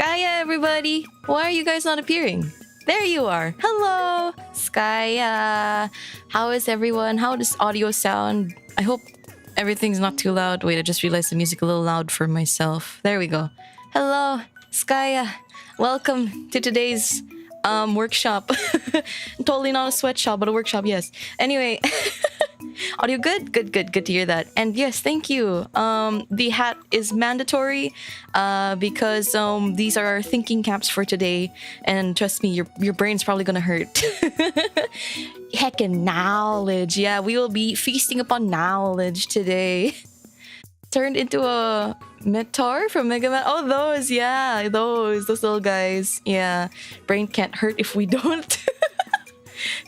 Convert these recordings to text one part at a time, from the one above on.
Skye, everybody! Why are you guys not appearing? There you are. Hello, Skye. How is everyone? How does audio sound? I hope everything's not too loud. Wait, I just realized the music a little loud for myself. There we go. Hello, Skye. Welcome to today's workshop. Totally not a sweatshop, but a workshop, yes. Anyway, audio good? Good to hear that. And yes, thank you. The hat is mandatory because these are our thinking caps for today. And trust me, your brain's probably gonna hurt. Heckin' knowledge. Yeah, we will be feasting upon knowledge today. Turned into a Metar from Mega Man. Oh, those, yeah, those little guys. Yeah, brain can't hurt if we don't.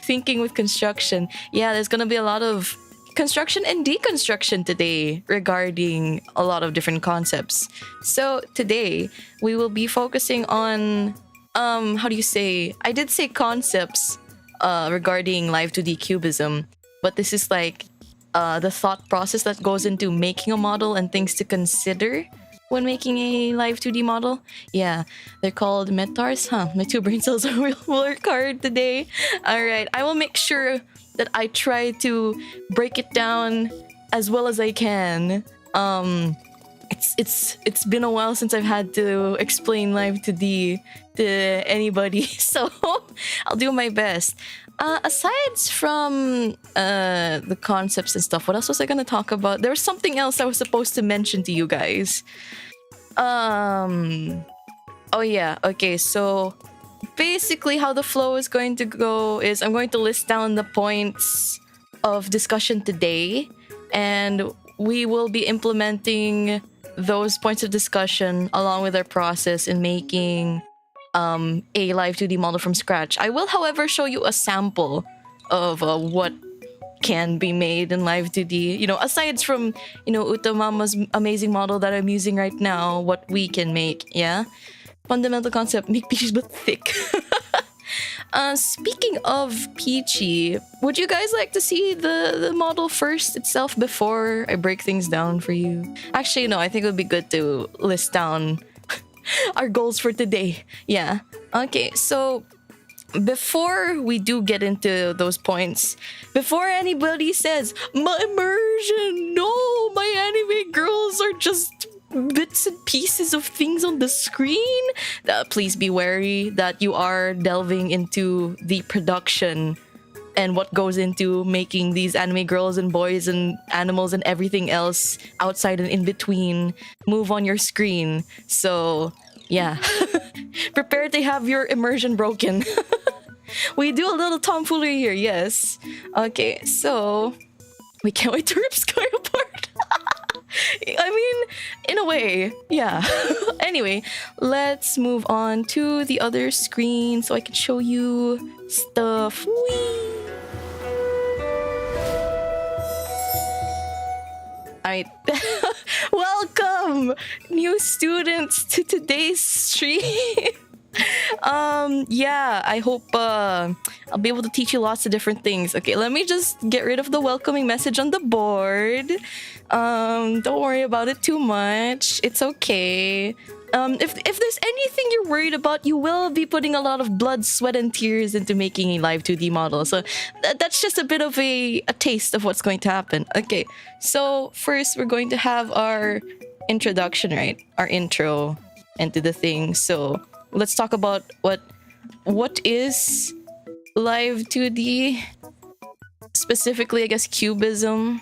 Thinking with construction. Yeah, there's gonna be a lot of construction and deconstruction today regarding a lot of different concepts. So today we will be focusing on how do you say? I did say concepts regarding Live2D cubism, but this is like the thought process that goes into making a model and things to consider when making a Live2D model. Yeah, they're called metars, huh? My two brain cells will work hard today. Alright, I will make sure that I try to break it down as well as I can. It's been a while since I've had to explain Live2D to anybody, so I'll do my best. Aside from the concepts and stuff, what else was I gonna talk about? There was something else I was supposed to mention to you guys. Oh yeah, okay, so basically how the flow is going to go is I'm going to list down the points of discussion today, and we will be implementing those points of discussion along with our process in making a Live2D model from scratch. I will, however, show you a sample of what can be made in Live2D. You know, aside from, you know, Utamama's amazing model that I'm using right now, what we can make, yeah? Fundamental concept, make peaches but thick. Speaking of peachy, would you guys like to see the model first itself before I break things down for you? Actually, no, I think it would be good to list down our goals for today. Yeah. Okay, so before we do get into those points, before anybody says, my immersion, no, my anime girls are just bits and pieces of things on the screen, please be wary that you are delving into the production and what goes into making these anime girls and boys and animals and everything else outside and in between move on your screen. So yeah, prepare to have your immersion broken. We do a little tomfoolery here, yes. Okay, so we can't wait to rip Skye apart. I mean, in a way, yeah. Anyway, let's move on to the other screen so I can show you stuff. Whee! Alright. Welcome, new students, to today's stream. Yeah, I hope I'll be able to teach you lots of different things. Okay, let me just get rid of the welcoming message on the board. Don't worry about it too much. It's okay. If there's anything you're worried about, you will be putting a lot of blood, sweat, and tears into making a Live2D model. So that's just a bit of a taste of what's going to happen. Okay, so first we're going to have our introduction, right? Our intro into the thing. So let's talk about what is Live2D, specifically, I guess, cubism,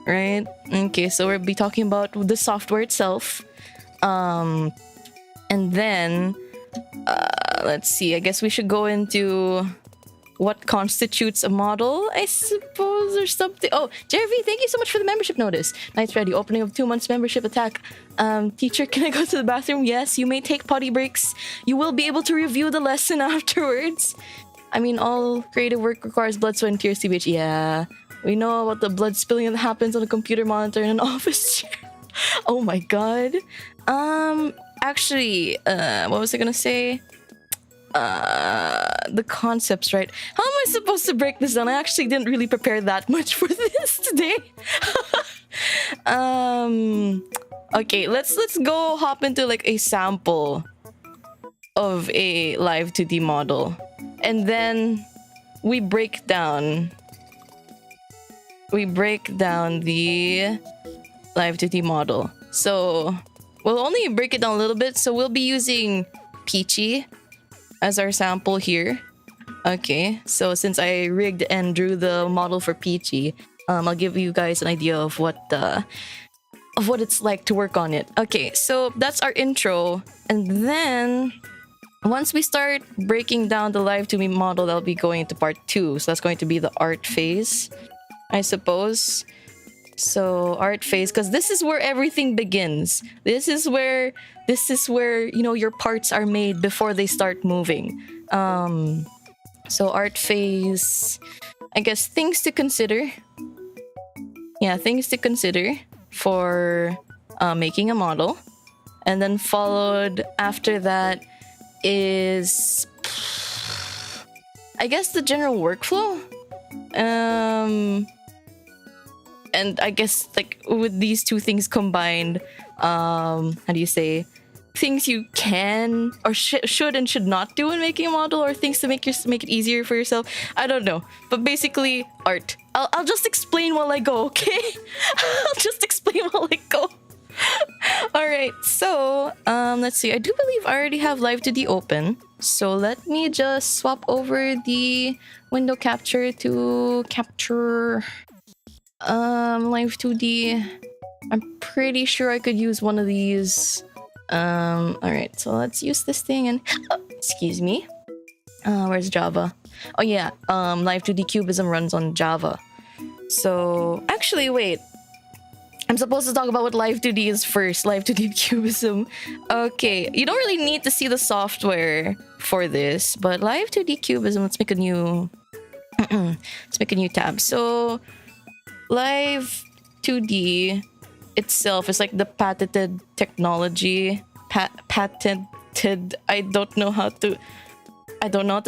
right? Okay, so we'll be talking about the software itself, and then let's see, I guess we should go into what constitutes a model, I suppose, or something. Oh, Jervy, thank you so much for the membership notice. Night's ready. Opening of 2 months membership attack. Teacher, can I go to the bathroom? Yes, you may take potty breaks. You will be able to review the lesson afterwards. I mean, all creative work requires blood, sweat, and tears, TBH. Yeah, we know about the blood spilling that happens on a computer monitor in an office chair. Oh my god. Actually, what was I gonna say? The concepts, right? How am I supposed to break this down? I actually didn't really prepare that much for this today. Okay, let's go hop into like a sample of a Live2D model. And then we break down the Live2D model. So we'll only break it down a little bit. So we'll be using Peachy as our sample here. Okay, so since I rigged and drew the model for Peachy, I'll give you guys an idea of what it's like to work on it. Okay, so that's our intro, and then once we start breaking down the Live2D model, that'll be going into part 2. So that's going to be the art phase, I suppose. So art phase, because this is where everything begins. This is where you know, your parts are made before they start moving. So art phase, I guess things to consider. Yeah, things to consider for making a model. And then followed after that is, I guess, the general workflow. And I guess, like, with these two things combined, how do you say, things you can or should and should not do when making a model, or things to make it easier for yourself. I don't know, but basically art. I'll just explain while I go, okay? I'll just explain while I go. All right, so let's see. I do believe I already have Live2D open, so let me just swap over the window capture to capture Live2D. I'm pretty sure I could use one of these. All right, so let's use this thing and excuse me. Where's Java? Oh yeah, Live2D Cubism runs on Java. So actually, wait. I'm supposed to talk about what Live2D is first. Live2D Cubism. Okay, you don't really need to see the software for this, but Live2D Cubism. Let's make a new. Let's make a new tab. So Live2D itself is like the patented technology. Patented. I don't know how to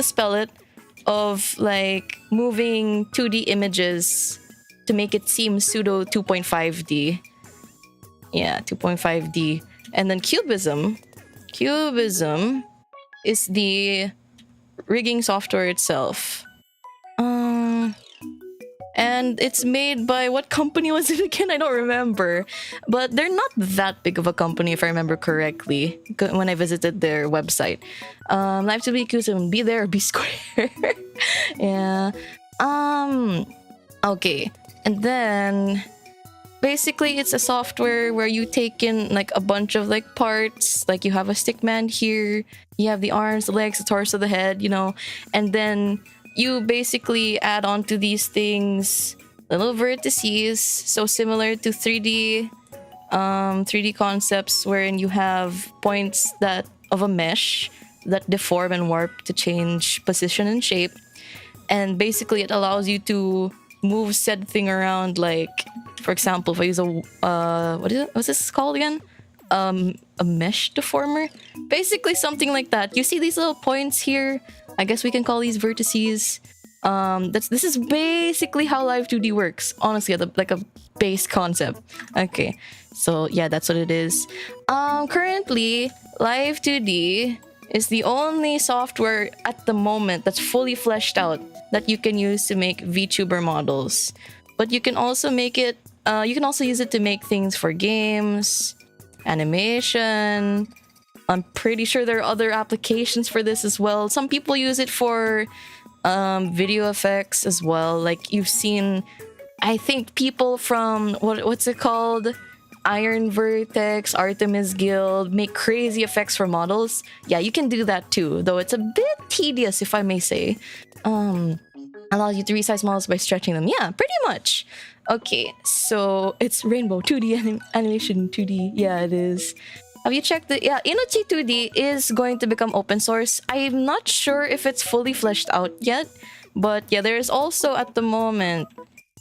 spell it. Of like moving 2D images to make it seem pseudo 2.5D. Yeah, 2.5D. And then Cubism. Cubism is the rigging software itself. And it's made by, what company was it again? I don't remember. But they're not that big of a company, if I remember correctly, when I visited their website. Live2D Cubism, be there, be square. Yeah. Okay. And then basically it's a software where you take in like a bunch of like parts. Like you have a stick man here, you have the arms, the legs, the torso, the head, you know, and then you basically add on to these things little vertices, so similar to 3D concepts, wherein you have points that of a mesh that deform and warp to change position and shape. And basically it allows you to move said thing around. Like, for example, if I use a what's this called again? A mesh deformer, basically something like that. You see these little points here? I guess we can call these vertices. This is basically how Live2D works. Honestly, like a base concept. Okay, so yeah, that's what it is. Currently, Live2D is the only software at the moment that's fully fleshed out that you can use to make VTuber models. But you can also make it. You can also use it to make things for games, animation. I'm pretty sure there are other applications for this as well. Some people use it for video effects as well. Like you've seen, I think people from what's it called? Iron Vertex, Artemis Guild make crazy effects for models. Yeah, you can do that too, though it's a bit tedious, if I may say. Allows you to resize models by stretching them. Yeah, pretty much. Okay, so it's Rainbow 2D animation 2D. Yeah, it is. Have you checked the... Yeah, Inochi 2D is going to become open source. I'm not sure if it's fully fleshed out yet. But yeah, there is also at the moment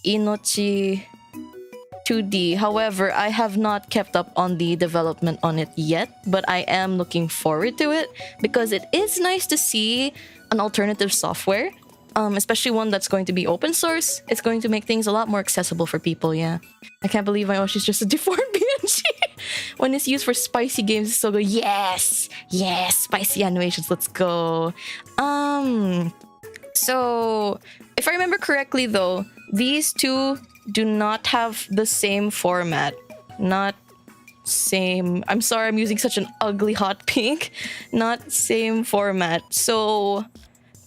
Inochi 2D. However, I have not kept up on the development on it yet. But I am looking forward to it because it is nice to see an alternative software. Especially one that's going to be open source. It's going to make things a lot more accessible for people, yeah. I can't believe my Oshi's just a deformed PNG. when it's used for spicy games, it's so good. Yes, yes, spicy animations. Let's go. So if I remember correctly, though, these two do not have the same format. Not same. I'm sorry, I'm using such an ugly hot pink. Not same format. So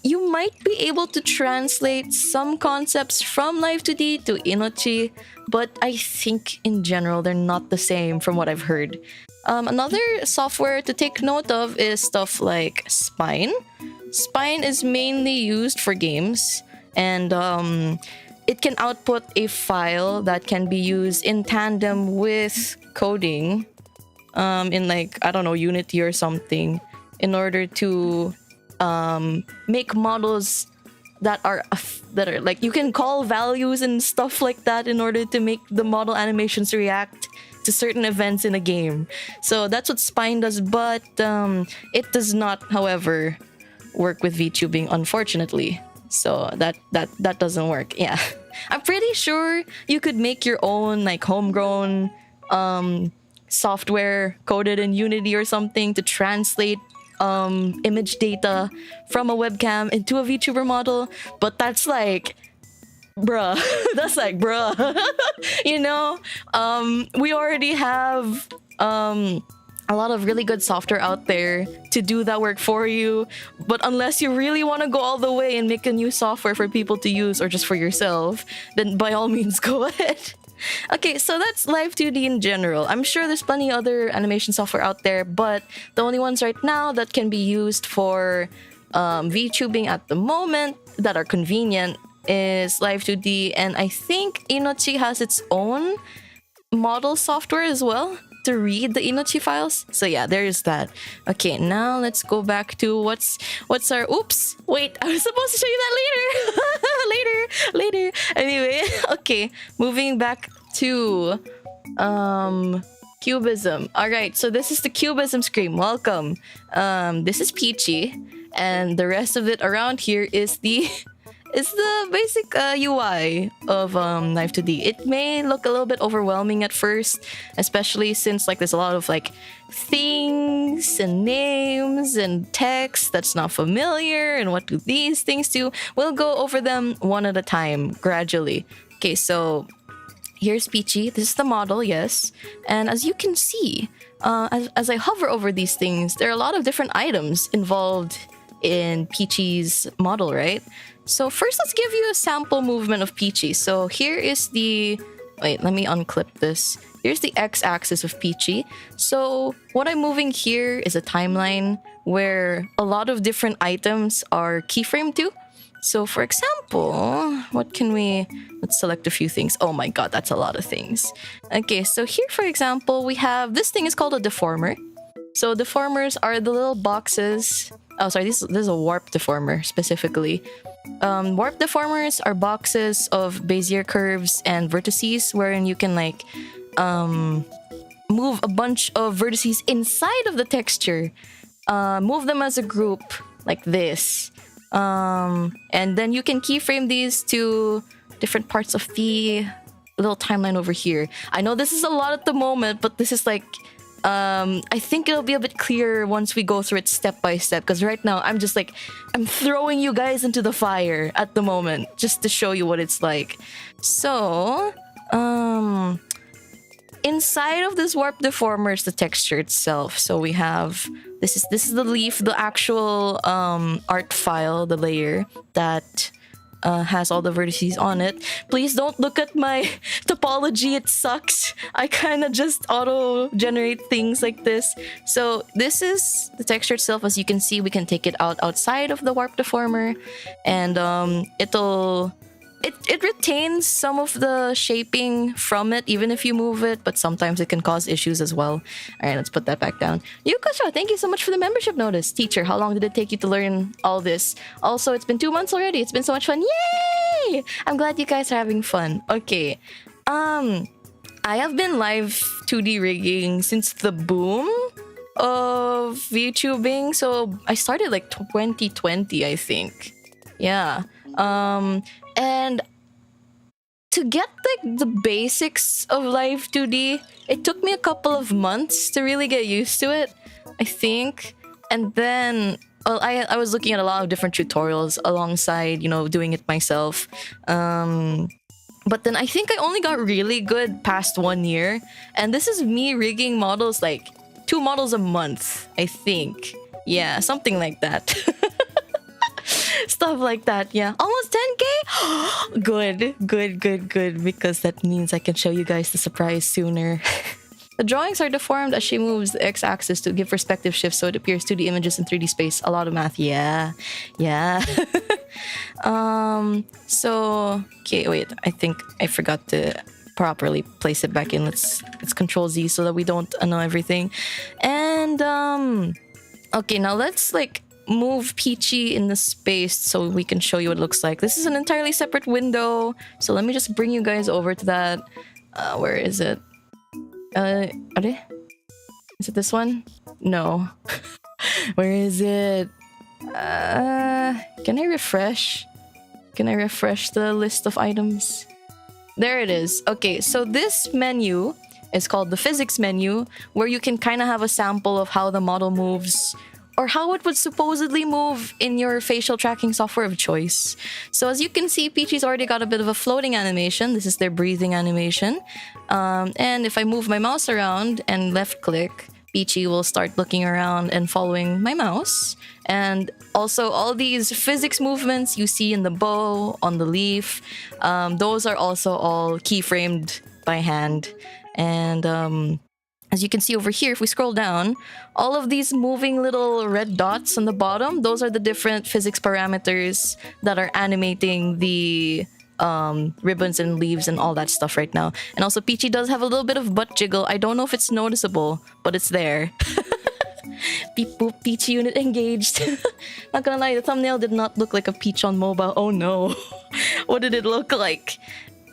you might be able to translate some concepts from Live2D to Inochi, but I think in general they're not the same from what I've heard. Another software to take note of is stuff like Spine. Spine is mainly used for games, and it can output a file that can be used in tandem with coding in like, I don't know, Unity or something, in order to make models that are like, you can call values and stuff like that in order to make the model animations react to certain events in a game. So that's what Spine does, but it does not, however, work with VTubing, unfortunately. So that doesn't work. Yeah. I'm pretty sure you could make your own like homegrown software coded in Unity or something to translate image data from a webcam into a VTuber model, but that's like, bruh. That's like, bruh. You know, we already have a lot of really good software out there to do that work for you, but unless you really want to go all the way and make a new software for people to use or just for yourself, then by all means go ahead. Okay, so that's Live2D in general. I'm sure there's plenty other animation software out there, but the only ones right now that can be used for VTubing at the moment that are convenient is Live2D, and I think Inochi has its own model software as well to read the Inochi files. So yeah, there is that. Okay, now let's go back to what's our, oops, wait, I was supposed to show you that later. later. Anyway, okay, moving back to Cubism. All right, so this is the Cubism screen. Welcome. This is Peachy, and the rest of it around here is the basic UI of Live2D. It may look a little bit overwhelming at first, especially since like there's a lot of like things and names and text that's not familiar, and what do these things do? We'll go over them one at a time, gradually. Okay, so here's Peachy. This is the model, yes. And as you can see, as I hover over these things, there are a lot of different items involved in Peachy's model, right? So first, let's give you a sample movement of Peachy. So here is the... Wait, let me unclip this. Here's the x-axis of Peachy. So what I'm moving here is a timeline where a lot of different items are keyframed to. So for example, what can we... Let's select a few things. Oh my god, that's a lot of things. Okay, so here, for example, we have... This thing is called a deformer. So deformers are the little boxes... Oh, sorry, this is a warp deformer, specifically. Warp deformers are boxes of Bezier curves and vertices wherein you can like move a bunch of vertices inside of the texture, move them as a group like this, and then you can keyframe these to different parts of the little timeline over here. I know this is a lot at the moment, but this is like I think it'll be a bit clearer once we go through it step by step, because right now I'm just like, I'm throwing you guys into the fire at the moment just to show you what it's like. So, inside of this warp deformer is the texture itself. So we have, this is the leaf, the actual art file, the layer that has all the vertices on it. Please don't look at my topology, it sucks. I kind of just auto-generate things like this. So this is the texture itself. As you can see, we can take it outside of the warp deformer, and it retains some of the shaping from it, even if you move it, but sometimes it can cause issues as well. All right, let's put that back down. Yukosho, thank you so much for the membership notice. Teacher, how long did it take you to learn all this? Also, it's been 2 months already. It's been so much fun. Yay! I'm glad you guys are having fun. Okay. I have been Live2D rigging since the boom of VTubing. So I started like 2020, I think. Yeah. And to get like the basics of Live2D, it took me a couple of months to really get used to it, I think. And then, well, I was looking at a lot of different tutorials alongside, you know, doing it myself. But then I think I only got really good past 1 year. And this is me rigging models like 2 models a month, I think. Yeah, something like that. Stuff like that, yeah. Almost 10k? Good. Because that means I can show you guys the surprise sooner. The drawings are deformed as she moves the x-axis to give perspective shifts so it appears 2D images in 3D space. A lot of math, yeah. So, okay, wait. I think I forgot to properly place it back in. Let's Control Z so that we don't annoy everything. And, okay, now let's, like, move Peachy in the space so we can show you what it looks like. This is an entirely separate window. So let me just bring you guys over to that. Where is it? Is it this one? No. Where is it? Can I refresh? Can I refresh the list of items? There it is. Okay, so this menu is called the physics menu, where you can kind of have a sample of how the model moves or how it would supposedly move in your facial tracking software of choice. So as you can see, Peachy's already got a bit of a floating animation. This is their breathing animation. And if I move my mouse around and left click, Peachy will start looking around and following my mouse. And also all these physics movements you see in the bow, on the leaf, those are also all keyframed by hand. And as you can see over here, if we scroll down, all of these moving little red dots on the bottom, those are the different physics parameters that are animating the ribbons and leaves and all that stuff right now. And also Peachy does have a little bit of butt jiggle. I don't know if it's noticeable, but it's there. Beep boop, Peachy unit engaged. Not gonna lie, the thumbnail did not look like a peach on mobile. Oh no. What did it look like?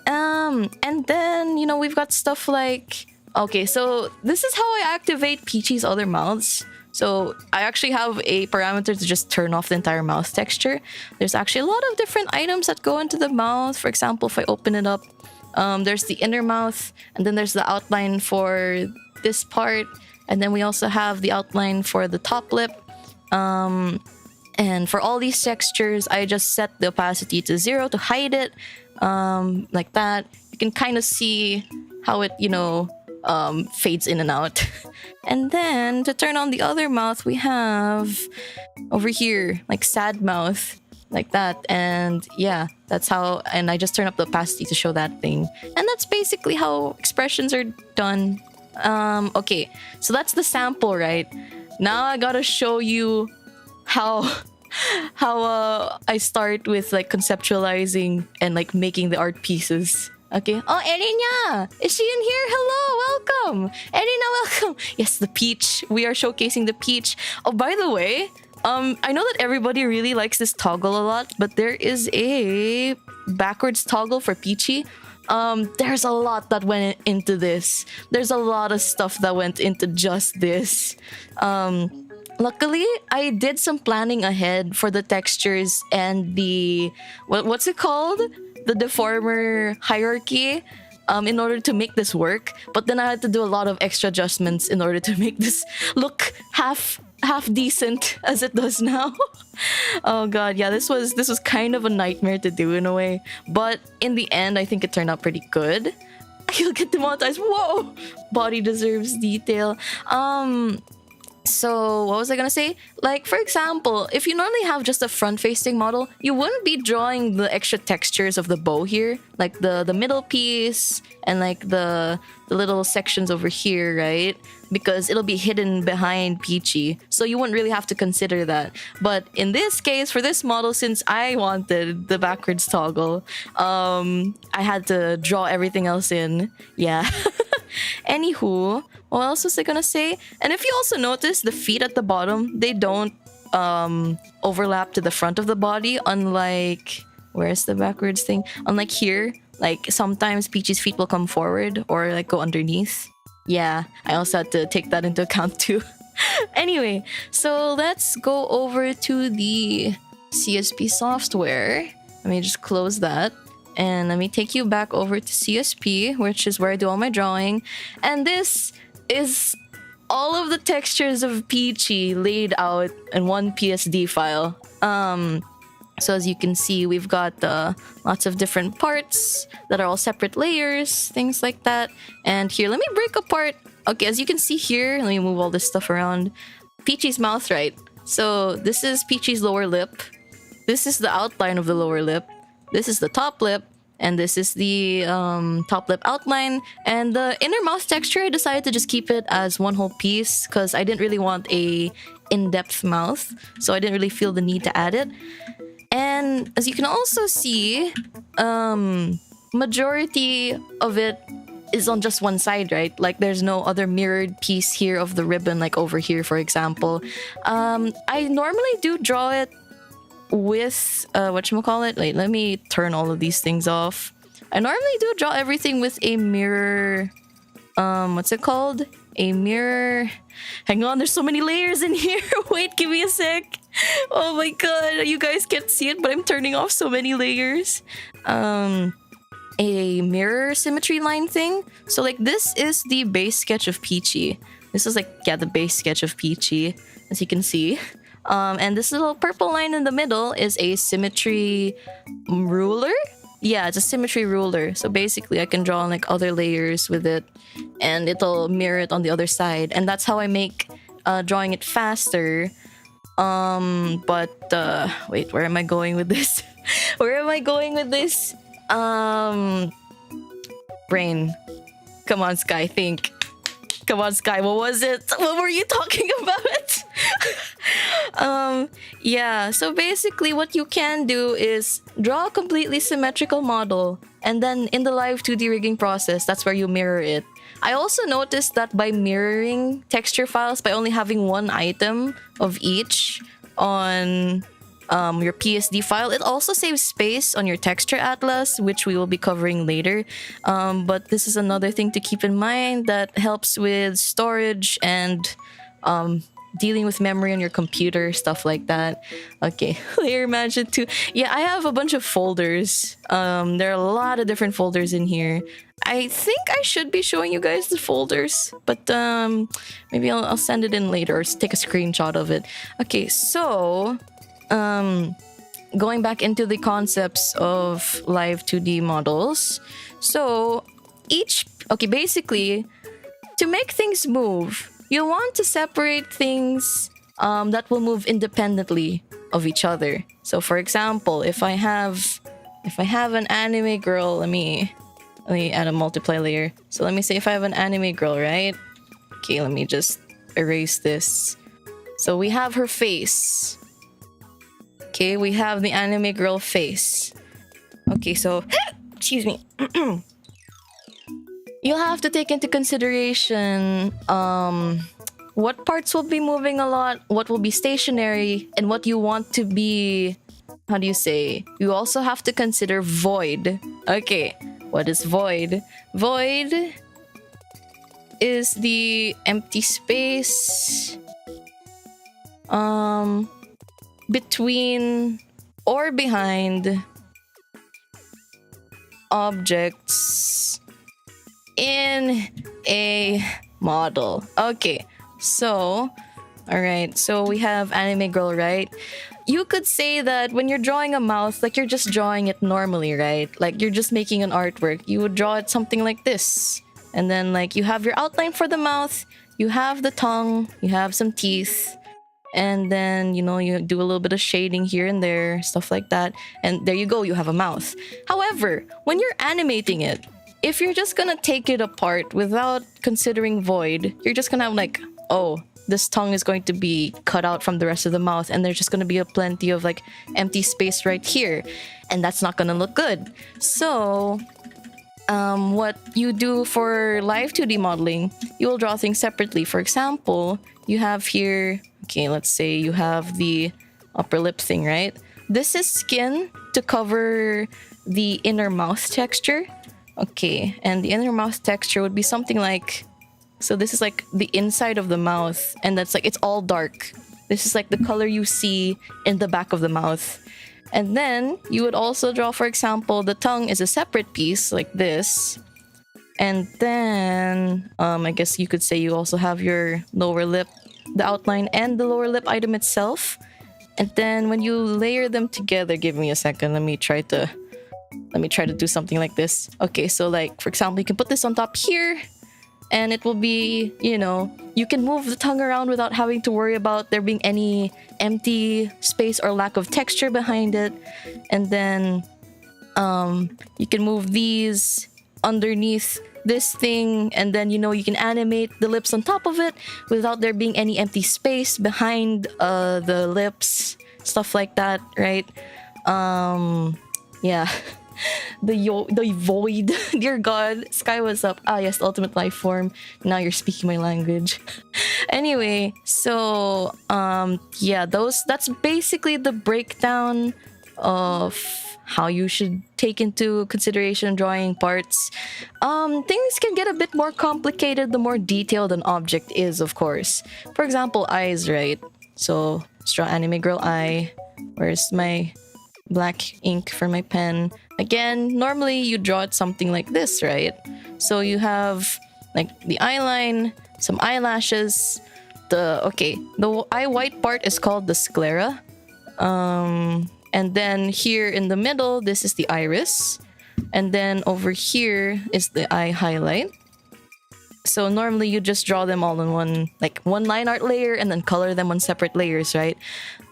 And then, you know, we've got stuff like... Okay, so this is how I activate Peachy's other mouths. So I actually have a parameter to just turn off the entire mouth texture. There's actually a lot of different items that go into the mouth. For example, if I open it up, there's the inner mouth, and then there's the outline for this part. And then we also have the outline for the top lip. And for all these textures, I just set the opacity to 0 to hide it. Like that. You can kind of see how it, you know, fades in and out. And then to turn on the other mouth, we have over here like sad mouth, like that. And yeah, that's how. And I just turn up the opacity to show that thing. And that's basically how expressions are done. Okay, so that's the sample, right? Now I gotta show you how I start with like conceptualizing and like making the art pieces. Okay. Oh, Erina! Is she in here? Hello, welcome! Erina, welcome! Yes, the peach. We are showcasing the peach. Oh, by the way, I know that everybody really likes this toggle a lot, but there is a backwards toggle for Peachy. There's a lot that went into this. There's a lot of stuff that went into just this. Luckily, I did some planning ahead for the textures and the... What's it called? The deformer hierarchy in order to make this work. But then I had to do a lot of extra adjustments in order to make this look half decent as it does now. Oh god, yeah, this was kind of a nightmare to do in a way. But in the end, I think it turned out pretty good. You'll get demonetized. Whoa! Body deserves detail. So what was I gonna say? Like, for example, if you normally have just a front-facing model, you wouldn't be drawing the extra textures of the bow here, like the middle piece and like the little sections over here, right? Because it'll be hidden behind Peachy, so you wouldn't really have to consider that. But in this case, for this model, since I wanted the backwards toggle, I had to draw everything else in. Yeah. Anywho, what else was I gonna say? And if you also notice, the feet at the bottom, they don't overlap to the front of the body, unlike... Where's the backwards thing? Unlike here, like sometimes Peachy's feet will come forward or like go underneath. Yeah, I also had to take that into account too. Anyway, so let's go over to the CSP software. Let me just close that. And let me take you back over to CSP, which is where I do all my drawing. And this is all of the textures of Peachy laid out in one PSD file. So as you can see, we've got lots of different parts that are all separate layers, things like that. And here, let me break apart. Okay, as you can see here, let me move all this stuff around. Peachy's mouth, right? So this is Peachy's lower lip. This is the outline of the lower lip. This is the top lip. And this is the top lip outline. And the inner mouth texture, I decided to just keep it as one whole piece because I didn't really want a in-depth mouth. So I didn't really feel the need to add it. And as you can also see, majority of it is on just one side, right? Like there's no other mirrored piece here of the ribbon, like over here, for example. I normally do draw it with, whatchamacallit? Wait, let me turn all of these things off. I normally do draw everything with a mirror, what's it called? A mirror. Hang on, there's so many layers in here. Wait, give me a sec. Oh my god, you guys can't see it, but I'm turning off so many layers. A mirror symmetry line thing. So like this is the base sketch of Peachy. This is like, yeah, the base sketch of Peachy, as you can see. And this little purple line in the middle is a symmetry ruler. Yeah, it's a symmetry ruler. So basically I can draw like other layers with it and it'll mirror it on the other side. And that's how I make drawing it faster. Wait, where am I going with this? Where am I going with this? Brain. Come on, Skye, think. Come on, Skye, what was it? What were you talking about? Yeah, so basically what you can do is draw a completely symmetrical model, and then in the Live2D rigging process, that's where you mirror it. I also noticed that by mirroring texture files, by only having one item of each on your PSD file, it also saves space on your texture atlas, which we will be covering later. But this is another thing to keep in mind that helps with storage and dealing with memory on your computer, stuff like that. Okay, layer management 2. Yeah, I have a bunch of folders. There are a lot of different folders in here. I think I should be showing you guys the folders, but maybe I'll send it in later or take a screenshot of it. Okay, so going back into the concepts of Live2D models. So basically, to make things move, you want to separate things that will move independently of each other. So for example, if I have an anime girl, let me add a multiply layer. So let me say if I have an anime girl, right? Okay, let me just erase this. So we have her face. Okay, we have the anime girl face. Okay, so excuse me. You'll have to take into consideration what parts will be moving a lot, what will be stationary, and what you want to be, how do you say? You also have to consider void. Okay, what is void? Void is the empty space between or behind objects in a model. Okay, so alright, so we have anime girl, right? You could say that when you're drawing a mouth, like you're just drawing it normally, right? Like you're just making an artwork. You would draw it something like this. And then like you have your outline for the mouth, you have the tongue, you have some teeth, and then, you know, you do a little bit of shading here and there, stuff like that. And there you go, you have a mouth. However, when you're animating it, if you're just gonna take it apart without considering void, you're just gonna have like, oh, this tongue is going to be cut out from the rest of the mouth, and there's just gonna be a plenty of like empty space right here. And that's not gonna look good. So what you do for Live2D modeling, you will draw things separately. For example, you have here, okay, let's say you have the upper lip thing, right? This is skin to cover the inner mouth texture. Okay, and the inner mouth texture would be something like, so this is like the inside of the mouth, and that's like, it's all dark. This is like the color you see in the back of the mouth. And then you would also draw, for example, the tongue is a separate piece like this. And then I guess you could say you also have your lower lip, the outline and the lower lip item itself. And then when you layer them together, give me a second, let me try to do something like this. Okay, so like for example, you can put this on top here and it will be, you know, you can move the tongue around without having to worry about there being any empty space or lack of texture behind it. And then you can move these underneath this thing, and then, you know, you can animate the lips on top of it without there being any empty space behind the lips, stuff like that, right? Yeah. The void. Dear God, Skye, what's up? Ah, yes, the ultimate life form. Now you're speaking my language. Anyway, so yeah, that's basically the breakdown of how you should take into consideration drawing parts. Things can get a bit more complicated the more detailed an object is, of course. For example, eyes, right? So let's draw anime girl eye. Where's my black ink for my pen? Again, normally you draw it something like this, right? So you have like the eyeline, some eyelashes, the eye white part is called the sclera. And then here in the middle, this is the iris. And then over here is the eye highlight. So normally you just draw them all in one line art layer and then color them on separate layers, right?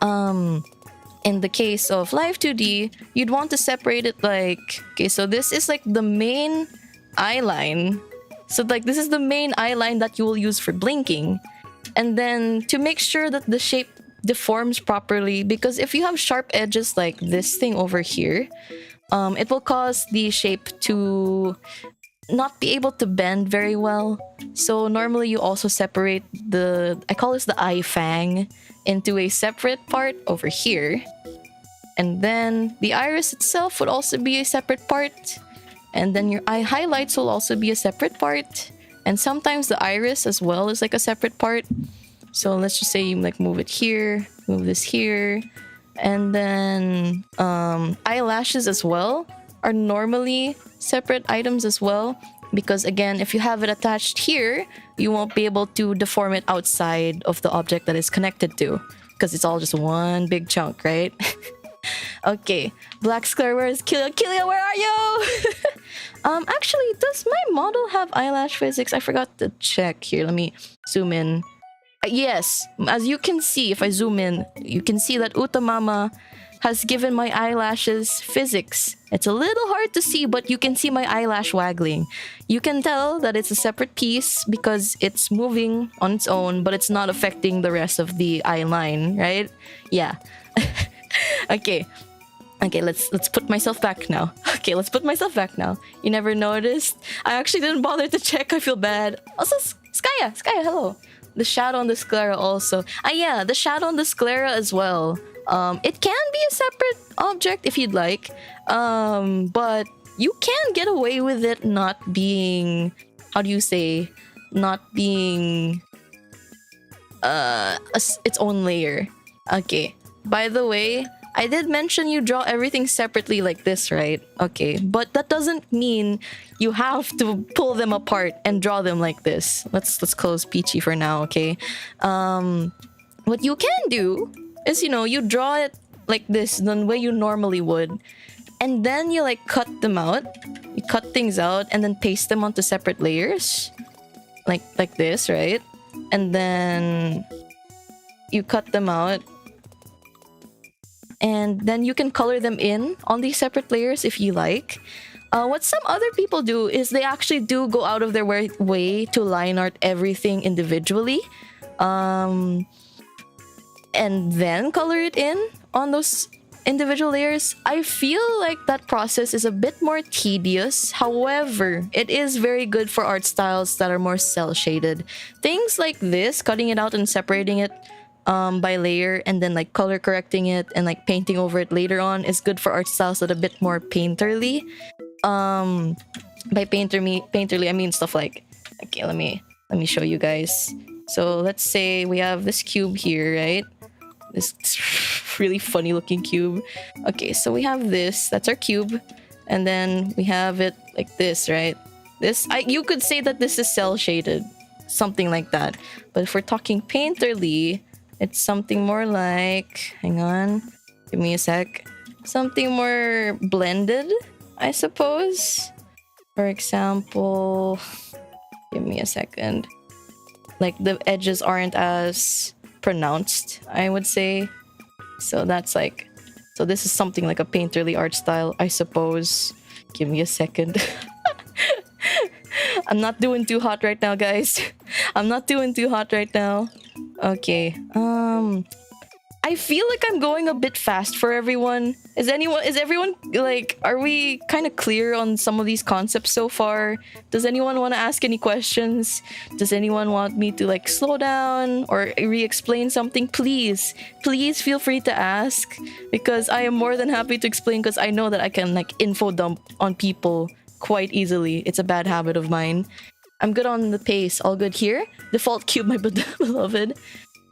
In the case of Live2D, you'd want to separate it like, okay, so this is like the main eye line. So like this is the main eye line that you will use for blinking. And then to make sure that the shape deforms properly, because if you have sharp edges like this thing over here, it will cause the shape to not be able to bend very well. So normally you also separate I call this the eye fang, into a separate part over here. And then the iris itself would also be a separate part. And then your eye highlights will also be a separate part. And sometimes the iris as well is like a separate part. So let's just say you like move it here, move this here. And then eyelashes as well are normally separate items as well. Because again, if you have it attached here, you won't be able to deform it outside of the object that it's connected to. Because it's all just one big chunk, right? Okay, Black Square, where is Kilia? Kilia, where are you? Actually, does my model have eyelash physics? I forgot to check here. Let me zoom in. Yes, as you can see, if I zoom in, you can see that Utamama has given my eyelashes physics. It's a little hard to see, but you can see my eyelash waggling. You can tell that it's a separate piece because it's moving on its own, but it's not affecting the rest of the eye line, right? Yeah. Okay, let's put myself back now. Okay, let's put myself back now. You never noticed? I actually didn't bother to check. I feel bad. Also, Skye, hello. The shadow on the sclera also. Yeah, the shadow on the sclera as well. It can be a separate object if you'd like, but you can get away with it not being, how do you say, not being its own layer. Okay, by the way, I did mention you draw everything separately like this, right? Okay, but that doesn't mean you have to pull them apart and draw them like this. Let's close Peachy for now, okay? What you can do is, you know, you draw it like this the way you normally would, and then you like cut them out. You cut things out and then paste them onto separate layers, like this, right? And then you cut them out. And then you can color them in on these separate layers if you like. What some other people do is they actually do go out of their way to line art everything individually. And then color it in on those individual layers. I feel like that process is a bit more tedious. However, it is very good for art styles that are more cel-shaded. Things like this, cutting it out and separating it by layer and then like color correcting it and like painting over it later on is good for art styles that are a bit more painterly. By painterly I mean stuff like, okay, let me show you guys. So let's say we have this cube here, right? This really funny looking cube. Okay, so we have this. That's our cube. And then we have it like this, right? You could say that this is cell shaded. Something like that. But if we're talking painterly, it's something more like... Hang on. Give me a sec. Something more blended, I suppose. For example... Give me a second. Like, the edges aren't as pronounced, I would say. So that's like... So this is something like a painterly art style, I suppose. Give me a second. I'm not doing too hot right now, guys. I'm not doing too hot right now. Okay. I feel like I'm going a bit fast for everyone. Is everyone like, are we kind of clear on some of these concepts so far? Does anyone want to ask any questions? Does anyone want me to like slow down or re-explain something? Please feel free to ask, because I am more than happy to explain, because I know that I can like info dump on people quite easily. It's a bad habit of mine. I'm good on the pace. All good here. Default cube, my beloved.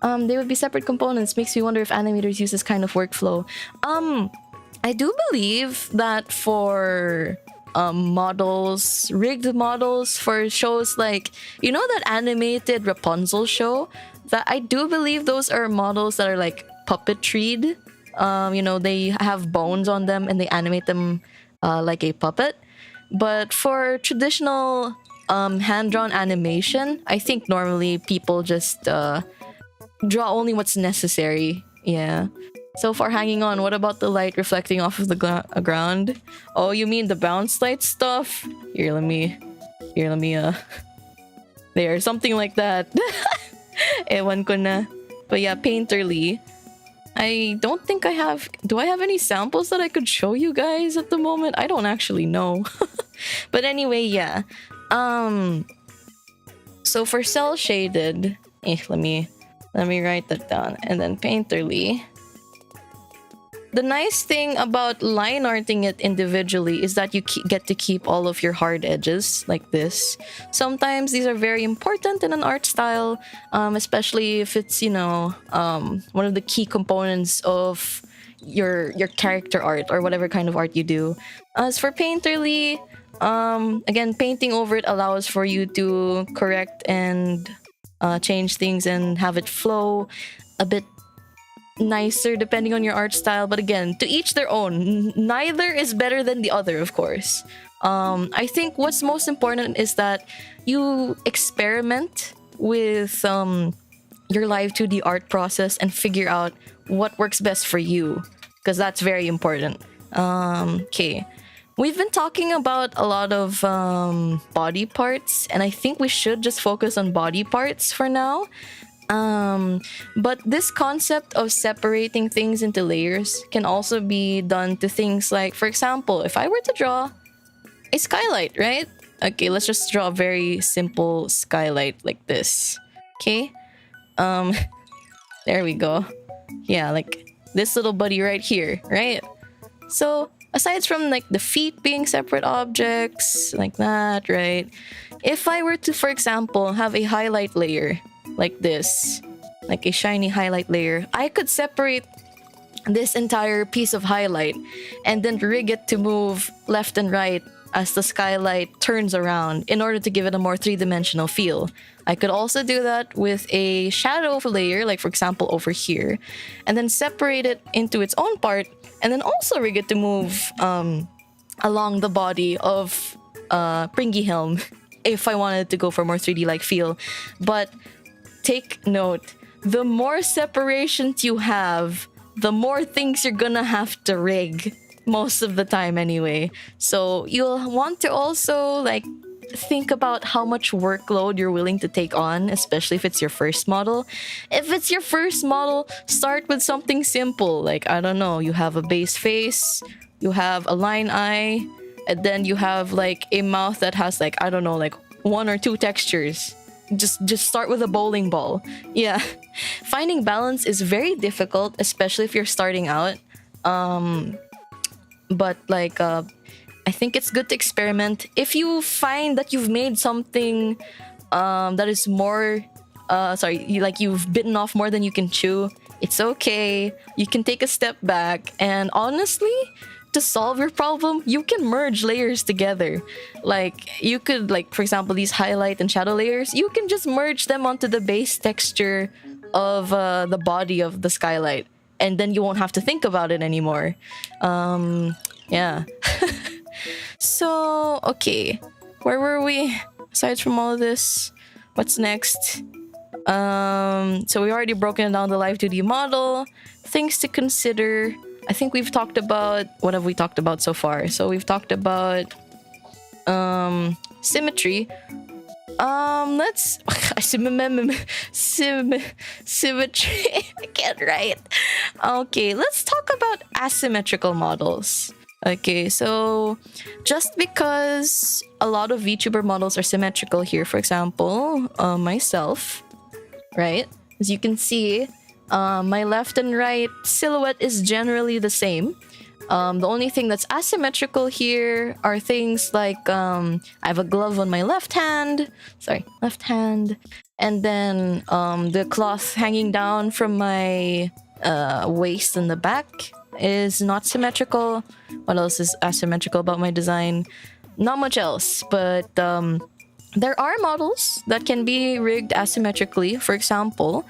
They would be separate components. Makes me wonder if animators use this kind of workflow. I do believe that for models, rigged models for shows like, you know, that animated Rapunzel show, that I do believe those are models that are like puppetried. You know, they have bones on them and they animate them like a puppet. But for traditional hand-drawn animation, I think normally people just draw only what's necessary. Yeah. So for hanging on, what about the light reflecting off of the ground? Oh, you mean the bounce light stuff? Here, let me there, something like that. Ewan ko na. But yeah, painterly. I don't think I have... Do I have any samples that I could show you guys at the moment? I don't actually know. But anyway, yeah. So for cell shaded, let me write that down. And then painterly. The nice thing about line arting it individually is that you get to keep all of your hard edges like this. Sometimes these are very important in an art style, especially if it's, you know, one of the key components of your character art or whatever kind of art you do. As for painterly, again, painting over it allows for you to correct and change things and have it flow a bit nicer depending on your art style. But again, to each their own. Neither is better than the other, of course. I think what's most important is that you experiment with your Live2D art process and figure out what works best for you, because that's very important. Okay. We've been talking about a lot of body parts, and I think we should just focus on body parts for now. But this concept of separating things into layers can also be done to things like, for example, if I were to draw a skylight, right? Okay, let's just draw a very simple skylight like this. Okay? There we go. Yeah, like this little buddy right here, right? So, aside from like the feet being separate objects, like that, right? If I were to, for example, have a highlight layer like this, like a shiny highlight layer, I could separate this entire piece of highlight and then rig it to move left and right as the skylight turns around in order to give it a more three-dimensional feel. I could also do that with a shadow layer, like for example over here, and then separate it into its own part and then also rig it to move along the body of Pringy Helm if I wanted to go for more 3D-like feel. But take note, the more separations you have, the more things you're gonna have to rig most of the time anyway. So you'll want to also like think about how much workload you're willing to take on, especially if it's your first model. If it's your first model, start with something simple. Like, I don't know, you have a base face, you have a line eye, and then you have like a mouth that has like, I don't know, like 1 or 2 textures. Just start with a bowling ball. Yeah. Finding balance is very difficult, especially if you're starting out. But like I think it's good to experiment. If you find that you've made something that is more you've bitten off more than you can chew, It's okay. You can take a step back, and honestly, to solve your problem, you can merge layers together. Like, you could, like, for example, these highlight and shadow layers, you can just merge them onto the base texture of the body of the skylight, and then you won't have to think about it anymore. Yeah. So, okay. Where were we? Aside from all of this, what's next? So we already broken down the Live2D model. Things to consider. I think we've talked about, what have we talked about so far? So we've talked about symmetry. Let's symmetry. I can't write. Okay, let's talk about asymmetrical models. Okay, so just because a lot of VTuber models are symmetrical here, for example, myself, right? As you can see, my left and right silhouette is generally the same. The only thing that's asymmetrical here are things like I have a glove on my left hand, and then the cloth hanging down from my waist in the back is not symmetrical. What else is asymmetrical about my design? Not much else, but there are models that can be rigged asymmetrically. For example,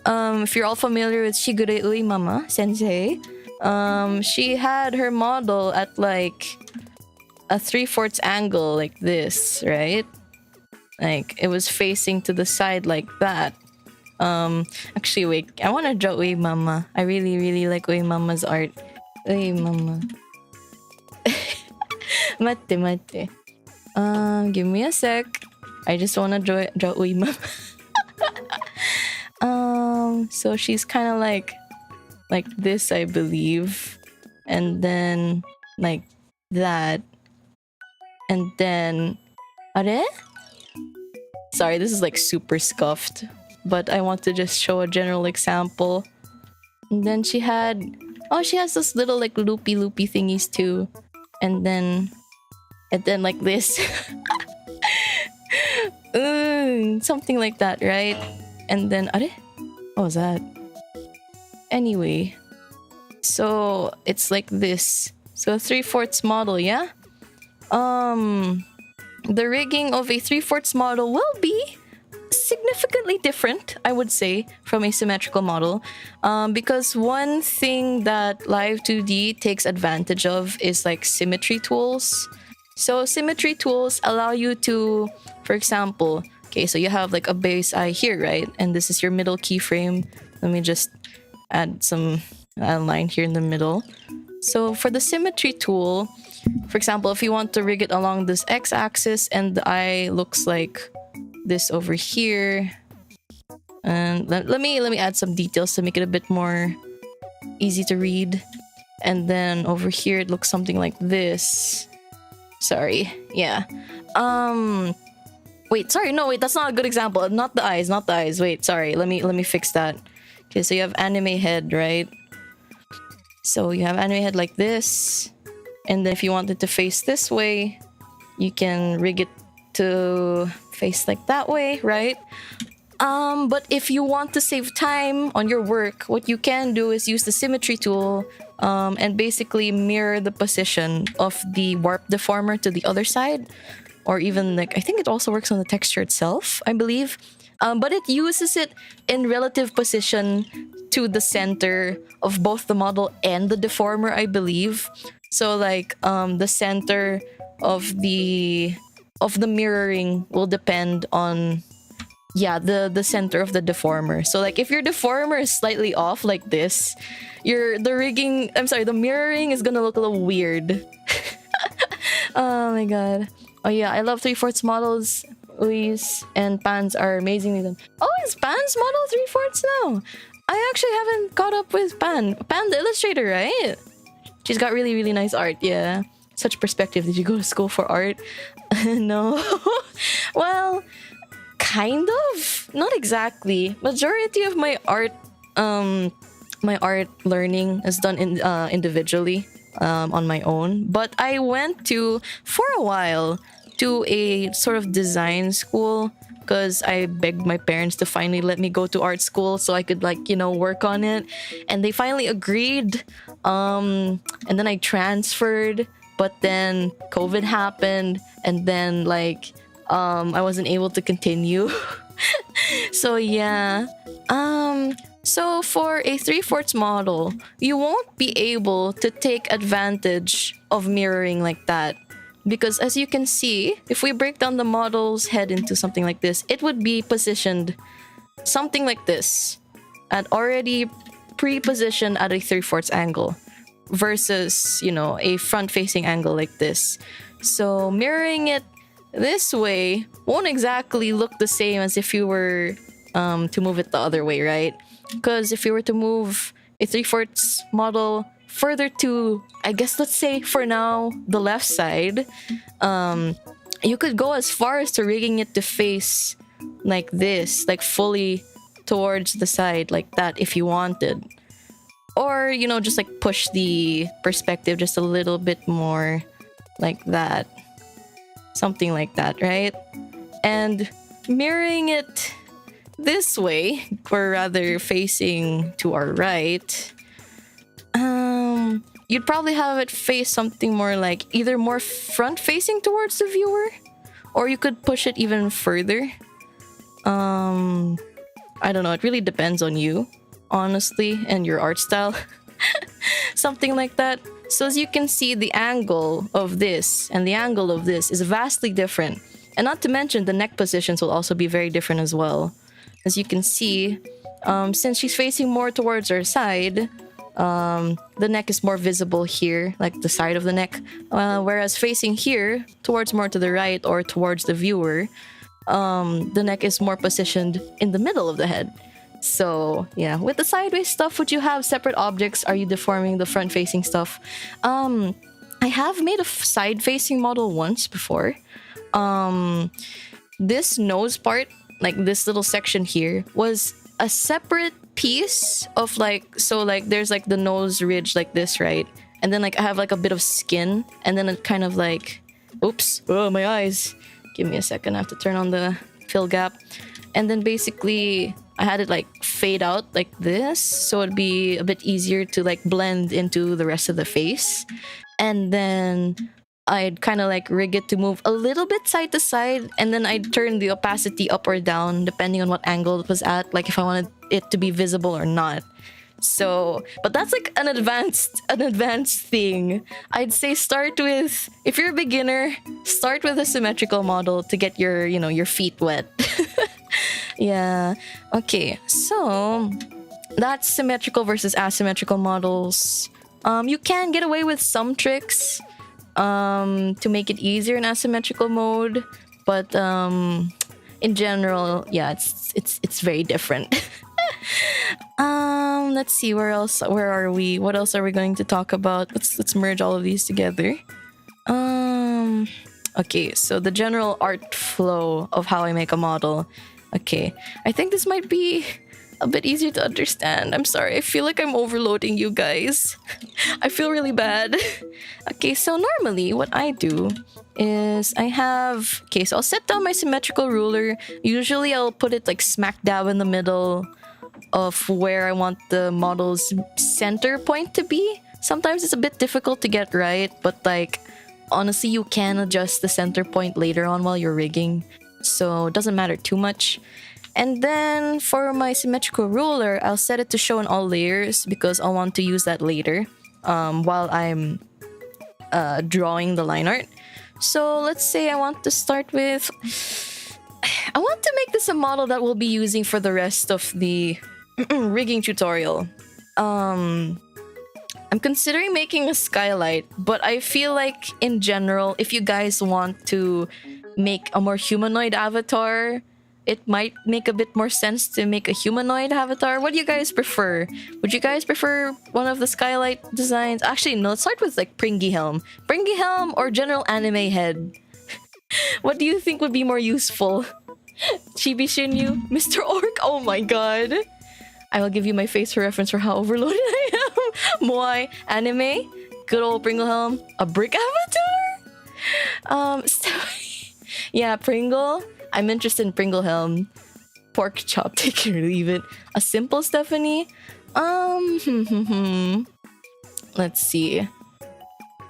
if you're all familiar with Shigure Uemama sensei, she had her model at like a 3/4 angle like this, right? Like it was facing to the side like that. Actually, wait, I want to draw Uemama. I really, really like Uemama's art. Uemama. Mate. Give me a sec. I just want to draw Uemama. So she's kind of like this, I believe, and then like that, and then are? Sorry, this is like super scuffed, but I want to just show a general example. And then she has this little like loopy thingies too, and then like this. Something like that, right? And then what was that? Anyway, so it's like this. So a 3/4 model, yeah? The rigging of a 3/4 model will be significantly different, I would say, from a symmetrical model. Because one thing that Live2D takes advantage of is like symmetry tools. So symmetry tools allow you to, for example, okay, so you have like a base eye here, right? And this is your middle keyframe. Let me just add some line here in the middle. So for the symmetry tool, for example, if you want to rig it along this x-axis and the eye looks like this over here, and let me add some details to make it a bit more easy to read. And then over here it looks something like this. Sorry, yeah. Wait, that's not a good example. Not the eyes. Wait, sorry. Let me fix that. Okay, so you have anime head, right? So you have anime head like this, and then if you want it to face this way, you can rig it to face like that way, right? But if you want to save time on your work, what you can do is use the symmetry tool and basically mirror the position of the warp deformer to the other side, or even like I think it also works on the texture itself, I believe. But it uses it in relative position to the center of both the model and the deformer, I believe. So like the center of the mirroring will depend on the center of the deformer. So like if your deformer is slightly off like this, the mirroring is gonna look a little weird. Oh my god. Oh yeah, I love 3/4 models. Uis and Pans are amazingly done. Oh, is Pan's model 3/4 now? I actually haven't caught up with Pan the illustrator, right? She's got really, really nice art, yeah. Such perspective. Did you go to school for art? No. Well, kind of. Not exactly. Majority of my art learning is done individually on my own. But I went for a while to a sort of design school because I begged my parents to finally let me go to art school so I could like, you know, work on it. And they finally agreed. And then I transferred, but then COVID happened, and then like I wasn't able to continue. So yeah. So for a 3/4 model, you won't be able to take advantage of mirroring like that. Because as you can see, if we break down the model's head into something like this, it would be positioned something like this, at already pre-positioned at a 3/4 angle versus, you know, a front-facing angle like this. So mirroring it this way won't exactly look the same as if you were to move it the other way, right? Because if you were to move a 3/4 model further to, I guess, let's say for now, the left side, you could go as far as to rigging it to face like this, like fully towards the side like that if you wanted. Or, you know, just like push the perspective just a little bit more like that. Something like that, right? And mirroring it this way, or rather facing to our right, you'd probably have it face something more like either more front facing towards the viewer, or you could push it even further. I don't know, it really depends on you, honestly, and your art style. Something like that. So as you can see, the angle of this and the angle of this is vastly different. And not to mention, the neck positions will also be very different as well. As you can see, since she's facing more towards our side, the neck is more visible here, like the side of the neck. Whereas facing here, towards more to the right or towards the viewer, the neck is more positioned in the middle of the head. So yeah, with the sideways stuff, would you have separate objects? Are you deforming the front-facing stuff? I have made a side-facing model once before. This nose part, like this little section here, was a separate piece of like, so like there's like the nose ridge like this, right? And then like I have like a bit of skin, and then it kind of like, oops, oh my eyes. Give me a second, I have to turn on the fill gap. And then basically I had it like fade out like this, so it'd be a bit easier to like blend into the rest of the face. And then I'd kind of like rig it to move a little bit side to side, and then I'd turn the opacity up or down depending on what angle it was at, like if I wanted it to be visible or not. So, but that's like an advanced thing. I'd say start with, if you're a beginner, start with a symmetrical model to get your, you know, your feet wet. Yeah. Okay, so that's symmetrical versus asymmetrical models. You can get away with some tricks to make it easier in asymmetrical mode, but in general, yeah, it's very different. Let's see, where are we? What else are we going to talk about? Let's merge all of these together. Okay, so the general art flow of how I make a model. Okay, I think this might be a bit easier to understand. I'm sorry, I feel like I'm overloading you guys. I feel really bad. Okay, so normally what I do is I have... Okay, so I'll set down my symmetrical ruler. Usually I'll put it like smack dab in the middle of where I want the model's center point to be. Sometimes it's a bit difficult to get right, but like honestly you can adjust the center point later on while you're rigging, so it doesn't matter too much. And then for my symmetrical ruler, I'll set it to show in all layers because I'll want to use that later while I'm drawing the line art. So let's say I want to start with... I want to make this a model that we'll be using for the rest of the rigging tutorial. I'm considering making a skylight, but I feel like in general, if you guys want to make a more humanoid avatar, it might make a bit more sense to make a humanoid avatar. What do you guys prefer? Would you guys prefer one of the skylight designs? Actually, no, let's start with like Pringy Helm. Pringy Helm or general anime head? What do you think would be more useful? Chibi Shinryu? Mr. Orc? Oh my god. I will give you my face for reference for how overloaded I am. Moai anime? Good old Pringle Helm? A brick avatar? So yeah, Pringle. I'm interested in Pringle Helm. Pork chop, take it or leave it. A simple Stephanie? Let's see.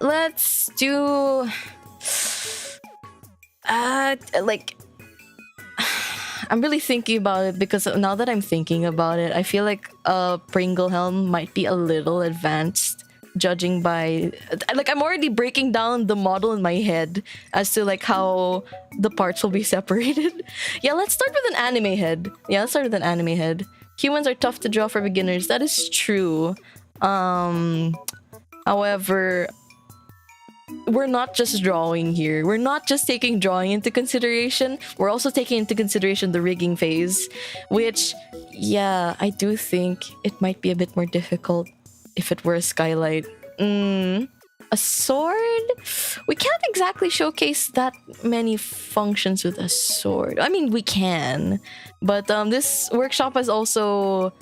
Let's do... like... I'm really thinking about it because now that I'm thinking about it, I feel like Pringle Helm might be a little advanced, judging by... Like, I'm already breaking down the model in my head as to, like, how the parts will be separated. Yeah, let's start with an anime head. Humans are tough to draw for beginners. That is true. However... we're not just drawing here. We're not just taking drawing into consideration. We're also taking into consideration the rigging phase, which, yeah, I do think it might be a bit more difficult if it were a skylight. A sword? We can't exactly showcase that many functions with a sword. I mean, we can, but this workshop is also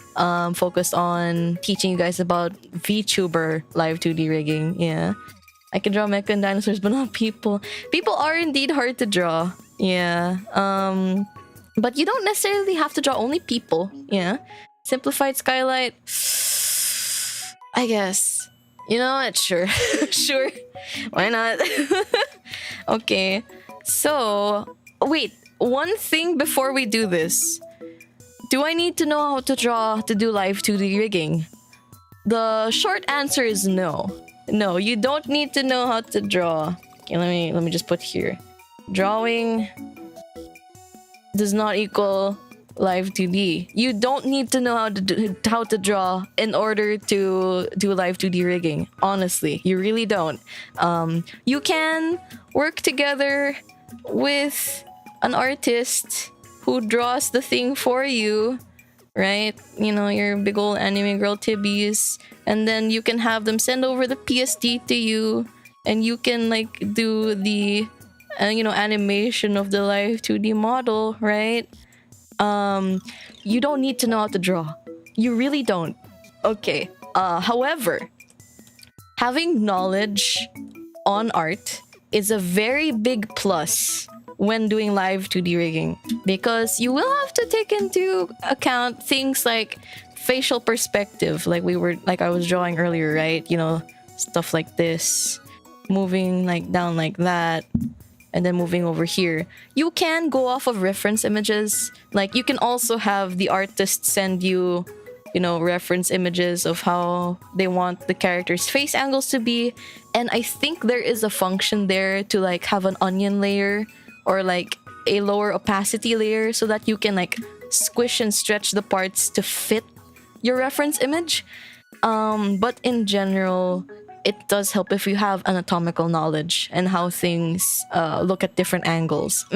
focused on teaching you guys about VTuber Live2D rigging. Yeah. I can draw mecha and dinosaurs, but not people. People are indeed hard to draw. Yeah. But you don't necessarily have to draw only people. Yeah. Simplified skylight. I guess. You know what? Sure. Sure. Why not? Okay. So, wait. One thing before we do this. Do I need to know how to draw to do Live2D rigging? The short answer is no. No, you don't need to know how to draw. Okay, let me just put here. Drawing does not equal Live2D. You don't need to know how to draw in order to do Live2D rigging. Honestly, you really don't. You can work together with an artist who draws the thing for you, right? You know, your big old anime girl Tibbies, and then you can have them send over the PSD to you, and you can like do the you know, animation of the Live2D model, right? You don't need to know how to draw. You really don't. Okay. However, having knowledge on art is a very big plus when doing Live2D rigging, because you will have to take into account things like facial perspective, like I was drawing earlier, right? You know, stuff like this, moving like down like that, and then moving over here. You can go off of reference images. Like, you can also have the artist send you, you know, reference images of how they want the characters' face angles to be. And I think there is a function there to like have an onion layer or like a lower opacity layer so that you can like squish and stretch the parts to fit your reference image. But in general, it does help if you have anatomical knowledge and how things look at different angles.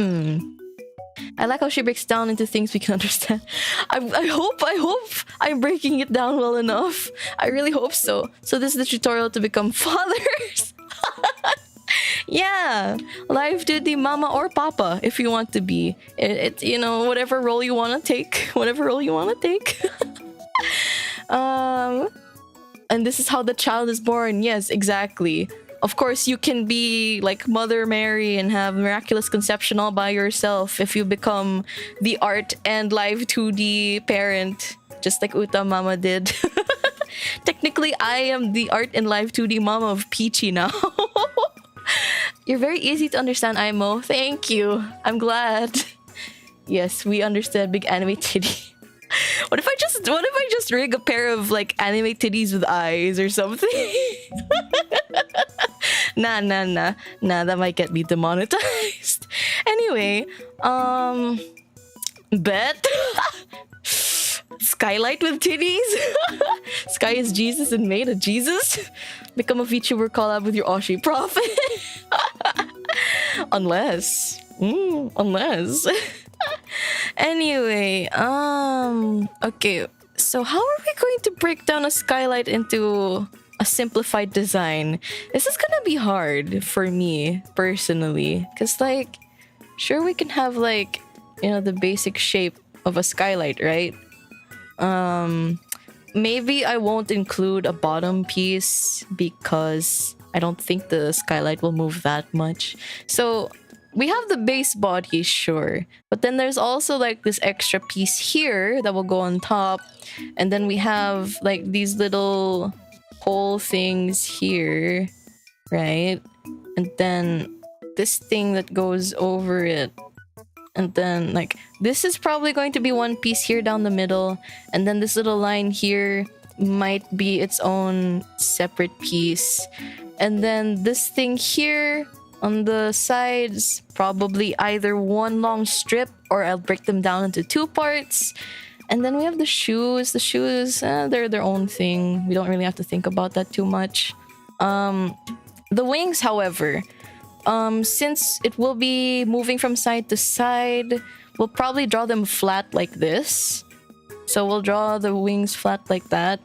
I like how she breaks down into things we can understand. I hope I'm breaking it down well enough. I really hope so. So this is the tutorial to become fathers. Yeah, Live2D mama or papa if you want to be. It you know, whatever role you want to take. And this is how the child is born. Yes, exactly. Of course, you can be like Mother Mary and have miraculous conception all by yourself if you become the art and Live2D parent, just like Uta Mama did. Technically, I am the art and Live2D mama of Peachy now. You're very easy to understand, Imo. Thank you. I'm glad. Yes, we understand big anime titty. What if I just rig a pair of like anime titties with eyes or something? Nah, that might get me demonetized. Anyway, bet. Skylight with titties. Skye is Jesus and made a Jesus. Become a VTuber collab with your Oshi Prophet. Unless. Anyway, okay. So how are we going to break down a skylight into a simplified design? This is gonna be hard for me personally, because like, sure, we can have like, you know, the basic shape of a skylight, right? Maybe I won't include a bottom piece because I don't think the skylight will move that much. So we have the base body, sure, but then there's also like this extra piece here that will go on top, and then we have like these little hole things here, right? And then this thing that goes over it, and then like this is probably going to be one piece here down the middle, and then this little line here might be its own separate piece, and then this thing here on the sides, probably either one long strip or I'll break them down into two parts. And then we have the shoes. The shoes, they're their own thing. We don't really have to think about that too much. The wings, however, since it will be moving from side to side, we'll probably draw them flat like this. So we'll draw the wings flat like that.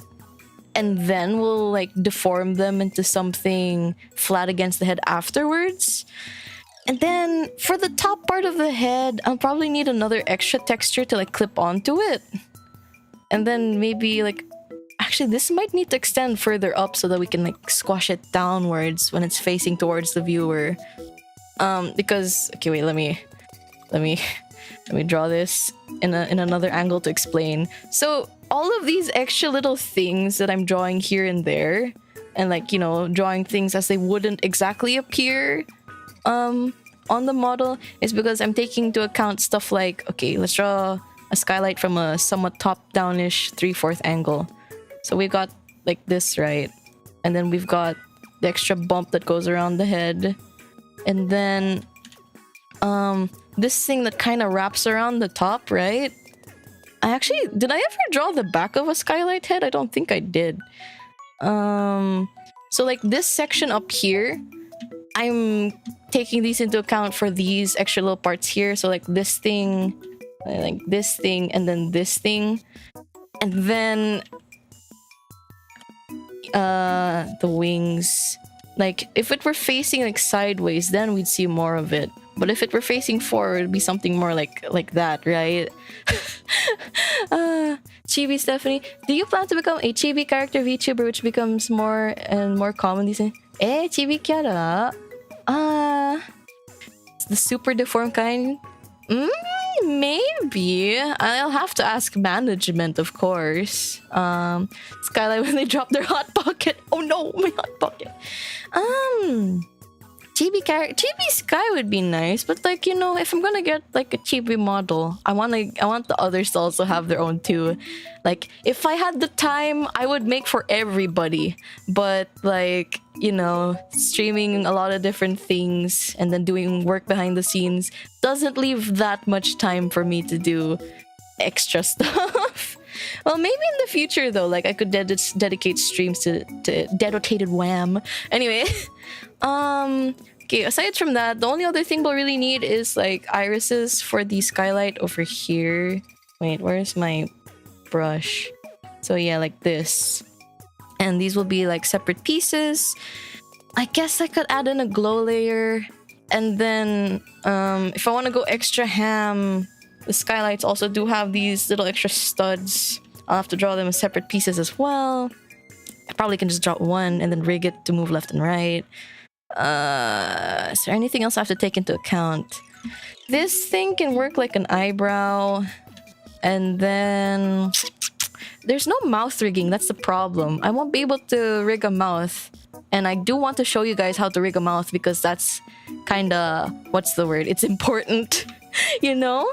And then we'll like deform them into something flat against the head afterwards. And then for the top part of the head, I'll probably need another extra texture to like clip onto it. And then maybe like, actually this might need to extend further up so that we can like squash it downwards when it's facing towards the viewer. Because, okay, wait, let me draw this in another angle to explain. So all of these extra little things that I'm drawing here and there, and like, you know, drawing things as they wouldn't exactly appear on the model, is because I'm taking into account stuff like, okay, let's draw a skylight from a somewhat top-down-ish 3/4 angle. So we've got like this, right? And then we've got the extra bump that goes around the head. And then this thing that kind of wraps around the top, right? Did I ever draw the back of a skylight head? I don't think I did. So like this section up here, I'm taking these into account for these extra little parts here. So like this thing, and then this thing. And then the wings. Like if it were facing like sideways, then we'd see more of it. But if it were facing forward, it'd be something more like that, right? Chibi Stephanie, do you plan to become a chibi character VTuber which becomes more and more common these days? Chibi kyara? The super deformed kind? Maybe. I'll have to ask management, of course. Skylight when they drop their hot pocket. Oh no, my hot pocket. Chibi Skye would be nice, but like, you know, if I'm gonna get like a chibi model, I want the others to also have their own too. Like, if I had the time, I would make for everybody. But like, you know, streaming a lot of different things and then doing work behind the scenes doesn't leave that much time for me to do extra stuff. Well, maybe in the future though, like I could dedicate streams to dedicated wham. Anyway, okay, aside from that, the only other thing we'll really need is like irises for the skylight over here. Wait, where's my brush? So yeah, like this. And these will be like separate pieces. I guess I could add in a glow layer. And then if I want to go extra ham, the skylights also do have these little extra studs. I'll have to draw them as separate pieces as well. I probably can just draw one and then rig it to move left and right. Is there anything else I have to take into account? This thing can work like an eyebrow. And then there's no mouth rigging. That's the problem. I won't be able to rig a mouth. And I do want to show you guys how to rig a mouth because that's kind of, what's the word? It's important, you know?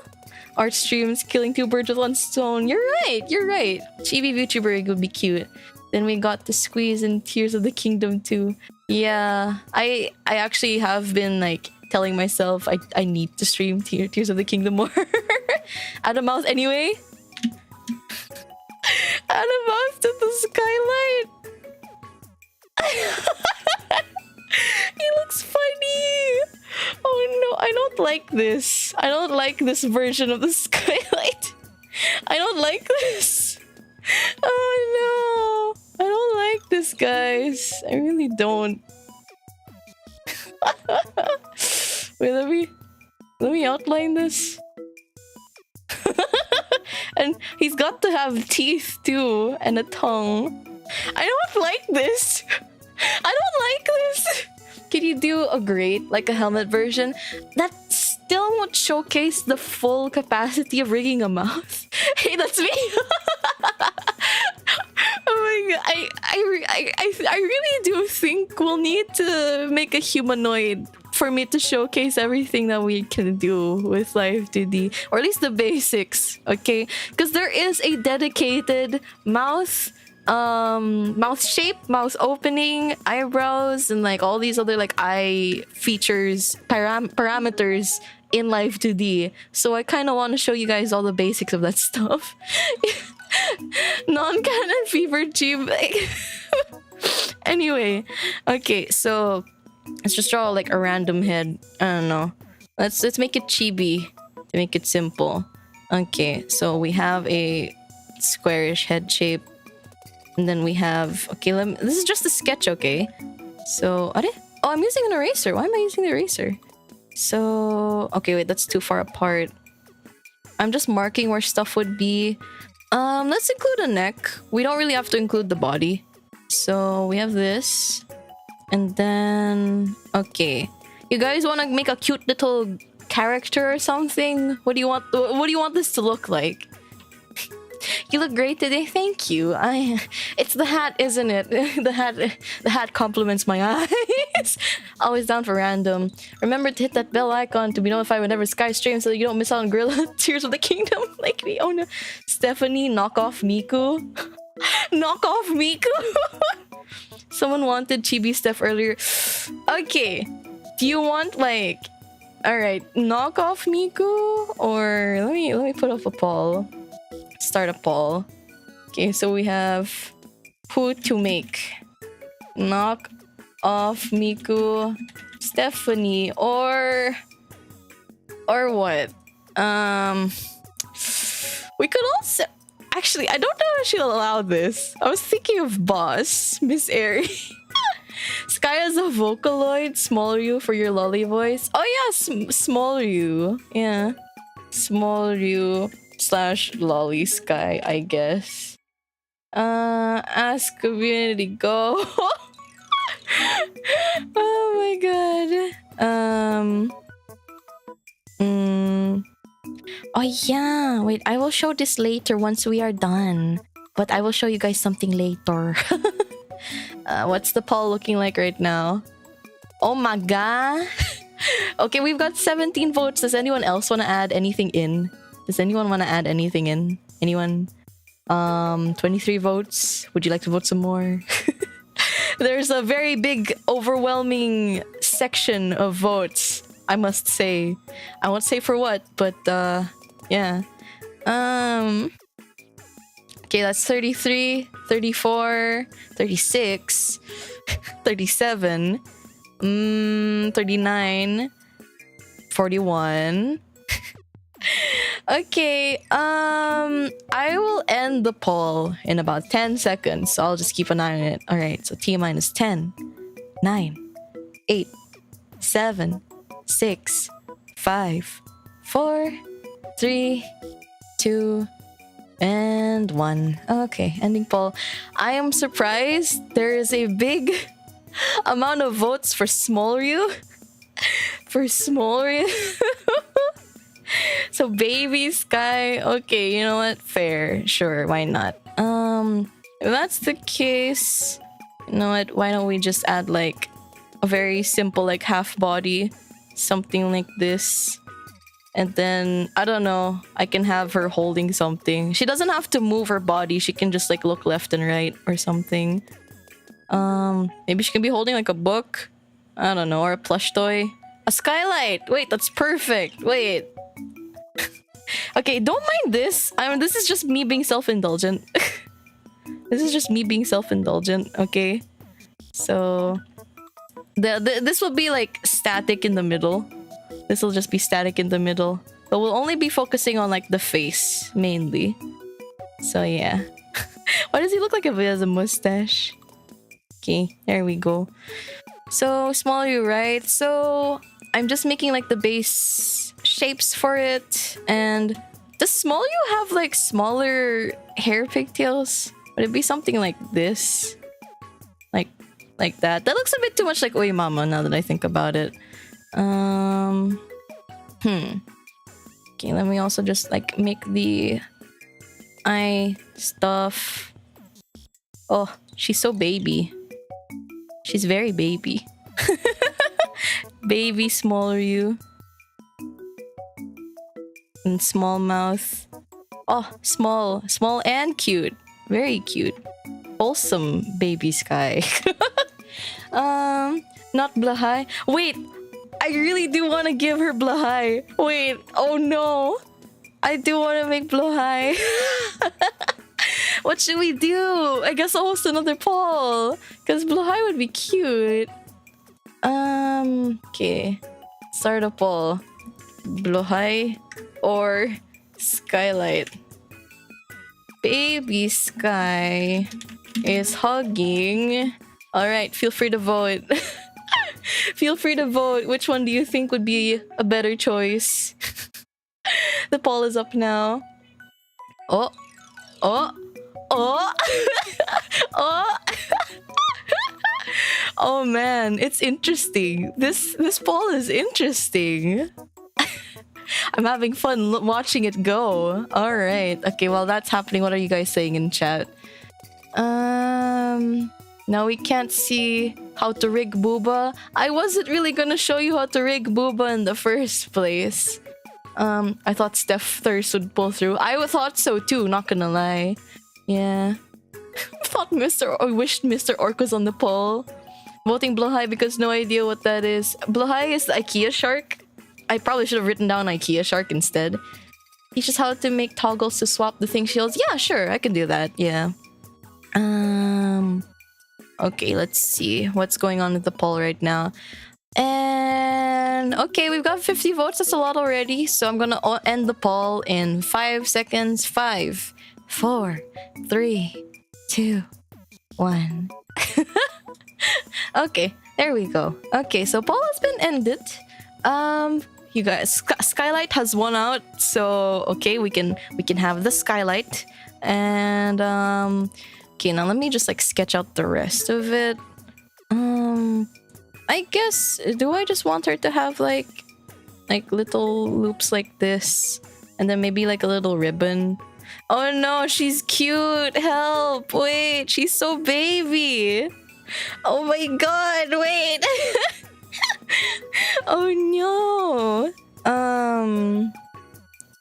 Art streams, killing two birds with one stone. You're right. Chibi VTuber would be cute. Then we got the Squeeze and Tears of the Kingdom too. Yeah, I actually have been like telling myself I need to stream Tears of the Kingdom more. Add a mouth anyway. Add a mouth to the skylight. He looks funny. Oh no, I don't like this. I don't like this version of the skylight. I don't like this. Oh no. I don't like this, guys. I really don't. Wait, let me outline this. And he's got to have teeth too and a tongue. I don't like this. I don't like this. Can you do a grate, like a helmet version? That still won't showcase the full capacity of rigging a mouse. Hey, that's me. Oh my god, I really do think we'll need to make a humanoid for me to showcase everything that we can do with Live2D, or at least the basics, okay? Because there is a dedicated mouth shape, mouth opening, eyebrows, and like all these other like eye features, parameters in Live2D. So I kind of want to show you guys all the basics of that stuff. Non-canon fever cheap. Anyway, okay, so let's just draw like a random head. I don't know. Let's make it chibi to make it simple. Okay, so we have a squarish head shape. And then we have... Okay, this is just a sketch, okay? So... Oh, I'm using an eraser. Why am I using the eraser? So... Okay, wait, that's too far apart. I'm just marking where stuff would be. Let's include a neck. We don't really have to include the body. So we have this. And then... Okay. You guys want to make a cute little character or something? What do you want this to look like? You look great today, thank you. It's the hat, isn't it? The hat compliments my eyes. Always down for random. Remember to hit that bell icon to be notified whenever Skye streams so that you don't miss out on Gorilla Tears of the Kingdom like me. Oh no. Stephanie, knock off Miku. Knock off Miku. Someone wanted Chibi Steph earlier. Okay. Do you want like... Alright, knock off Miku? Or let me put up a poll. Start a poll. Okay, so we have who to make. Knock off Miku, Stephanie, or what? We could also... Actually, I don't know if she'll allow this. I was thinking of Boss, Miss Airy. Skye as a Vocaloid, Small Ryu for your lolly voice. Oh yeah, Small Ryu. Yeah. Small Ryu / lolly Skye, I guess. Ask community, go. Oh my god. Oh yeah, wait, I will show this later once we are done. But I will show you guys something later. What's the poll looking like right now? Oh my god. Okay, we've got 17 votes. Does anyone else want to add anything in? Does anyone want to add anything in? Anyone? 23 votes. Would you like to vote some more? There's a very big, overwhelming section of votes, I must say. I won't say for what, but yeah. Okay, that's 33, 34, 36, 37, 39, 41. Okay, I will end the poll in about 10 seconds, so I'll just keep an eye on it. Alright, so T minus 10, 9, 8, 7, 6, 5, 4, 3, 2, and 1. Okay, ending poll. I am surprised there is a big amount of votes for Small Ryu. For Small Ryu. So baby Skye. Okay, you know what? Fair. Sure, why not? If that's the case, you know what? Why don't we just add like a very simple like half body, something like this. And then, I don't know, I can have her holding something. She doesn't have to move her body. She can just like look left and right or something. Maybe she can be holding like a book. I don't know, or a plush toy. A skylight! Wait, that's perfect. Wait. Okay, don't mind this. I mean, this is just me being self-indulgent. This is just me being self-indulgent, okay? So... this will be like static in the middle. This will just be static in the middle. But we'll only be focusing on like the face, mainly. So yeah. Why does he look like if he has a mustache? Okay, there we go. So, Small Ryu, right? So, I'm just making like the base shapes for it. And does Small Ryu have like smaller hair pigtails? Would it be something like this? Like that. That looks a bit too much like Oi Mama now that I think about it. Okay, let me also just like make the eye stuff. Oh, she's so baby. She's very baby. Baby small Ryu. And small mouth. Oh, small and cute. Very cute. Wholesome baby Skye. Not Blahai. Wait, I really do want to give her Blahai. Wait, oh no. I do want to make Blahai. What should we do? I guess I'll host another poll. Because Blahai would be cute. Okay. Start a poll. Blahai or Skylight? Baby Skye is hugging. Alright, feel free to vote. Feel free to vote. Which one do you think would be a better choice? The poll is up now. Oh. Oh. Oh. Oh. Oh man, it's interesting. This poll is interesting. I'm having fun watching it go. Alright. Okay, while that's happening, what are you guys saying in chat? Now we can't see how to rig Booba. I wasn't really gonna show you how to rig Booba in the first place. I thought Steph Thirst would pull through. I thought so too, not gonna lie. Yeah. Thought I wished Mr. Orc was on the poll. Voting Blahai because no idea what that is. Blahai is the IKEA shark. I probably should have written down IKEA shark instead. Teaches how to make toggles to swap the thing shields. Yeah, sure, I can do that. Yeah. Okay, let's see what's going on with the poll right now. And okay, we've got 50 votes. That's a lot already. So I'm gonna end the poll in 5 seconds. 5, 4, 3, 2, 1. Okay, there we go. Okay, so poll has been ended. You guys, Skylight has won out. So okay, we can have the Skylight. And okay, now let me just like sketch out the rest of it. I guess, do I just want her to have like little loops like this, and then maybe like a little ribbon? Oh no, she's cute. Help! Wait, she's so baby. Oh my god, wait. Oh no.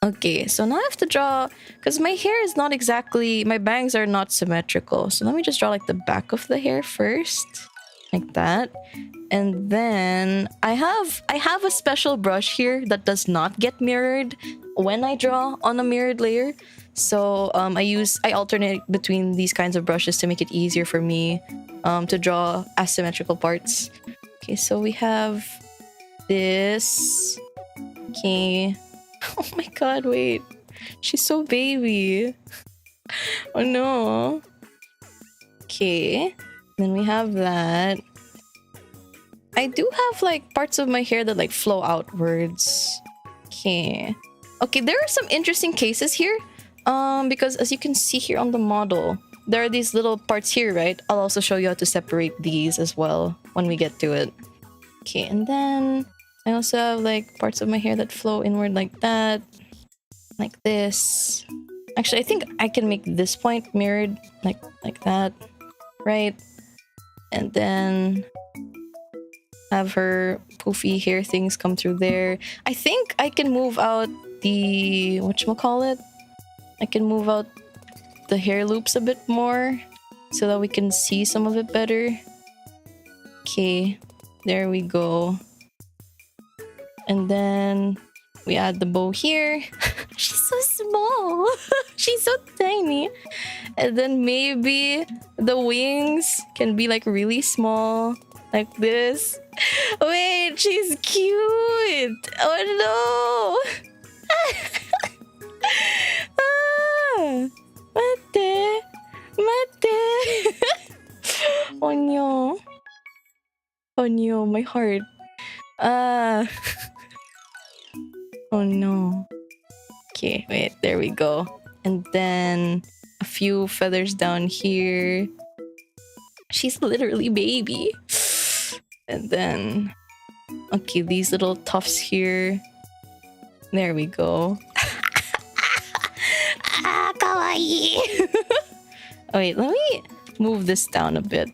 Okay, so now I have to draw, because my hair is not exactly, my bangs are not symmetrical. So let me just draw like the back of the hair first, like that. And then I have a special brush here that does not get mirrored when I draw on a mirrored layer. So I alternate between these kinds of brushes to make it easier for me to draw asymmetrical parts. Okay, so we have this. Okay. Oh my god, wait. She's so baby. Oh no. Okay. Then we have that. I do have like parts of my hair that like flow outwards. Okay. Okay, there are some interesting cases here. Because as you can see here on the model, there are these little parts here, right? I'll also show you how to separate these as well when we get to it. Okay, and then I also have like parts of my hair that flow inward like that. Like this. Actually, I think I can make this point mirrored like that. Right? And then have her poofy hair things come through there. I think I can move out the... whatchamacallit? I can move out the hair loops a bit more so that we can see some of it better. Okay, there we go. And then we add the bow here. She's so small. She's so tiny. And then maybe the wings can be like really small, like this. Wait, she's cute. Oh no. Mate. Oh no. Oh no, my heart. Oh no. Okay, wait, there we go. And then a few feathers down here. She's literally baby. And then, okay, these little tufts here. There we go. Ah, kawaii. Oh, wait, let me move this down a bit.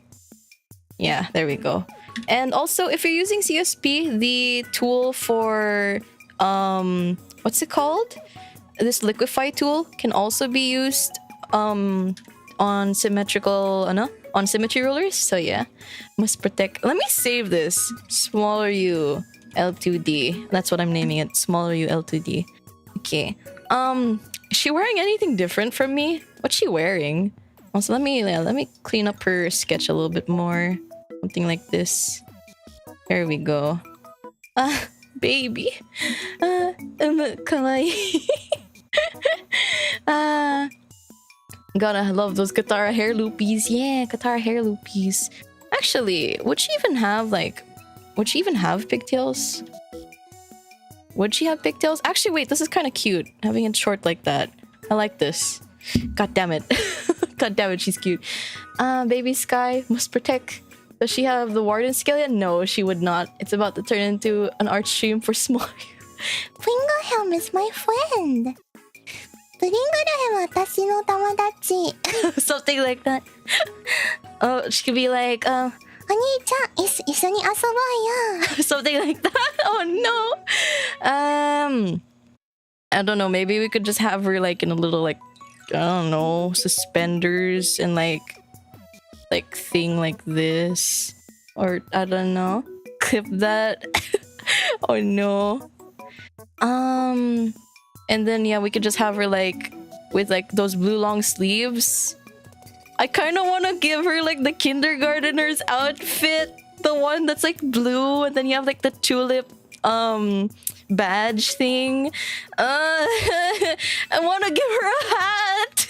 Yeah, there we go. And also, if you're using CSP, the tool for what's it called? This liquify tool can also be used on symmetrical on symmetry rulers. So yeah, must protect. Let me save this. Smaller U L2D. That's what I'm naming it. Smaller U L2D. Okay. Is she wearing anything different from me? What's she wearing? Also, let me clean up her sketch a little bit more. Something like this. There we go. Baby. Kawaii. Gotta love those Katara hair loopies. Yeah, Katara hair loopies. Actually, would she even have pigtails? Would she have pigtails? Actually, wait, this is kind of cute. Having it short like that. I like this. God damn it. God damn it, she's cute. Baby Skye must protect. Does she have the Warden skill yet? No, she would not. It's about to turn into an art stream for small. Flingerhelm is my friend. Something like that. Oh, she could be like, お兄ちゃん、一緒に遊ぼうよ。 something like that. Oh no. I don't know. Maybe we could just have her like in a little like, I don't know, suspenders and like thing like this, or I don't know. Clip that. Oh no. And then yeah, we could just have her like with like those blue long sleeves. I kind of want to give her like the kindergartner's outfit, the one that's like blue, and then you have like the tulip badge thing. I want to give her a hat.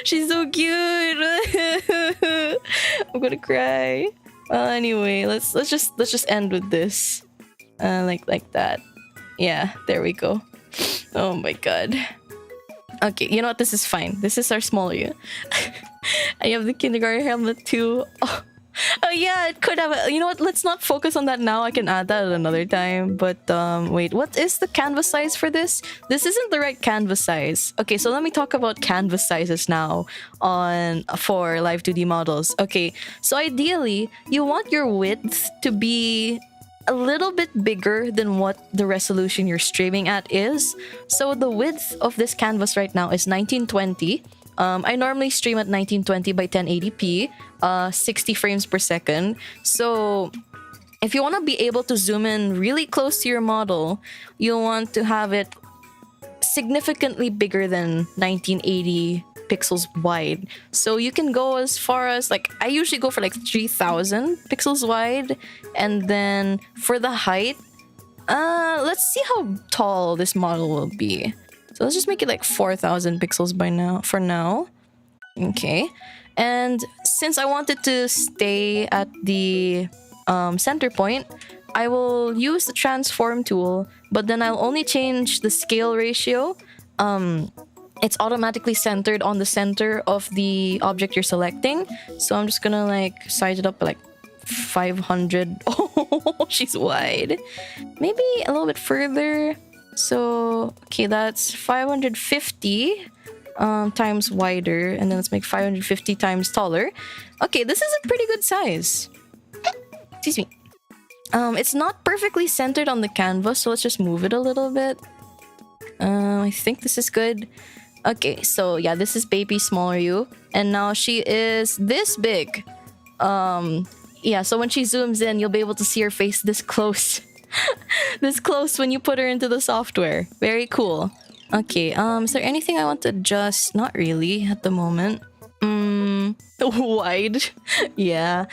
She's so cute. I'm gonna cry. Well, anyway, let's just end with this, like that. Yeah, there we go. Oh my god. Okay, you know what? This is fine. This is our smaller you. I have the kindergarten helmet too. Oh yeah, it could have. You know what? Let's not focus on that now. I can add that at another time. But wait, what is the canvas size for this? This isn't the right canvas size. Okay, so let me talk about canvas sizes now for Live2D models. Okay, so ideally, you want your width to be a little bit bigger than what the resolution you're streaming at is. So the width of this canvas right now is 1920. I normally stream at 1920 by 1080p, 60 frames per second. So if you want to be able to zoom in really close to your model, you'll want to have it significantly bigger than 1980 pixels wide. So you can go as far as like, I usually go for like 3000 pixels wide. And then for the height, let's see how tall this model will be. So let's just make it like 4000 pixels for now. Okay. And since I wanted to stay at the center point, I will use the transform tool, but then I'll only change the scale ratio. It's automatically centered on the center of the object you're selecting. So I'm just gonna like size it up by like 500. Oh, she's wide. Maybe a little bit further. So, okay, that's 550 times wider. And then let's make 550 times taller. Okay, this is a pretty good size. Excuse me. It's not perfectly centered on the canvas, so let's just move it a little bit. I think this is good. Okay, so yeah, this is baby smaller you, and now she is this big. Yeah, so when she zooms in, you'll be able to see her face this close. This close when you put her into the software. Very cool. Okay, is there anything I want to adjust? Not really at the moment. Wide. Yeah.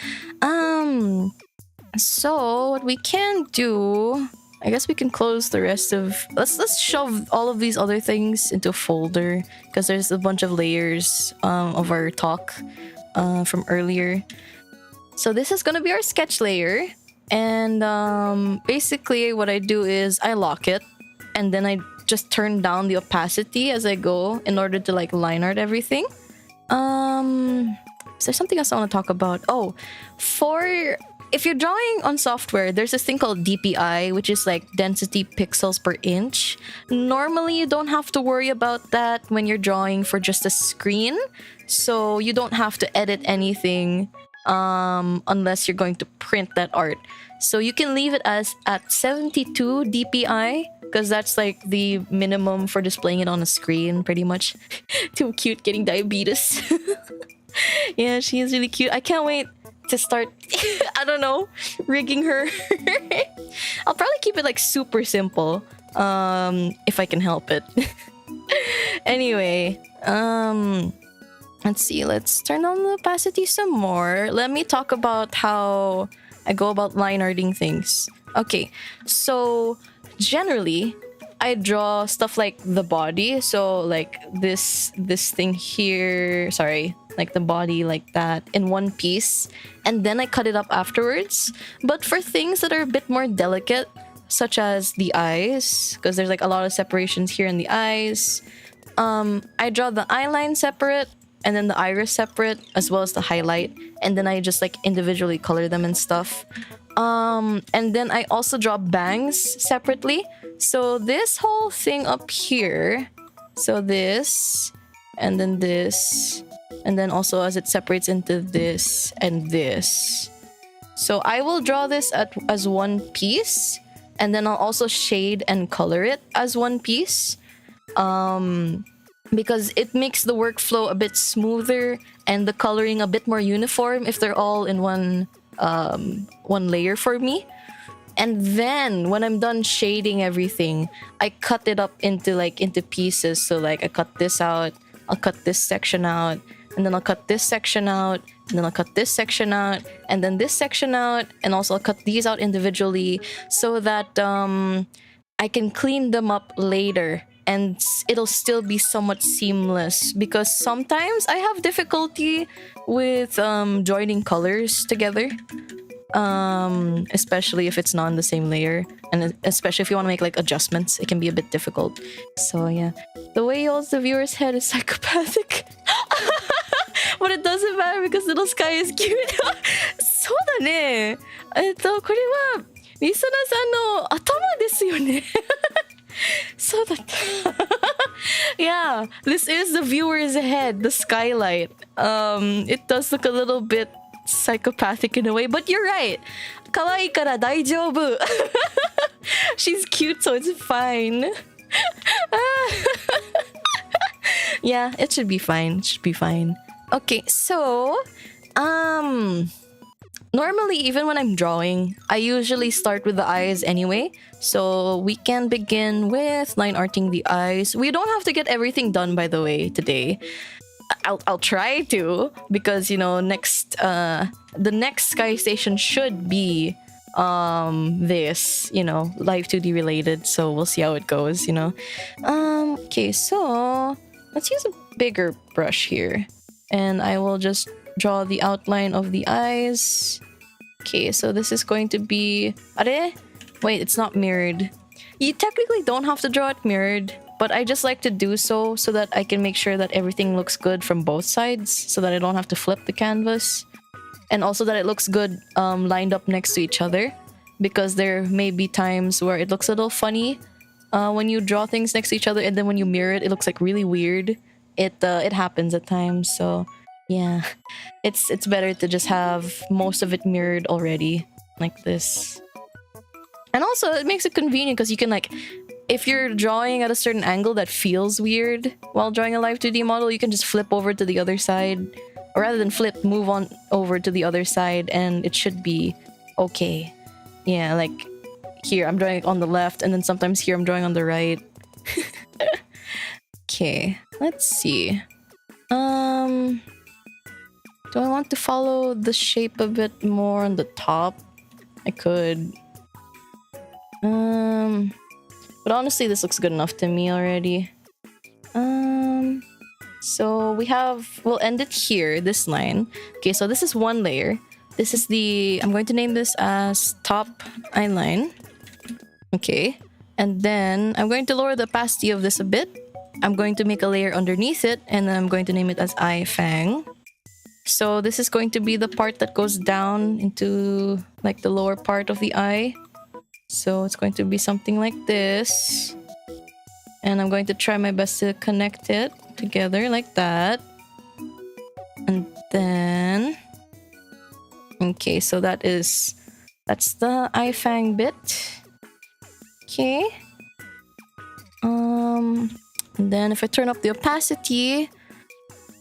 So what we can do, I guess we can close the rest of... Let's shove all of these other things into a folder, because there's a bunch of layers of our talk from earlier. So this is gonna be our sketch layer, and basically what I do is I lock it, and then I just turn down the opacity as I go in order to like line art everything. Is there something else I want to talk about? Oh, for if you're drawing on software, there's this thing called DPI, which is like density pixels per inch. Normally, you don't have to worry about that when you're drawing for just a screen. So you don't have to edit anything unless you're going to print that art. So you can leave it as at 72 DPI because that's like the minimum for displaying it on a screen, pretty much. Too cute, getting diabetes. Yeah, she is really cute. I can't wait to start, I don't know, rigging her. I'll probably keep it like super simple, if I can help it. Anyway, let's see. Let's turn on the opacity some more. Let me talk about how I go about line arting things. Okay, so generally, I draw stuff like the body. So like this thing here. Sorry, like the body like that in one piece, and then I cut it up afterwards. But for things that are a bit more delicate, such as the eyes, because there's like a lot of separations here in the eyes, I draw the eye line separate and then the iris separate, as well as the highlight, and then I just like individually color them and stuff. And then I also draw bangs separately. So this whole thing up here, so this, and then this, and then also as it separates into this and this. So I will draw this as one piece, and then I'll also shade and color it as one piece. Because it makes the workflow a bit smoother and the coloring a bit more uniform if they're all in one layer for me. And then when I'm done shading everything, I cut it up into pieces. So like I cut this out, I'll cut this section out, and then I'll cut this section out, and then I'll cut this section out, and then this section out, and also I'll cut these out individually so that I can clean them up later and it'll still be somewhat seamless, because sometimes I have difficulty with joining colors together, especially if it's not in the same layer, and especially if you want to make like adjustments, it can be a bit difficult. So yeah, the way he holds the viewer's head is psychopathic. But it doesn't matter because little Skye is cute. そうだね。これはリスナーさんの頭ですよね。そうだった。Yeah, this is the viewer's head, the skylight. It does look a little bit psychopathic in a way, but you're right. 可愛いから大丈夫. She's cute, so it's fine. Yeah, it should be fine. It should be fine. Okay, so normally, even when I'm drawing, I usually start with the eyes anyway. So we can begin with line arting the eyes. We don't have to get everything done, by the way, today. I'll try to, because, you know, the next Skye Station should be this, you know, Live2D related. So we'll see how it goes, you know. Okay, so let's use a bigger brush here. And I will just draw the outline of the eyes. Okay, so this is going to be... Are? Wait, it's not mirrored. You technically don't have to draw it mirrored, but I just like to do so that I can make sure that everything looks good from both sides, so that I don't have to flip the canvas. And also that it looks good lined up next to each other, because there may be times where it looks a little funny when you draw things next to each other, and then when you mirror it, it looks like really weird. It happens at times, so yeah, it's better to just have most of it mirrored already, like this. And also, it makes it convenient because you can, like, if you're drawing at a certain angle that feels weird while drawing a Live2D model, you can just flip over to the other side, or rather than flip, move on over to the other side, and it should be okay. Yeah, like here I'm drawing on the left, and then sometimes here I'm drawing on the right. Okay, let's see. Do I want to follow the shape a bit more on the top? I could. But honestly, this looks good enough to me already. So we'll end it here, this line. Okay, so this is one layer. This is I'm going to name this as top eyeline. Okay, and then I'm going to lower the opacity of this a bit. I'm going to make a layer underneath it, and then I'm going to name it as eye fang. So this is going to be the part that goes down into like the lower part of the eye. So it's going to be something like this. And I'm going to try my best to connect it together like that. And then... Okay, so that's the eye fang bit. Okay. And then if I turn up the opacity,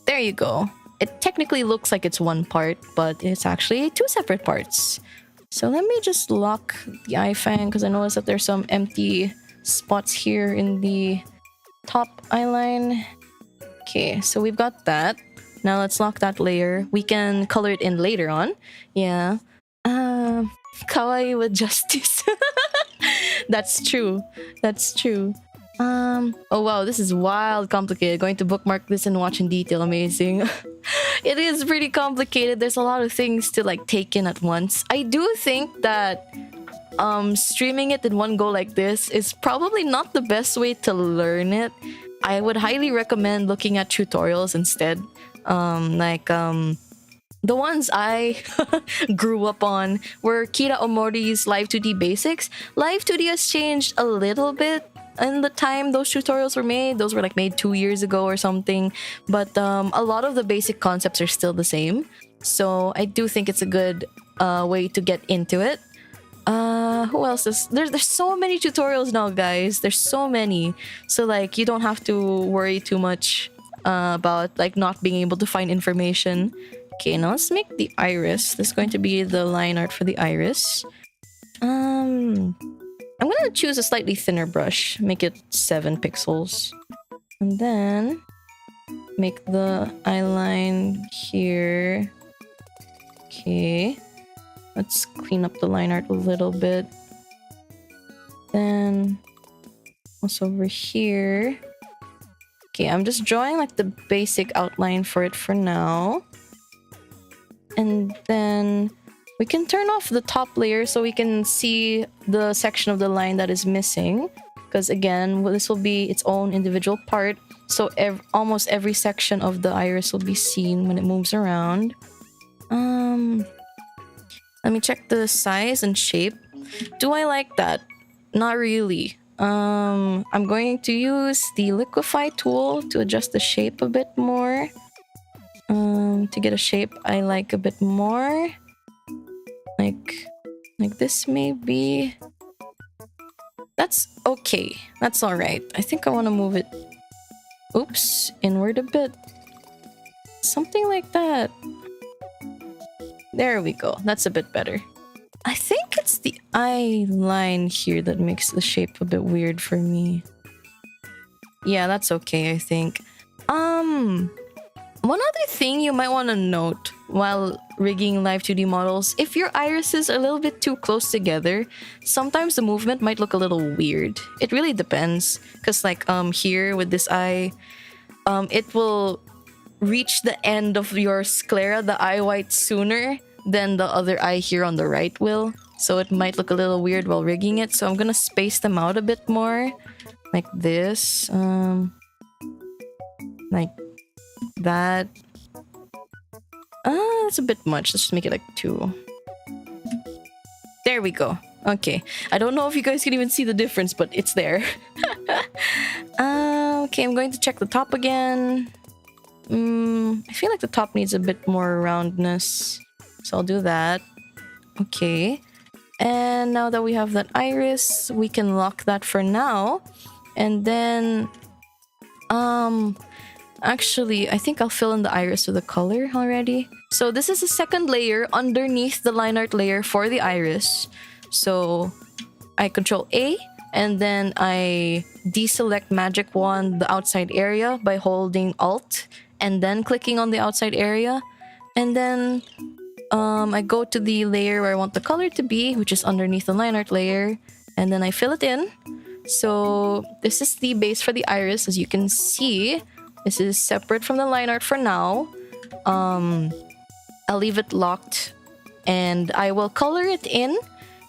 there you go. It technically looks like it's one part, but it's actually two separate parts. So let me just lock the eye fang because I noticed that there's some empty spots here in the top eye line. Okay, so we've got that. Now let's lock that layer. We can color it in later on. Yeah. Kawaii with justice. That's true. That's true. Oh wow, this is wild complicated. Going to bookmark this and watch in detail. Amazing. It is pretty complicated. There's a lot of things to like take in at once. I do think that streaming it in one go like this is probably not the best way to learn it. I would highly recommend looking at tutorials instead. The ones I grew up on were Kira Omori's Live2D basics. Live2D has changed a little bit in the time those tutorials were made. Those were like made 2 years ago or something. But a lot of the basic concepts are still the same. So I do think it's a good way to get into it. Who else is there's so many tutorials now, guys. There's so many. So like you don't have to worry too much about like not being able to find information. Okay, now let's make the iris. This is going to be the line art for the iris. I'm gonna choose a slightly thinner brush. Make it 7 pixels. And then make the eye line here. Okay. Let's clean up the line art a little bit. Then also over here. Okay, I'm just drawing like the basic outline for it for now. And then we can turn off the top layer so we can see the section of the line that is missing. Because again, this will be its own individual part. So almost every section of the iris will be seen when it moves around. Let me check the size and shape. Do I like that? Not really. I'm going to use the liquify tool to adjust the shape a bit more. To get a shape I like a bit more. Like this maybe. That's okay. That's alright. I think I want to move it, oops, inward a bit. Something like that. There we go. That's a bit better. I think it's the eye line here that makes the shape a bit weird for me. Yeah, that's okay, I think. One other thing you might want to note while rigging Live2D models, if your irises are a little bit too close together, sometimes the movement might look a little weird. It really depends. Because like here with this eye, it will reach the end of your sclera, the eye white, sooner than the other eye here on the right will. So it might look a little weird while rigging it. So I'm gonna space them out a bit more. Like this. Like that. That's a bit much. Let's just make it like 2. There we go. Okay. I don't know if you guys can even see the difference, but it's there. Okay, I'm going to check the top again. I feel like the top needs a bit more roundness. So I'll do that. Okay. And now that we have that iris, we can lock that for now. And then... actually, I think I'll fill in the iris with a color already. So this is the second layer underneath the line art layer for the iris. So I control A and then I deselect magic wand the outside area by holding Alt and then clicking on the outside area. And then I go to the layer where I want the color to be, which is underneath the line art layer. And then I fill it in. So this is the base for the iris, as you can see. This is separate from the line art for now. I'll leave it locked and I will color it in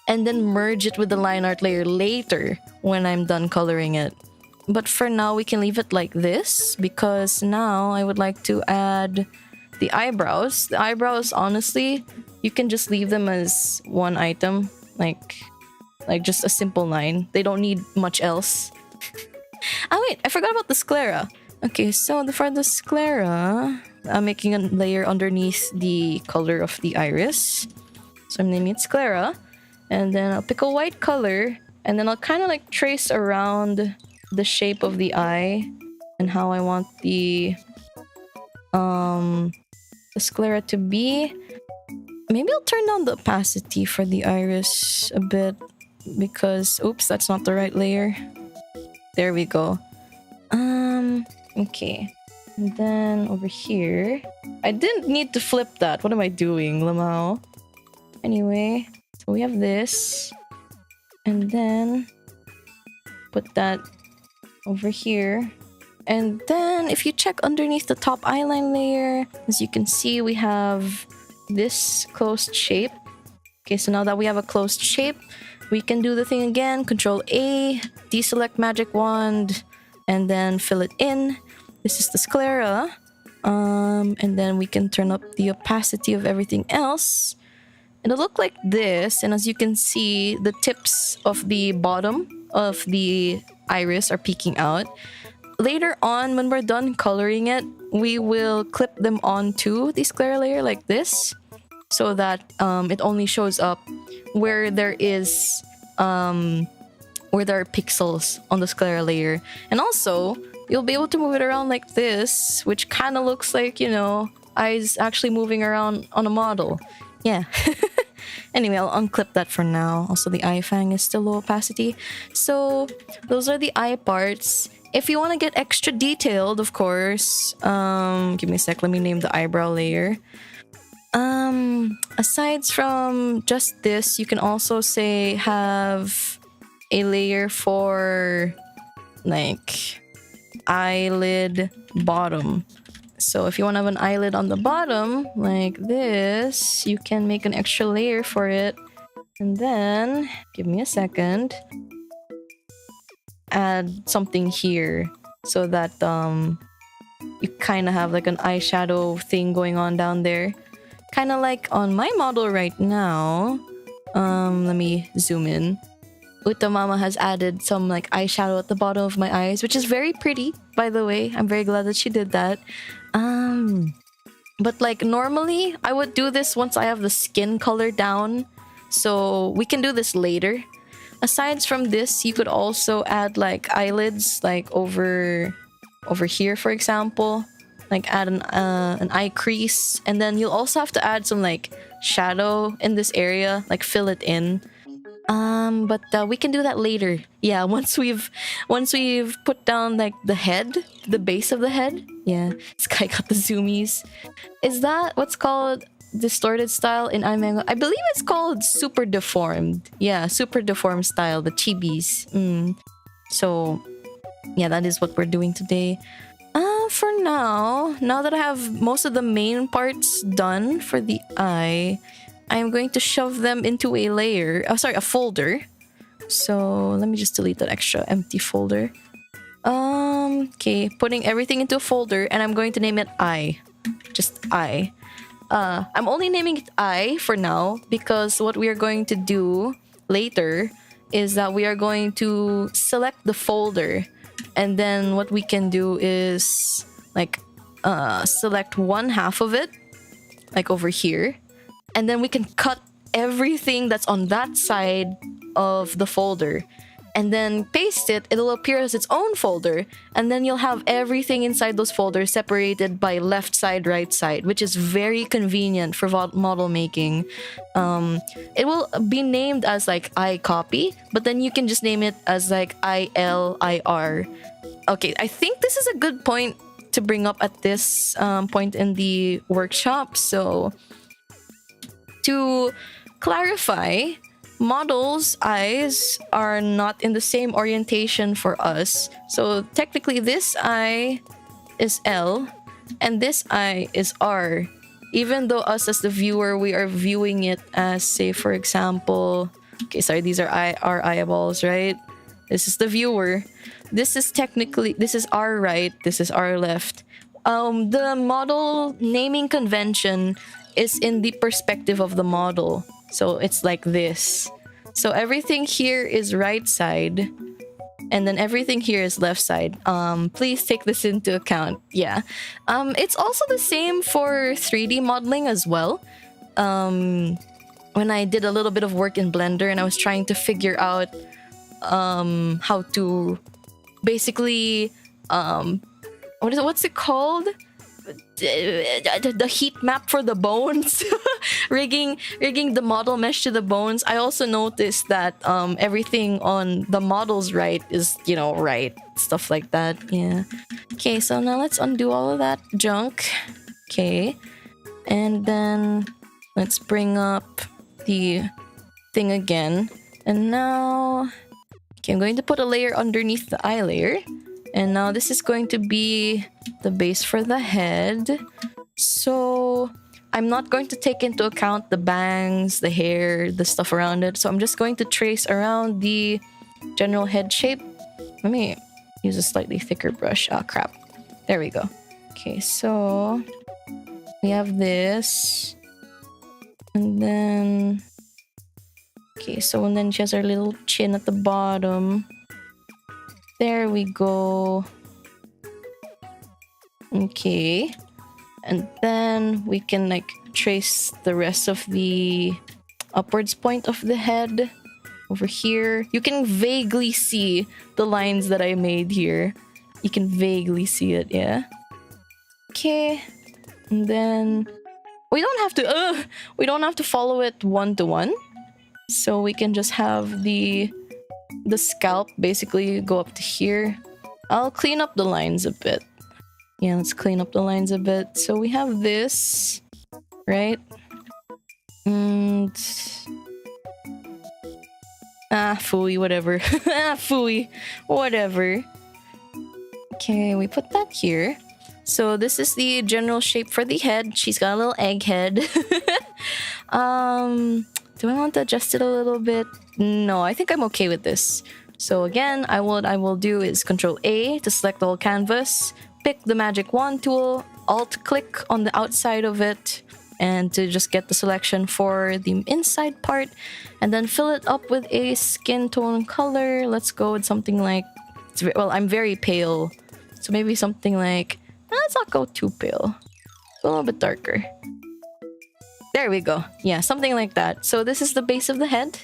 and then merge it with the line art layer later when I'm done coloring it. But for now, we can leave it like this because now I would like to add the eyebrows, honestly, you can just leave them as one item, like just a simple line. They don't need much else. Oh wait, I forgot about the sclera. Okay, so for the sclera, I'm making a layer underneath the color of the iris. So I'm naming it sclera. And then I'll pick a white color. And then I'll kind of like trace around the shape of the eye and how I want the sclera to be. Maybe I'll turn down the opacity for the iris a bit because, oops, that's not the right layer. There we go. Okay. And then over here, I didn't need to flip that. What am I doing, Lamau? Anyway, so we have this. And then put that over here. And then if you check underneath the top eyeline layer, as you can see, we have this closed shape. Okay, so now that we have a closed shape, we can do the thing again. Control A, deselect magic wand, and then fill it in. This is the sclera. And then we can turn up the opacity of everything else. It'll look like this. And as you can see, the tips of the bottom of the iris are peeking out. Later on, when we're done coloring it, we will clip them onto the sclera layer like this, so that it only shows up where there is where there are pixels on the sclera layer. And also, you'll be able to move it around like this, which kind of looks like, you know, eyes actually moving around on a model. Yeah. Anyway, I'll unclip that for now. Also, the eye fang is still low opacity. So those are the eye parts. If you want to get extra detailed, of course, give me a sec. Let me name the eyebrow layer. Aside from just this, you can also say have a layer for like eyelid bottom. So if you want to have an eyelid on the bottom like this, you can make an extra layer for it. And then, give me a second, add something here so that you kind of have like an eyeshadow thing going on down there. Kind of like on my model right now. Let me zoom in. Utamama has added some like eyeshadow at the bottom of my eyes, which is very pretty, by the way. I'm very glad that she did that. But like normally I would do this once I have the skin color down, so we can do this later. Aside from this, you could also add like eyelids like over here, for example, like add an eye crease, and then you'll also have to add some like shadow in this area, like fill it in. But we can do that later. Yeah, once we've put down like the head, the base of the head. Yeah, Skye got the zoomies. Is that what's called distorted style in iMango? I believe it's called super deformed. Yeah, super deformed style, the chibis. So yeah, that is what we're doing today. For now that I have most of the main parts done for the eye, I'm going to shove them into a layer. Oh, sorry, a folder. So let me just delete that extra empty folder. Okay, putting everything into a folder, and I'm going to name it eye. Just eye. I'm only naming it eye for now because what we are going to do later is that we are going to select the folder, and then what we can do is like select one half of it, like over here. And then we can cut everything that's on that side of the folder and then paste it. It'll appear as its own folder. And then you'll have everything inside those folders separated by left side, right side, which is very convenient for model making. It will be named as like iCopy, but then you can just name it as like ILIR. Okay, I think this is a good point to bring up at this point in the workshop. So to clarify, models' eyes are not in the same orientation for us. So technically this eye is L and this eye is R. Even though us as the viewer, we are viewing it as, say, for example, okay, sorry, these are our eyeballs, right? This is the viewer. This is our right, this is our left. The model naming convention is in the perspective of the model. So it's like this. So everything here is right side, and then everything here is left side. Please take this into account. Yeah. It's also the same for 3D modeling as well. When I did a little bit of work in Blender and I was trying to figure out how to basically what's it called? The heat map for the bones. rigging the model mesh to the bones. I also noticed that everything on the model's right is, you know, right. Stuff like that. Yeah. Okay, so now let's undo all of that junk. Okay. And then let's bring up the thing again. And now, okay, I'm going to put a layer underneath the eye layer. And now this is going to be the base for the head. So I'm not going to take into account the bangs, the hair, the stuff around it. So I'm just going to trace around the general head shape. Let me use a slightly thicker brush. Ah, crap. There we go. Okay, so we have this. And then... okay, so and then she has her little chin at the bottom. There we go. Okay. And then we can like trace the rest of the upwards point of the head over here. You can vaguely see the lines that I made here. You can vaguely see it, yeah. Okay. And then we don't have to follow it one to one. So we can just have the scalp basically go up to here. I'll clean up the lines a bit. Yeah, let's clean up the lines a bit. So we have this, right? And... phooey, whatever. Phooey, whatever. Okay, we put that here. So this is the general shape for the head. She's got a little egg head. Do I want to adjust it a little bit? No, I think I'm okay with this. So again, what I will do is Control A to select the whole canvas, pick the magic wand tool, Alt click on the outside of it, and to just get the selection for the inside part, and then fill it up with a skin tone color. Let's go with something like, well, I'm very pale, so maybe something like, let's not go too pale, a little bit darker. There we go. Yeah, something like that. So this is the base of the head.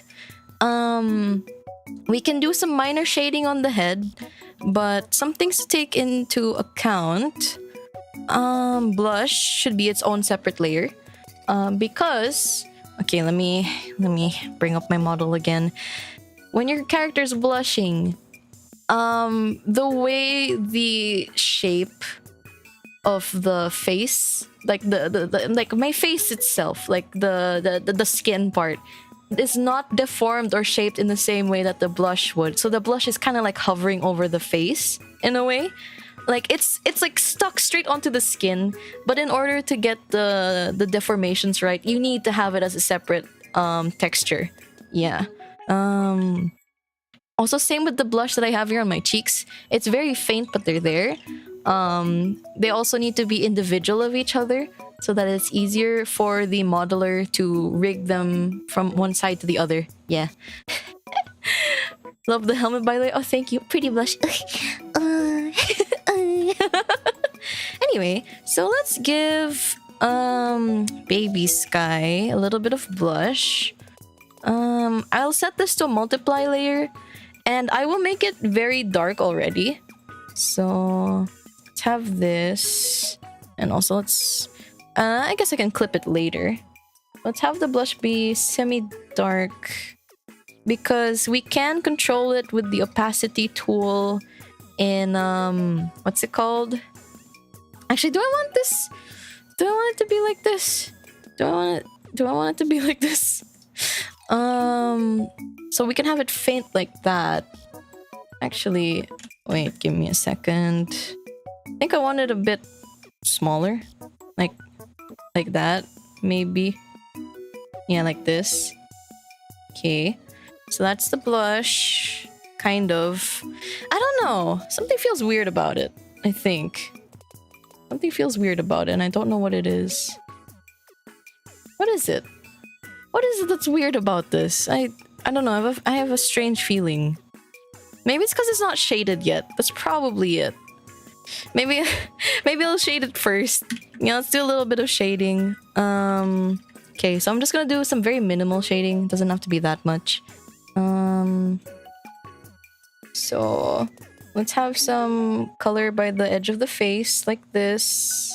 We can do some minor shading on the head, but some things to take into account. Blush should be its own separate layer. Because, okay, let me bring up my model again. When your character's blushing, the way the shape of the face, like the like my face itself, like the skin part, is not deformed or shaped in the same way that the blush would. So the blush is kind of like hovering over the face in a way. Like it's like stuck straight onto the skin, but in order to get the deformations right, you need to have it as a separate texture. Yeah. Also same with the blush that I have here on my cheeks. It's very faint, but they're there. They also need to be individual of each other, so that it's easier for the modeler to rig them from one side to the other. Yeah. Love the helmet, by the way. Oh, thank you. Pretty blush. Anyway, so let's give baby Skye a little bit of blush. I'll set this to a multiply layer, and I will make it very dark already. So let's have this, and also let's I guess I can clip it later. Let's have the blush be semi-dark, because we can control it with the opacity tool in what's it called? Actually, do I want this? Do I want it to be like this? Do I want it to be like this? So we can have it faint like that. Actually, wait, give me a second. I think I want it a bit smaller. Like that, maybe. Yeah, like this. Okay. So that's the blush. Kind of. I don't know. Something feels weird about it, I think. Something feels weird about it, and I don't know what it is. What is it? What is it that's weird about this? I don't know. I have a strange feeling. Maybe it's because it's not shaded yet. That's probably it. Maybe I'll shade it first. Yeah, let's do a little bit of shading. Okay, so I'm just gonna do some very minimal shading. Doesn't have to be that much. So let's have some color by the edge of the face, like this.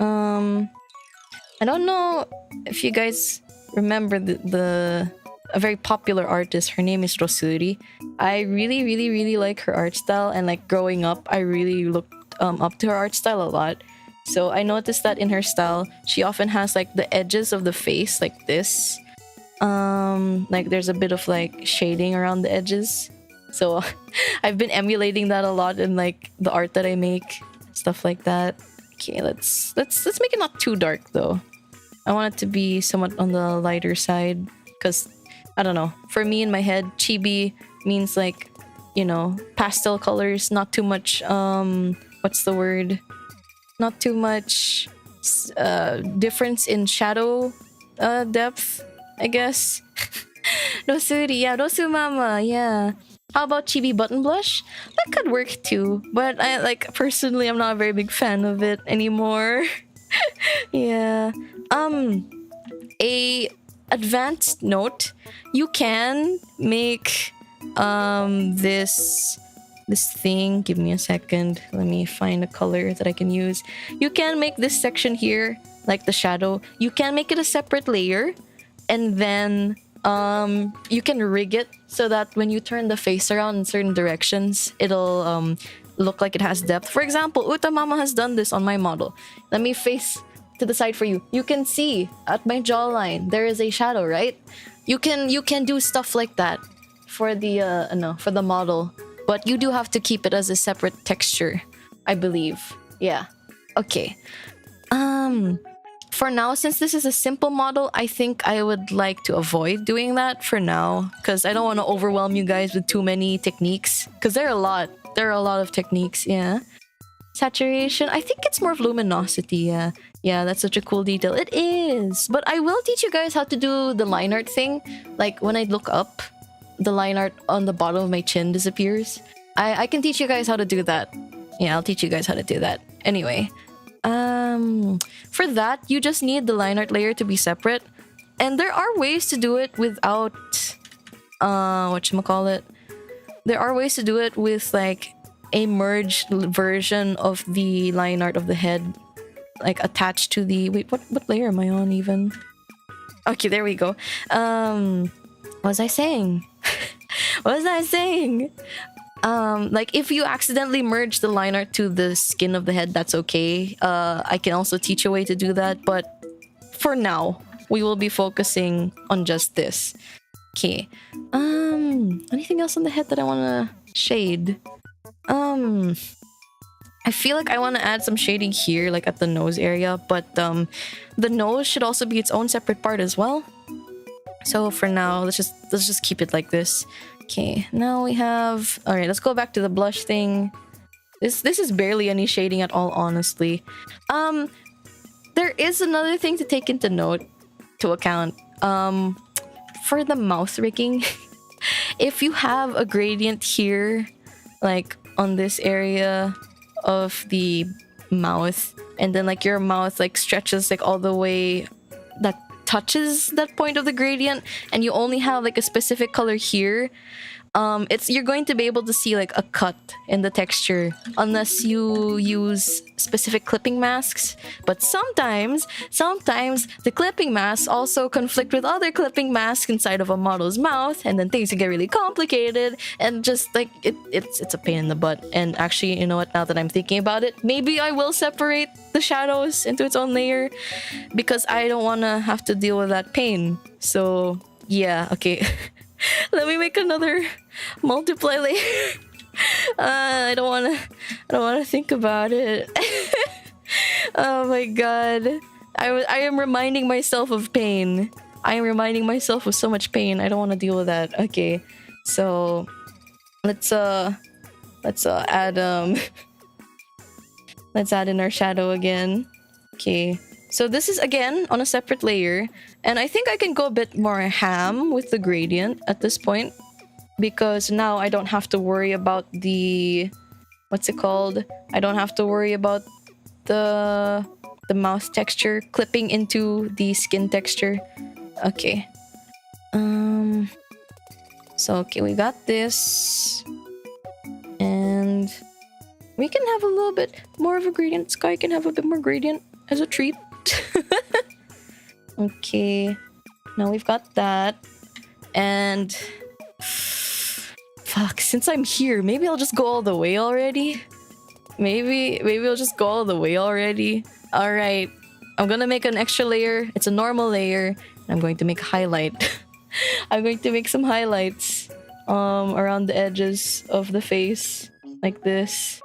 I don't know if you guys remember a very popular artist. Her name is Rosuri. I really like her art style, and like growing up, I really looked up to her art style a lot. So I noticed that in her style, she often has like the edges of the face like this. Like there's a bit of like shading around the edges. So I've been emulating that a lot in like the art that I make, stuff like that. Okay, let's make it not too dark though. I want it to be somewhat on the lighter side, because I don't know. For me in my head, chibi means like, you know, pastel colors, not too much what's the word? Not too much difference in shadow depth, I guess. Rosuri, yeah, Rosu Mama, yeah. How about chibi button blush? That could work too, but I like personally I'm not a very big fan of it anymore. Yeah. A advanced note, you can make this thing. Give me a second. Let me find a color that I can use. You can make this section here, like the shadow. You can make it a separate layer, and then you can rig it so that when you turn the face around in certain directions, it'll look like it has depth. For example, Utamama has done this on my model. Let me face to the side for you. You can see at my jawline there is a shadow, right? You can do stuff like that for the model, but you do have to keep it as a separate texture, I believe. Yeah. Okay. For now, since this is a simple model, I think I would like to avoid doing that for now, because I don't want to overwhelm you guys with too many techniques, because there are a lot. There are a lot of techniques, yeah. Saturation, I think it's more of luminosity, yeah. Yeah, that's such a cool detail. It is! But I will teach you guys how to do the line art thing. Like, when I look up, the line art on the bottom of my chin disappears. I can teach you guys how to do that. Yeah, I'll teach you guys how to do that. Anyway. For that, you just need the line art layer to be separate. And there are ways to do it without... whatchamacallit? There are ways to do it with, like, a merged version of the line art of the head. Like, attached to the... Wait, what layer am I on, even? Okay, there we go. What was I saying? What was I saying? Like, if you accidentally merge the line art to the skin of the head, that's okay. I can also teach a way to do that, but for now, we will be focusing on just this. Okay. Anything else on the head that I want to shade? I feel like I want to add some shading here, like at the nose area, but the nose should also be its own separate part as well. So for now, let's just keep it like this. Okay, now we have... Alright, let's go back to the blush thing. This is barely any shading at all, honestly. There is another thing to take into account. For the mouth rigging, if you have a gradient here, like on this area of the mouth, and then like your mouth like stretches like all the way that touches that point of the gradient, and you only have like a specific color here, you're going to be able to see like a cut in the texture unless you use specific clipping masks. But sometimes the clipping masks also conflict with other clipping masks inside of a model's mouth, and then things can get really complicated, and just like it's a pain in the butt. And actually, you know what, now that I'm thinking about it, maybe I will separate the shadows into its own layer, because I don't want to have to deal with that pain. So yeah, okay. Let me make another multiply layer. I don't wanna think about it. Oh my god. I am reminding myself of pain. I am reminding myself of so much pain. I don't want to deal with that. Okay. So let's add Let's add in our shadow again. Okay. So this is again on a separate layer. And I think I can go a bit more ham with the gradient at this point. Because now I don't have to worry about the... What's it called? I don't have to worry about the mouth texture clipping into the skin texture. Okay. So okay, we got this. And we can have a little bit more of a gradient. Skye can have a bit more gradient as a treat. Okay. Now we've got that. And fuck, since I'm here, maybe I'll just go all the way already. Maybe I'll just go all the way already. Alright. I'm gonna make an extra layer. It's a normal layer. I'm going to make a highlight. I'm going to make some highlights around the edges of the face. Like this.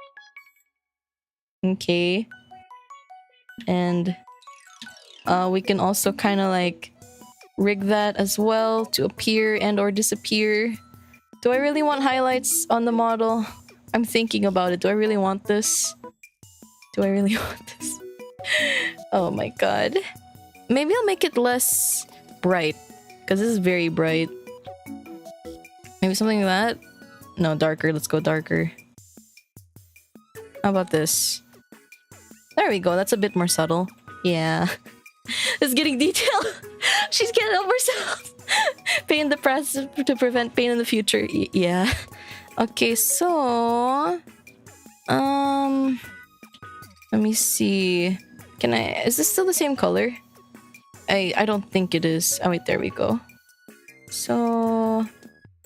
Okay. And we can also kind of like rig that as well to appear and or disappear. Do I really want highlights on the model? I'm thinking about it. Do I really want this? Do I really want this? Oh my god. Maybe I'll make it less bright. Because this is very bright. Maybe something like that? No, darker. Let's go darker. How about this? There we go. That's a bit more subtle. Yeah. It's getting detailed. She's getting over herself. Pain in the past to prevent pain in the future. Yeah. Okay, so... Let me see. Can I... Is this still the same color? I don't think it is. Oh wait, there we go. So...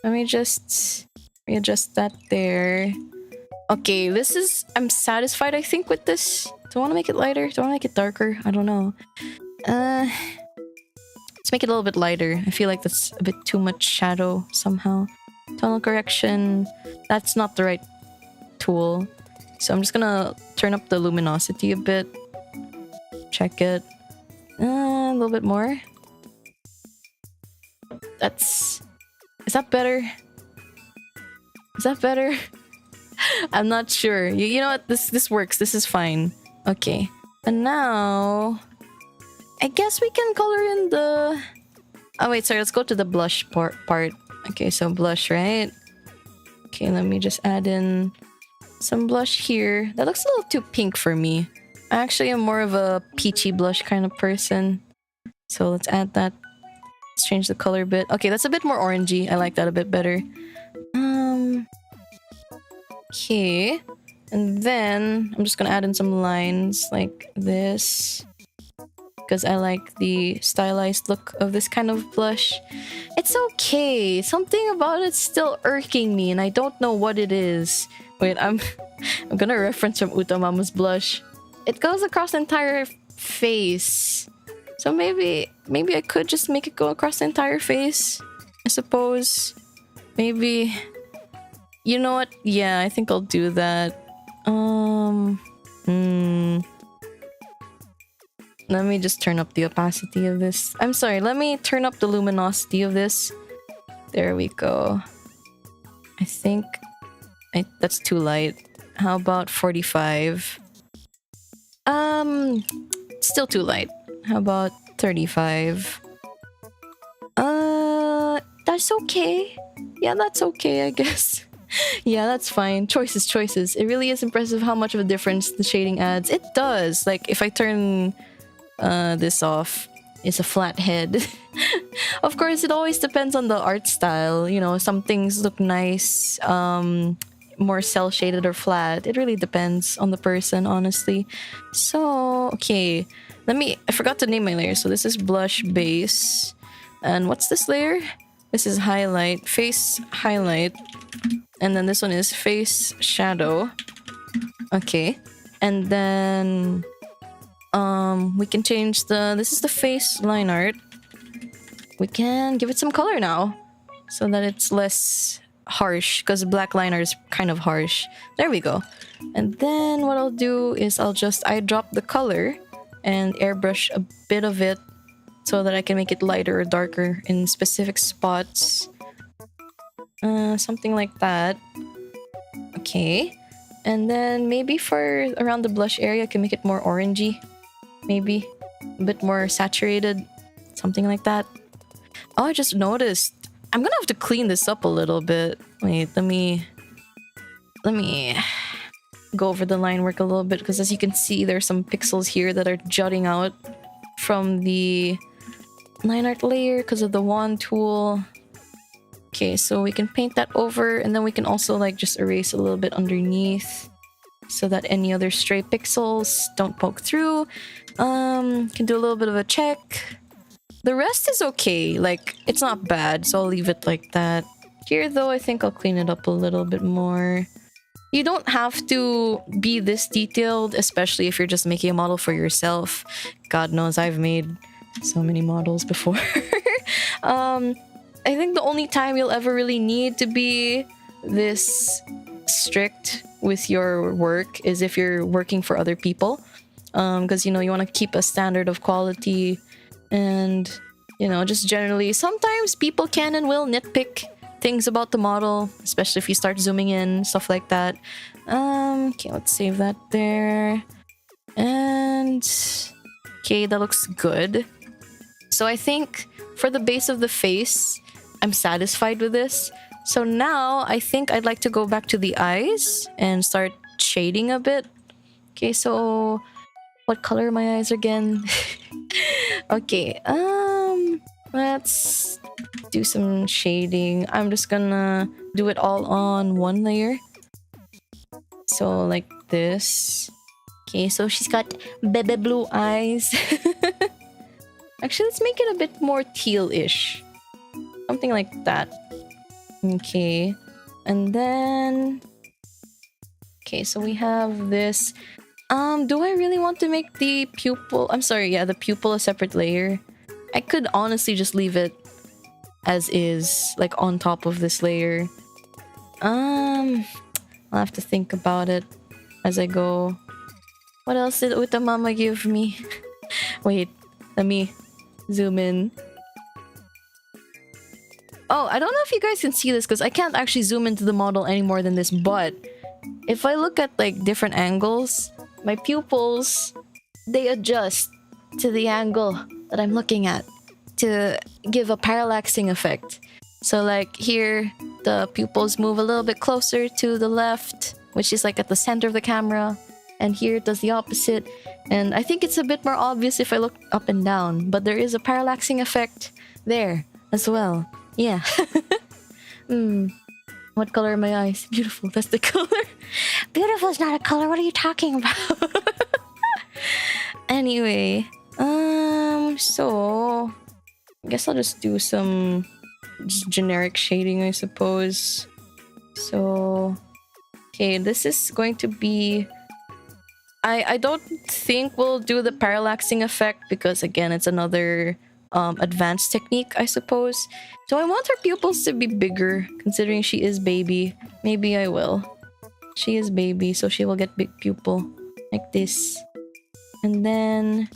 Let me just... readjust that there. Okay, this is... I'm satisfied, I think, with this. Do I want to make it lighter? Do I want to make it darker? I don't know. Let's make it a little bit lighter. I feel like that's a bit too much shadow somehow. Tonal correction. That's not the right tool. So I'm just gonna turn up the luminosity a bit. Check it. A little bit more. That's... Is that better? Is that better? I'm not sure. You know what? This works. This is fine. Okay. And now... I guess we can color in the... Oh wait, sorry. Let's go to the blush part. Okay, so blush, right? Okay, let me just add in some blush here. That looks a little too pink for me. I actually am more of a peachy blush kind of person. So let's add that. Let's change the color a bit. Okay, that's a bit more orangey. I like that a bit better. Okay. And then I'm just gonna add in some lines like this. Because I like the stylized look of this kind of blush. It's okay. Something about it's still irking me and I don't know what it is. Wait, I'm gonna reference from Utamama's blush. It goes across the entire face. So maybe I could just make it go across the entire face. I suppose. Maybe. You know what? Yeah, I think I'll do that. Let me just turn up the opacity of this. I'm sorry, let me turn up the luminosity of this. There we go. I think that's too light. How about 45? Still too light. How about 35? That's okay. Yeah, that's okay, I guess. Yeah, that's fine. Choices. It really is impressive how much of a difference the shading adds. It does. Like, if I turn this off, it's a flat head. Of course, it always depends on the art style. You know, some things look nice, more cel-shaded or flat. It really depends on the person, honestly. So, okay. I forgot to name my layer. So this is blush base. And what's this layer? This is highlight, face highlight. And then this one is face shadow. Okay. And then we can change this is the face line art. We can give it some color now so that it's less harsh because black liner is kind of harsh. There we go. And then what I'll do is I'll just eyedrop the color and airbrush a bit of it so that I can make it lighter or darker in specific spots. Something like that. Okay. And then maybe for around the blush area, I can make it more orangey. Maybe a bit more saturated. Something like that. Oh, I just noticed. I'm gonna have to clean this up a little bit. Wait, let me go over the line work a little bit, because as you can see, there's some pixels here that are jutting out from the line art layer because of the wand tool. Okay, so we can paint that over, and then we can also like just erase a little bit underneath so that any other stray pixels don't poke through. Can do a little bit of a check. The rest is okay, like it's not bad, so I'll leave it like that. Here though, I think I'll clean it up a little bit more. You don't have to be this detailed, especially if you're just making a model for yourself. God knows I've made so many models before. I think the only time you'll ever really need to be this strict with your work is if you're working for other people. Because, you know, you want to keep a standard of quality, and, you know, just generally, sometimes people can and will nitpick things about the model, especially if you start zooming in, stuff like that. Okay, let's save that there. And okay, that looks good. So I think for the base of the face, I'm satisfied with this. So now I think I'd like to go back to the eyes and start shading a bit. Okay, so what color are my eyes again? Okay, let's do some shading. I'm just gonna do it all on one layer. So like this. Okay, so she's got baby blue eyes. Actually, let's make it a bit more teal-ish. Something like that. Okay. And then... okay, so we have this. Do I really want to make the pupil... I'm sorry, yeah, the pupil a separate layer? I could honestly just leave it as is, like on top of this layer. I'll have to think about it as I go. What else did Utamama give me? Wait, let me zoom in. Oh, I don't know if you guys can see this because I can't actually zoom into the model any more than this, but if I look at like different angles, my pupils, they adjust to the angle that I'm looking at to give a parallaxing effect. So like here, the pupils move a little bit closer to the left, which is like at the center of the camera. And here it does the opposite. And I think it's a bit more obvious if I look up and down, but there is a parallaxing effect there as well. Yeah. What color are my eyes? Beautiful, that's the color. Beautiful is not a color. What are you talking about? Anyway, so I guess I'll just do some just generic shading, I suppose. So, okay, this is going to be... I don't think we'll do the parallaxing effect because, again, it's another advanced technique, I suppose. So I want her pupils to be bigger, considering she is baby. Maybe I will. She is baby, so she will get big pupil. Like this. And then...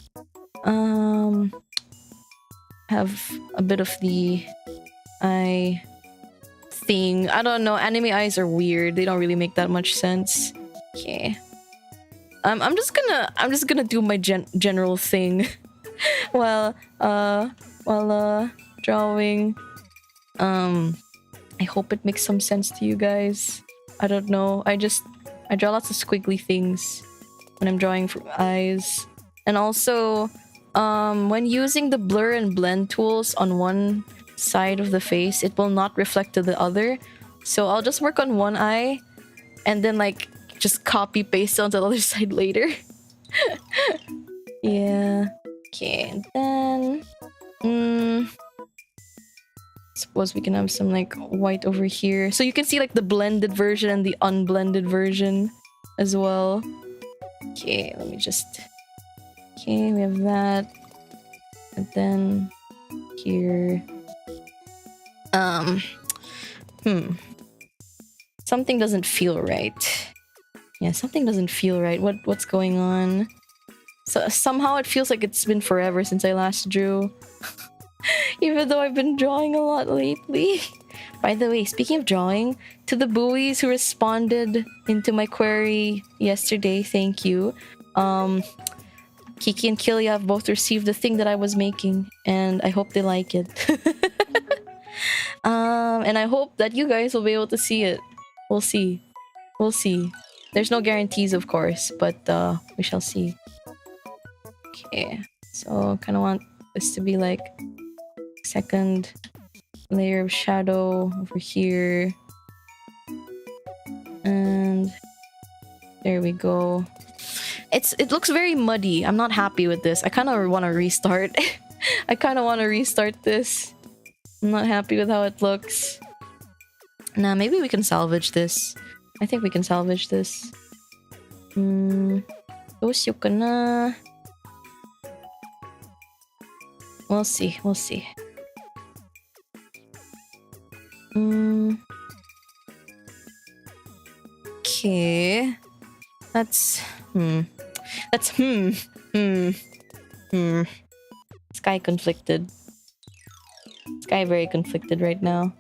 have a bit of the eye thing. I don't know, anime eyes are weird. They don't really make that much sense. Okay. I'm just gonna do my general thing while drawing. I hope it makes some sense to you guys. I don't know. I draw lots of squiggly things when I'm drawing for eyes. And also, when using the blur and blend tools on one side of the face, it will not reflect to the other. So I'll just work on one eye and then like just copy paste onto the other side later. Yeah. Okay, and then suppose we can have some like white over here. So you can see like the blended version and the unblended version as well. Okay, let me just... okay, we have that. And then here... something doesn't feel right. Yeah, something doesn't feel right. What's going on? So somehow it feels like it's been forever since I last drew. Even though I've been drawing a lot lately. By the way, speaking of drawing, to the buoys who responded into my query yesterday, thank you. Kiki and Killia have both received the thing that I was making, and I hope they like it. And I hope that you guys will be able to see it. We'll see. We'll see. There's no guarantees, of course, but we shall see. Okay, so kind of want this to be like second layer of shadow over here. And there we go. It looks very muddy. I'm not happy with this. I kind of want to restart. I kind of want to restart this. I'm not happy with how it looks. Nah, maybe we can salvage this. I think we can salvage this. We'll see. We'll see. Okay. That's Skye conflicted. Skye very conflicted right now.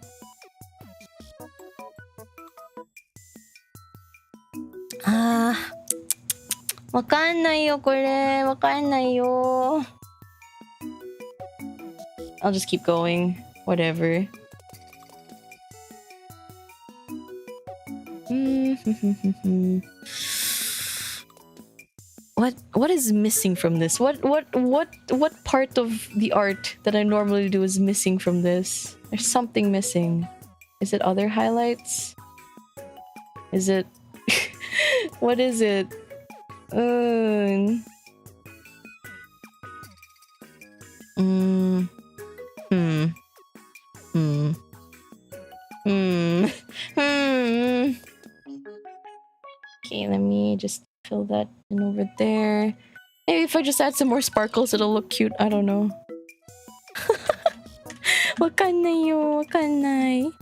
Wakannai kore. Wakannai. I'll just keep going. Whatever. What is missing from this? What part of the art that I normally do is missing from this? There's something missing. Is it other highlights? Is it what is it? Okay, let me just fill that in over there. Maybe if I just add some more sparkles, it'll look cute. I don't know. Wakannai yo, wakannai.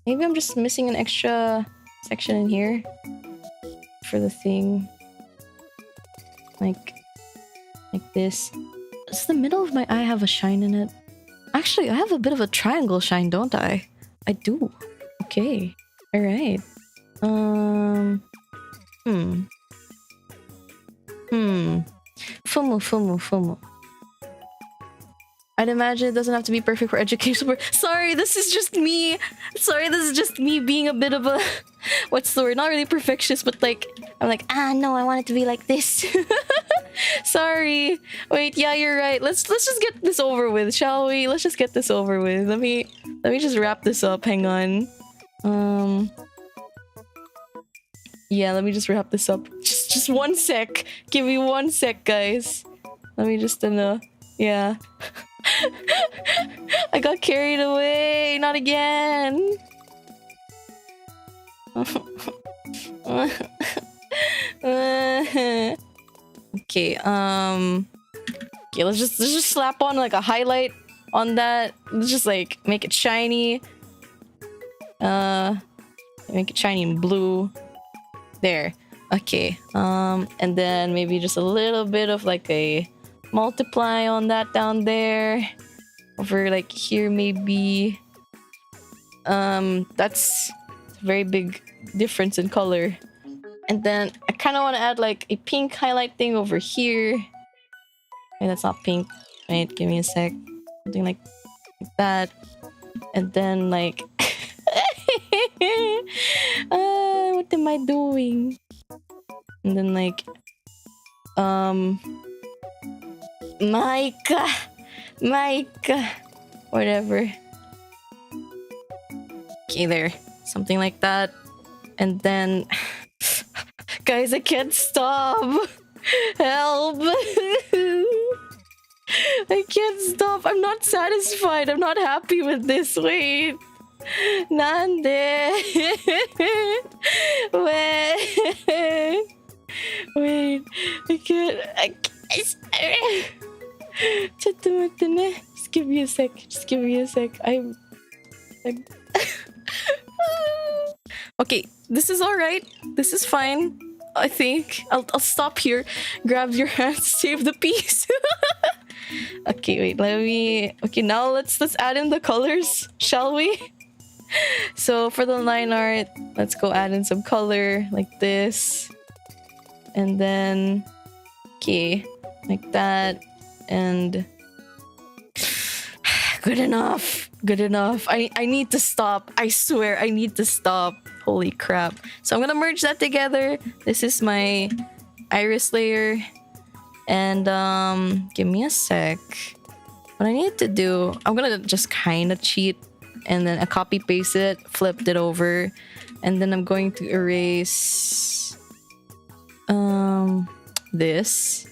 Maybe I'm just missing an extra section in here for the thing. Like this. Does the middle of my eye have a shine in it? Actually, I have a bit of a triangle shine, don't I? I do. Okay. Alright. Fumu. I'd imagine it doesn't have to be perfect for educational. Sorry, this is just me. Sorry, this is just me being a bit of a what's the word? Not really perfectionist, but like I'm like, no, I want it to be like this. Sorry. Wait, yeah, you're right. Let's just get this over with, shall we? Let's just get this over with. Let me just wrap this up. Hang on. Yeah, let me just wrap this up. Just 1 sec. Give me 1 sec, guys. Let me just yeah. I got carried away. Not again. Okay, okay, let's just slap on like a highlight on that. Let's just like make it shiny. Make it shiny and blue. There. Okay. And then maybe just a little bit of like a multiply on that down there. Over like here maybe. That's a very big difference in color. And then I kind of want to add like a pink highlight thing over here. Wait, that's not pink. Wait, give me a sec. Something like that. And then like... what am I doing? And then like... Micah. Whatever. Okay, there. Something like that. And then... Guys, I can't stop! Help! I can't stop. I'm not satisfied. I'm not happy with this. Wait. Nande? Wait. I can't. Just give me a sec. I'm... Okay, this is alright. This is fine. I think I'll stop here. Grab your hands, save the piece. Okay, wait. Let me. Okay, now let's add in the colors, shall we? So for the line art, let's go add in some color like this, and then okay, like that, and good enough. Good enough. I need to stop. I swear I need to stop. Holy crap. So I'm gonna merge that together. This is my iris layer. And give me a sec. What I need to do, I'm gonna just kind of cheat and then I copy paste it, flipped it over, and then I'm going to erase this.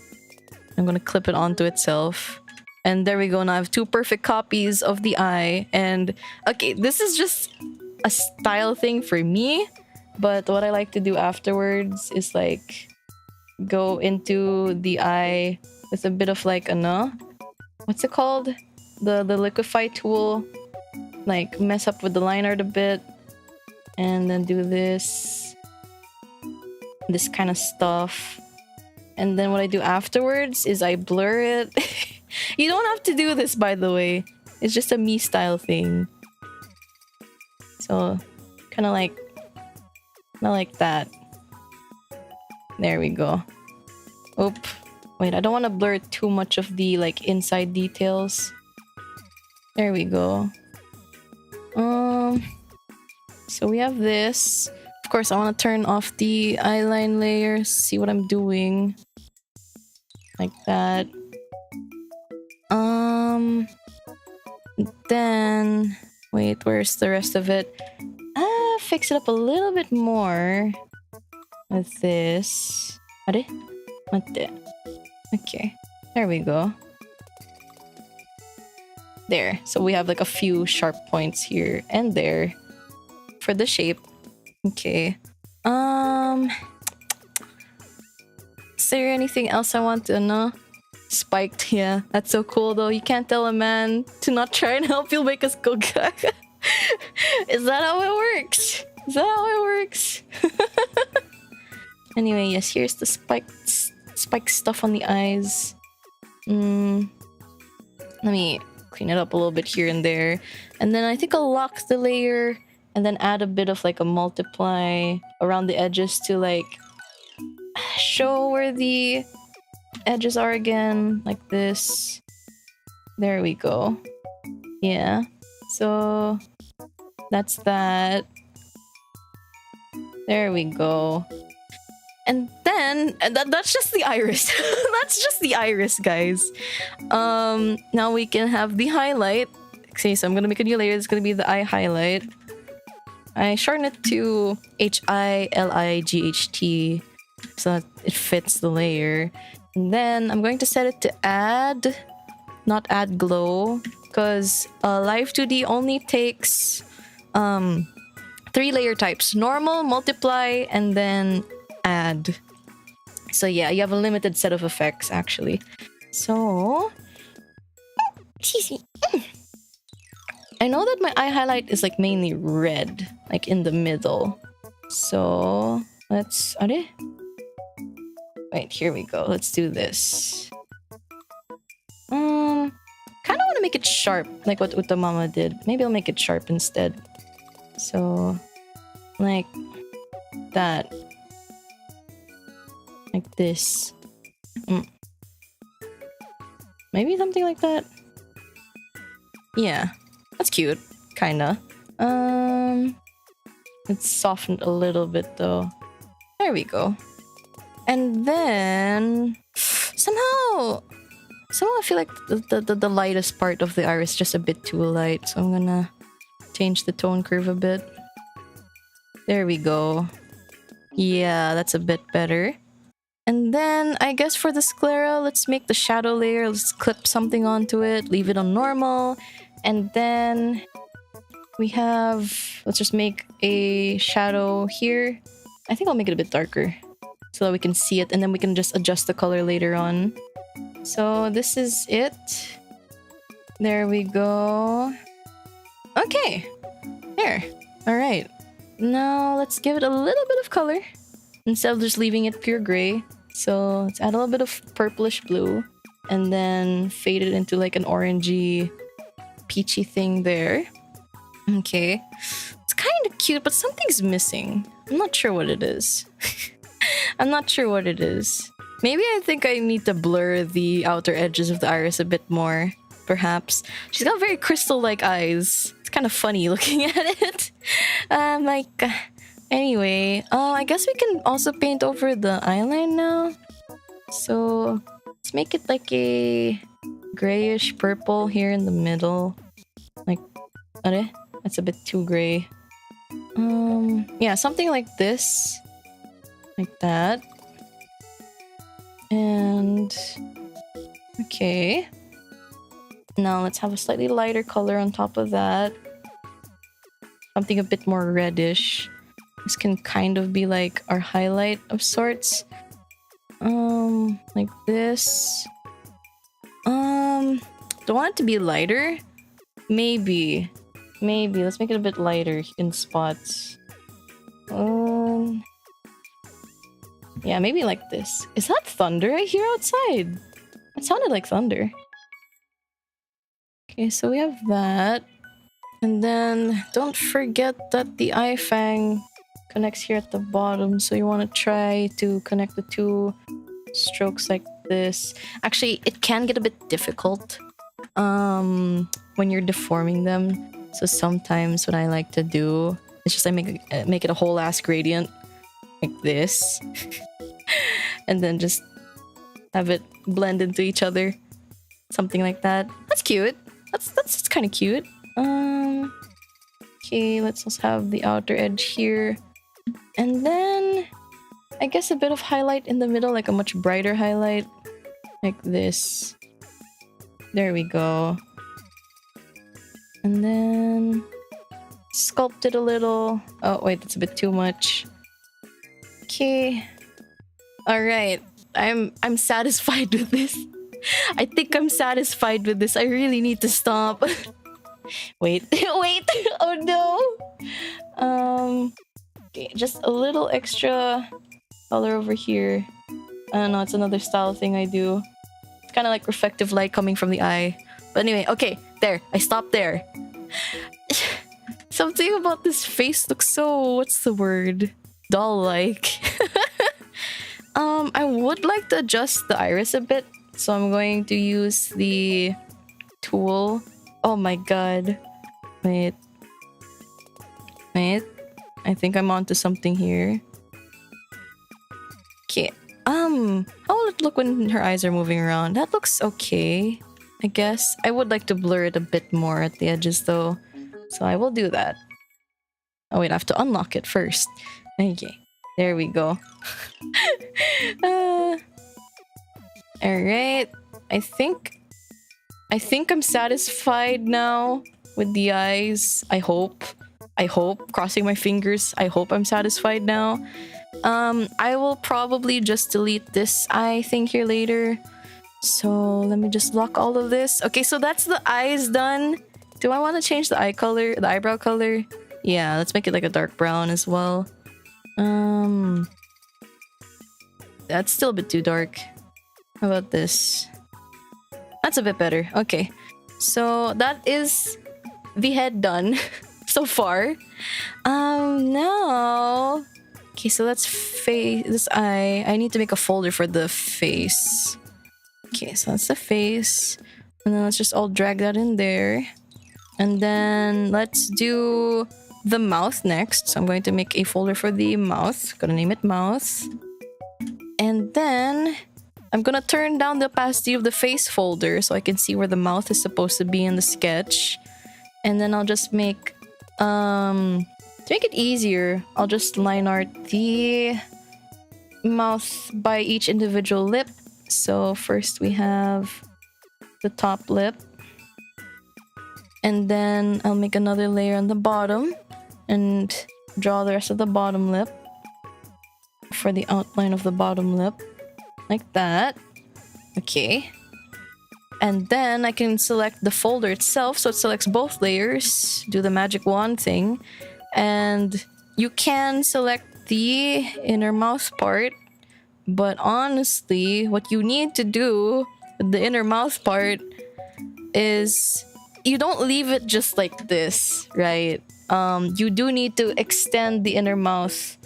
I'm gonna clip it onto itself. And there we go. Now I have two perfect copies of the eye. And okay, this is just a style thing for me. But what I like to do afterwards is like go into the eye with a bit of like what's it called? The liquify tool. Like mess up with the line art a bit. And then do this kind of stuff. And then what I do afterwards is I blur it. You don't have to do this, by the way. It's just a me style thing. So, kind of like that. There we go. Oop. Wait, I don't want to blur too much of the like inside details. There we go. So we have this. Of course, I want to turn off the eyeline layer. See what I'm doing. Like that. Then wait, where's the rest of it? Fix it up a little bit more with this. Okay, there we go. There. So we have like a few sharp points here and there for the shape. Okay. Is there anything else I want to know? Spiked, yeah. That's so cool though. You can't tell a man to not try and help you make us go gaga. Is that how it works? Is that how it works? Anyway, yes, here's the spike stuff on the eyes. Let me clean it up a little bit here and there. And then I think I'll lock the layer and then add a bit of like a multiply around the edges to like show where the edges are again, like this. There we go. Yeah. So that's that. There we go. And then that's just the iris. That's just the iris, guys. Now we can have the highlight. Okay, so I'm gonna make a new layer. It's gonna be the eye highlight. I shorten it to HILIGHT so that it fits the layer. And then I'm going to set it to add, not add glow, because Live2D only takes 3 layer types: normal, multiply, and then add. So yeah, you have a limited set of effects actually. So excuse me. I know that my eye highlight is like mainly red, like in the middle. So let's wait, here we go. Let's do this. Kind of want to make it sharp, like what Utamama did. Maybe I'll make it sharp instead. So, like that. Like this. Maybe something like that. Yeah, that's cute. Kinda. It's softened a little bit though. There we go. And then somehow I feel like the lightest part of the iris is just a bit too light, so I'm gonna change the tone curve a bit. There we go. Yeah, that's a bit better. And then I guess for the sclera, let's make the shadow layer. Let's clip something onto it, leave it on normal, and then we have, let's just make a shadow here. I think I'll make it a bit darker so that we can see it, and then we can just adjust the color later on. So this is it. There we go. Okay. There. All right. Now let's give it a little bit of color. instead of just leaving it pure gray. So let's add a little bit of purplish blue and then fade it into like an orangey, peachy thing there. Okay. It's kind of cute, but something's missing. I'm not sure what it is. I'm not sure what it is. Maybe I think I need to blur the outer edges of the iris a bit more, perhaps. She's got very crystal-like eyes. It's kind of funny looking at it. My God. Anyway, I guess we can also paint over the eyeline now. So let's make it like a grayish purple here in the middle. Like, that's a bit too gray. Yeah, something like this. Like that. And okay. Now let's have a slightly lighter color on top of that. Something a bit more reddish. This can kind of be like our highlight of sorts. Like this. Do I want it to be lighter? Maybe. Let's make it a bit lighter in spots. Yeah, maybe like this. Is that thunder I hear outside? That sounded like thunder. Okay, so we have that. And then don't forget that the eye fang connects here at the bottom. So you want to try to connect the two strokes like this. Actually, it can get a bit difficult when you're deforming them. So sometimes what I like to do is just make it a whole ass gradient like this. And then just have it blend into each other. Something like that. That's cute. That's kind of cute. Okay, let's also have the outer edge here. And then I guess a bit of highlight in the middle, like a much brighter highlight. Like this. There we go. And then sculpt it a little. Oh wait, that's a bit too much. Okay. Alright. I'm satisfied with this. I think I'm satisfied with this. I really need to stop. Wait. Wait. Oh no. Okay, just a little extra color over here. I don't know, it's another style thing I do. It's kind of like reflective light coming from the eye. But anyway, okay, there. I stopped there. Something about this face looks so... what's the word? Doll-like. I would like to adjust the iris a bit. So I'm going to use the tool. Oh my god. Wait. I think I'm onto something here. Okay. How will it look when her eyes are moving around? That looks okay, I guess. I would like to blur it a bit more at the edges though. So I will do that. Oh wait, I have to unlock it first. Okay. There we go. Alright. I think I'm satisfied now with the eyes. I hope. Crossing my fingers. I hope I'm satisfied now. I will probably just delete this eye thing here later. So let me just lock all of this. Okay, so that's the eyes done. Do I want to change the eye color, the eyebrow color? Yeah, let's make it like a dark brown as well. That's still a bit too dark. How about this? That's a bit better. Okay. So that is the head done so far. Now... okay, so let's face this eye. I need to make a folder for the face. Okay, so that's the face. And then let's just all drag that in there. And then let's do the mouth next. So I'm going to make a folder for the mouth. Gonna name it mouth. And then I'm gonna turn down the opacity of the face folder so I can see where the mouth is supposed to be in the sketch. And then I'll just make to make it easier, I'll just line art the mouth by each individual lip. So first we have the top lip. And then I'll make another layer on the bottom and draw the rest of the bottom lip for the outline of the bottom lip. Like that. Okay. And then I can select the folder itself, so it selects both layers. Do the magic wand thing. And you can select the inner mouth part. But honestly, what you need to do with the inner mouth part is you don't leave it just like this, right? You do need to extend the inner mouth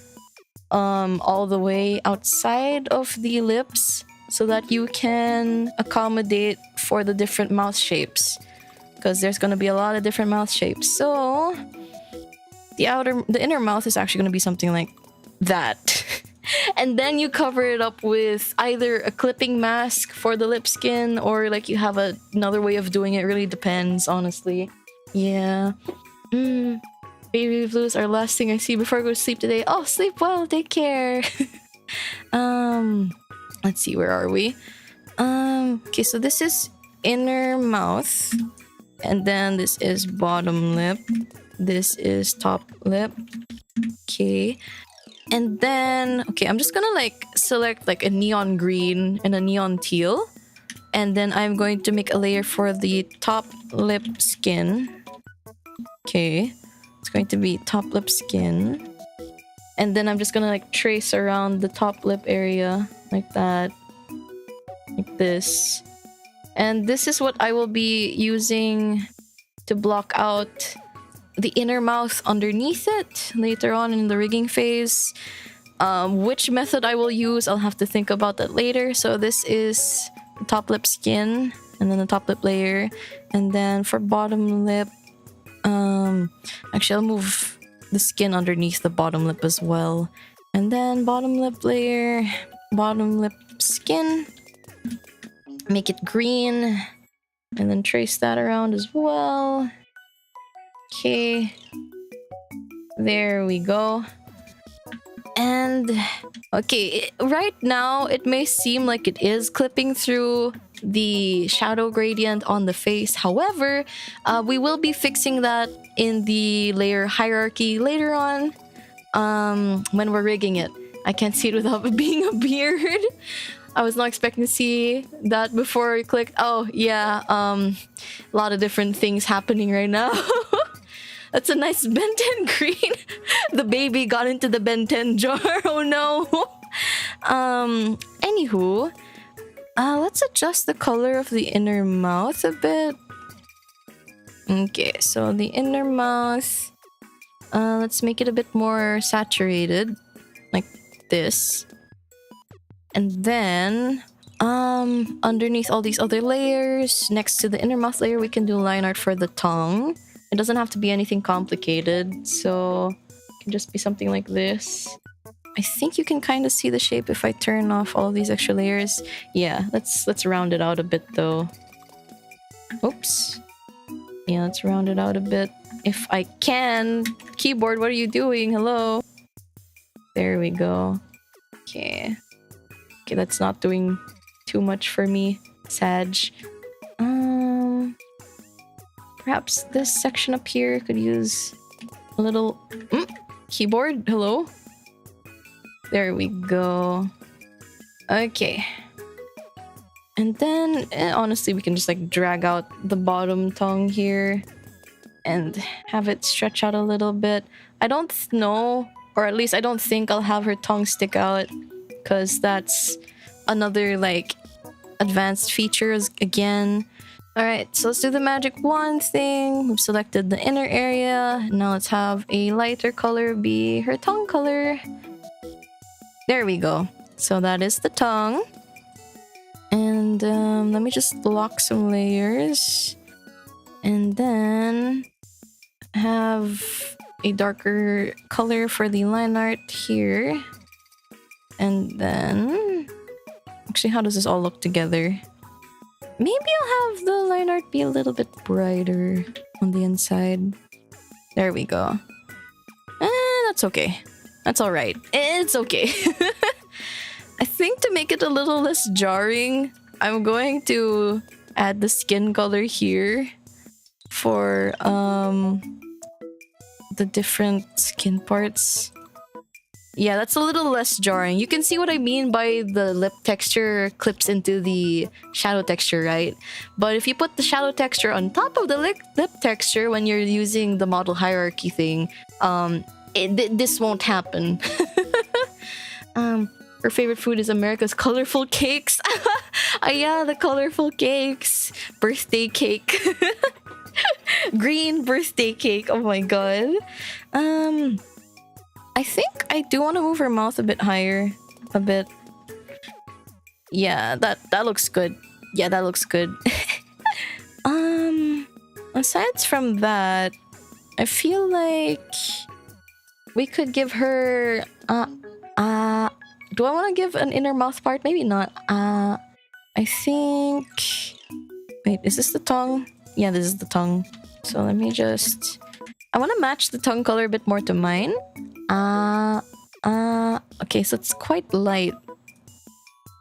all the way outside of the lips so that you can accommodate for the different mouth shapes, because there's going to be a lot of different mouth shapes. So the inner mouth is actually going to be something like that. And then you cover it up with either a clipping mask for the lip skin, or like you have another way of doing it. Really depends, honestly. Yeah. Baby blues are last thing I see before I go to sleep today. Oh, sleep well. Take care. Let's see, where are we? Okay, so this is inner mouth, and then this is bottom lip. This is top lip. Okay. And then, okay, I'm just gonna like select like a neon green and a neon teal. And then I'm going to make a layer for the top lip skin. Okay. It's going to be top lip skin. And then I'm just gonna like trace around the top lip area like that. Like this. And this is what I will be using to block out the inner mouth underneath it later on in the rigging phase. Which method I will use, I'll have to think about that later. So this is the top lip skin, and then the top lip layer. And then for bottom lip, actually I'll move the skin underneath the bottom lip as well. And then bottom lip layer, bottom lip skin. Make it green. And then trace that around as well. Okay, there we go. And okay, right now it may seem like it is clipping through the shadow gradient on the face. However, we will be fixing that in the layer hierarchy later on, when we're rigging it. I can't see it without it being a beard. I was not expecting to see that before I clicked. Oh yeah, a lot of different things happening right now. That's a nice Ben 10 green. The baby got into the Ben 10 jar. Oh no. Anywho, let's adjust the color of the inner mouth a bit. Okay, so the inner mouth, let's make it a bit more saturated, like this. And then, underneath all these other layers, next to the inner mouth layer, we can do line art for the tongue. It doesn't have to be anything complicated, so it can just be something like this. I think you can kind of see the shape if I turn off all these extra layers. Yeah, let's round it out a bit though. Oops. Yeah, let's round it out a bit. If I can. Keyboard, what are you doing? Hello? There we go. Okay. Okay, that's not doing too much for me. Sag. Perhaps this section up here could use a little... keyboard, hello? There we go. Okay. And then, honestly, we can just like drag out the bottom tongue here and have it stretch out a little bit. I don't know, or at least I don't think I'll have her tongue stick out, because that's another like advanced features again. Alright, so let's do the magic wand thing. We've selected the inner area. Now let's have a lighter color be her tongue color. There we go. So that is the tongue. And let me just lock some layers. And then have a darker color for the line art here. And then... Actually, how does this all look together? Maybe I'll have the line art be a little bit brighter on the inside. There we go. That's okay. That's alright. It's okay. I think to make it a little less jarring, I'm going to add the skin color here for the different skin parts. Yeah, that's a little less jarring. You can see what I mean by the lip texture clips into the shadow texture, right? But if you put the shadow texture on top of the lip texture when you're using the model hierarchy thing, this won't happen. Her favorite food is America's colorful cakes. Yeah, the colorful cakes. Birthday cake. Green birthday cake. Oh my god. I think I do want to move her mouth a bit higher. A bit. Yeah, that looks good. Yeah, that looks good. Aside from that, I feel like we could give her do I want to give an inner mouth part? Maybe not. I think... Wait, is this the tongue? Yeah, this is the tongue. So let me just... I want to match the tongue color a bit more to mine. Okay, so it's quite light.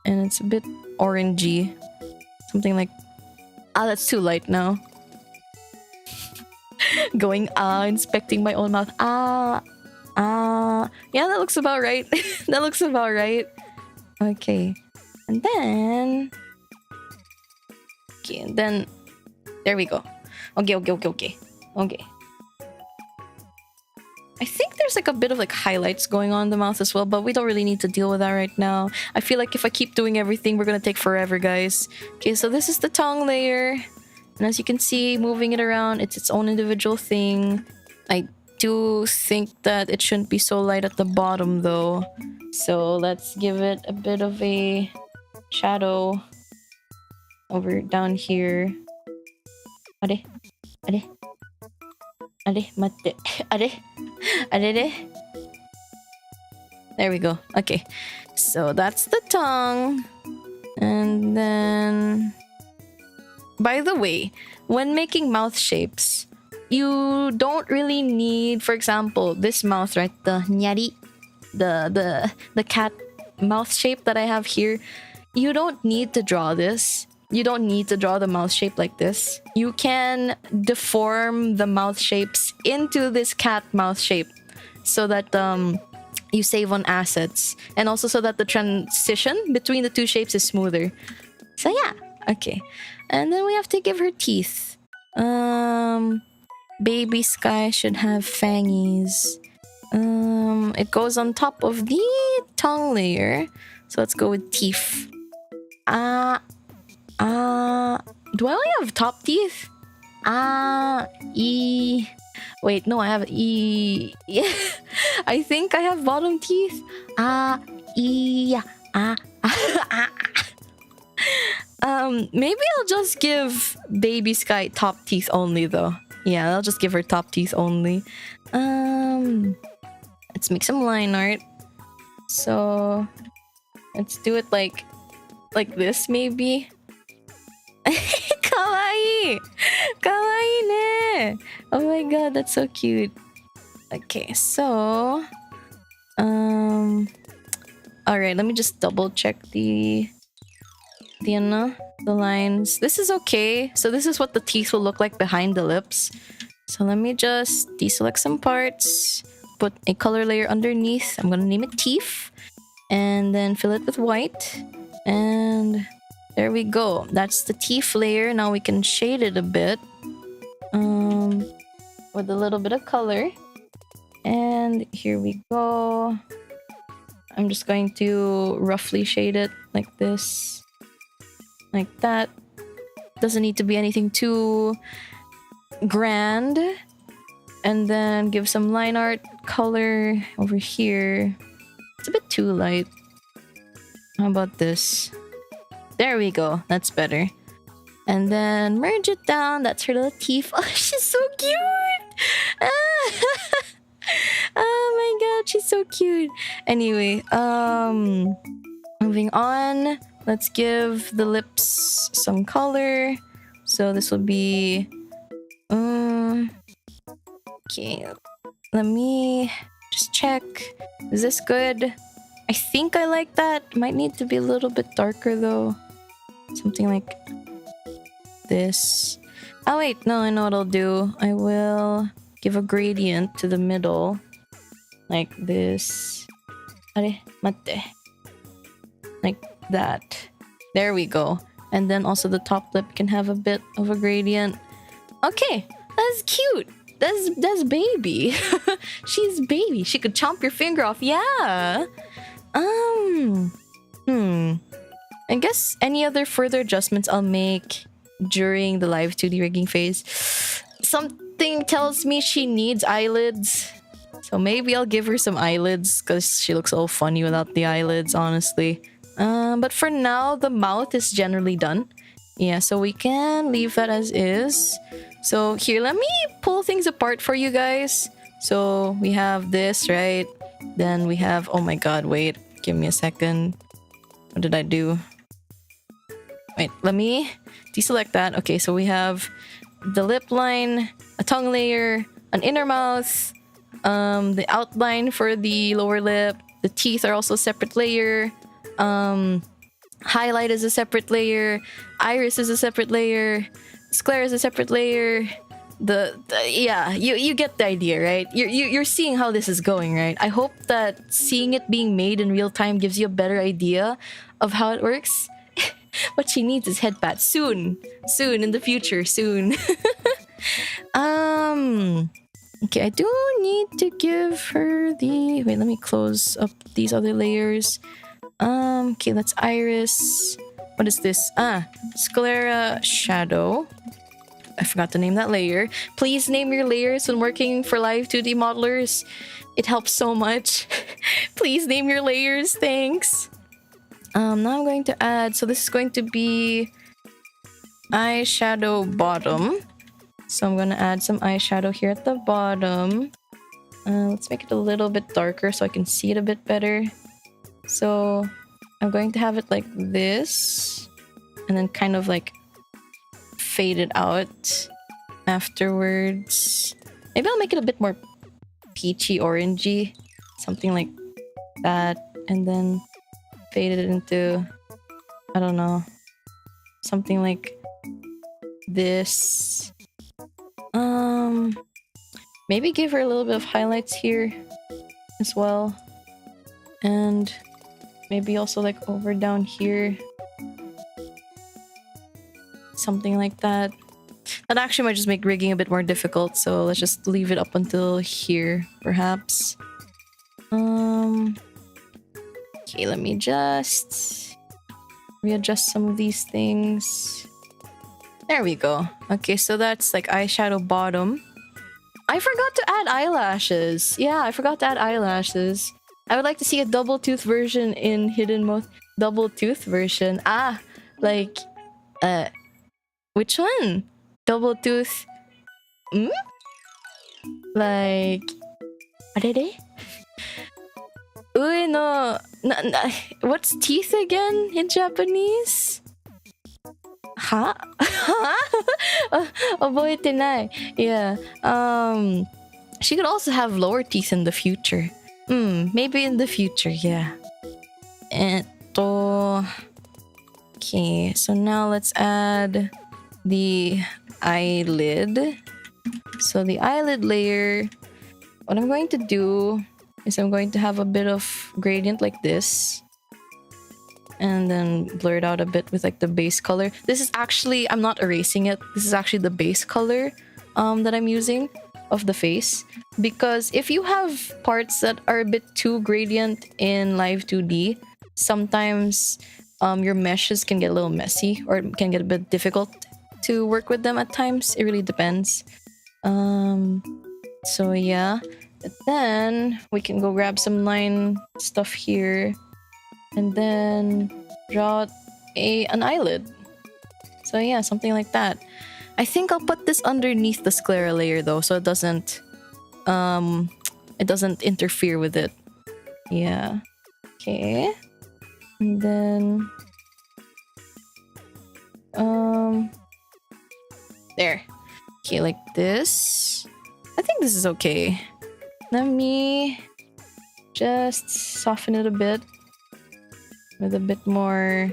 And it's a bit orangey. Something like... that's too light now. Going, inspecting my own mouth. Yeah, that looks about right. That looks about right. Okay. And then... Okay, and then... There we go. Okay. I think there's like a bit of like highlights going on in the mouth as well, but we don't really need to deal with that right now. I feel like if I keep doing everything, we're gonna take forever, guys. Okay, so this is the tongue layer. And as you can see, moving it around, it's its own individual thing. I do think that it shouldn't be so light at the bottom though. So let's give it a bit of a shadow over down here. Are? Matte. Are? There we go. Okay. So that's the tongue. And then... By the way, when making mouth shapes, you don't really need, for example, this mouth, right? The nyari, the cat mouth shape that I have here. You don't need to draw this. You don't need to draw the mouth shape like this. You can deform the mouth shapes into this cat mouth shape so that you save on assets, and also so that the transition between the two shapes is smoother. So yeah, okay. And then we have to give her teeth. Baby Skye should have fangies. It goes on top of the tongue layer. So let's go with teeth. Do I only have top teeth? Wait, no, I have E. I think I have bottom teeth. Maybe I'll just give Baby Skye top teeth only though. Yeah, I'll just give her top teeth only. Let's make some line art. So let's do it like this maybe. Kawaii! Kawaii ne! Oh my god, that's so cute. Okay, so... Alright, let me just double check the lines. This is okay. So this is what the teeth will look like behind the lips. So let me just deselect some parts. Put a color layer underneath. I'm gonna name it teeth. And then fill it with white. And... there we go. That's the teeth layer. Now we can shade it a bit. With a little bit of color. And here we go. I'm just going to roughly shade it like this. Like that. Doesn't need to be anything too grand. And then give some line art color over here. It's a bit too light. How about this? There we go. That's better. And then merge it down. That's her little teeth. Oh, she's so cute. Oh my god, she's so cute. Anyway, moving on. Let's give the lips some color. So this will be... okay. Let me just check. Is this good? I think I like that. Might need to be a little bit darker though. Something like this. Oh wait, no, I know what I'll do. I will give a gradient to the middle. Like this. Are, matte. Like that. There we go. And then also the top lip can have a bit of a gradient. Okay, that's cute. That's baby. She's baby. She could chomp your finger off. Yeah. I guess any other further adjustments I'll make during the Live2D rigging phase. Something tells me she needs eyelids. So maybe I'll give her some eyelids because she looks all funny without the eyelids, honestly. But for now, the mouth is generally done. Yeah, so we can leave that as is. So here, let me pull things apart for you guys. So we have this, right? Then we have, oh my god, wait. Give me a second. What did I do? Wait, let me deselect that. Okay, so we have the lip line, a tongue layer, an inner mouth, the outline for the lower lip. The teeth are also a separate layer. Highlight is a separate layer. Iris is a separate layer. Sclera is a separate layer. Yeah, you get the idea, right? You're seeing how this is going, right? I hope that seeing it being made in real time gives you a better idea of how it works. What she needs is head pat soon in the future, soon. Okay, I do need to give her the, wait, let me close up these other layers. Okay, that's iris. What is this? Sclera shadow. I forgot to name that layer. Please name your layers when working for Live2D modelers. It helps so much. Please name your layers, thanks. Now I'm going to add, so this is going to be eyeshadow bottom. So I'm going to add some eyeshadow here at the bottom. Let's make it a little bit darker so I can see it a bit better. So I'm going to have it like this. And then kind of like fade it out afterwards. Maybe I'll make it a bit more peachy orangey. Something like that. And then fade it into, I don't know, something like this. Maybe give her a little bit of highlights here as well. And maybe also like over down here. Something like that. That actually might just make rigging a bit more difficult, so let's just leave it up until here, perhaps. Okay, let me just readjust some of these things. There we go. Okay, so that's like eyeshadow bottom. I forgot to add eyelashes. Yeah, I forgot to add eyelashes. I would like to see a double tooth version in Hidden Mode. Double tooth version. Like, which one? Double tooth. Like, arere? Uy, no. What's teeth again in Japanese? Ha? Oboete nai. Yeah. She could also have lower teeth in the future. Maybe in the future, yeah. Okay, so now let's add the eyelid. So the eyelid layer, what I'm going to do is I'm going to have a bit of gradient like this. And then blur it out a bit with like the base color. This is actually, I'm not erasing it. This is actually the base color that I'm using of the face. Because if you have parts that are a bit too gradient in Live2D, sometimes your meshes can get a little messy or it can get a bit difficult to work with them at times. It really depends. So yeah. But then we can go grab some line stuff here. And then draw an eyelid. So yeah, something like that. I think I'll put this underneath the sclera layer though, so it doesn't interfere with it. Yeah. Okay. And then there. Okay, like this. I think this is okay. Let me just soften it a bit. With a bit more,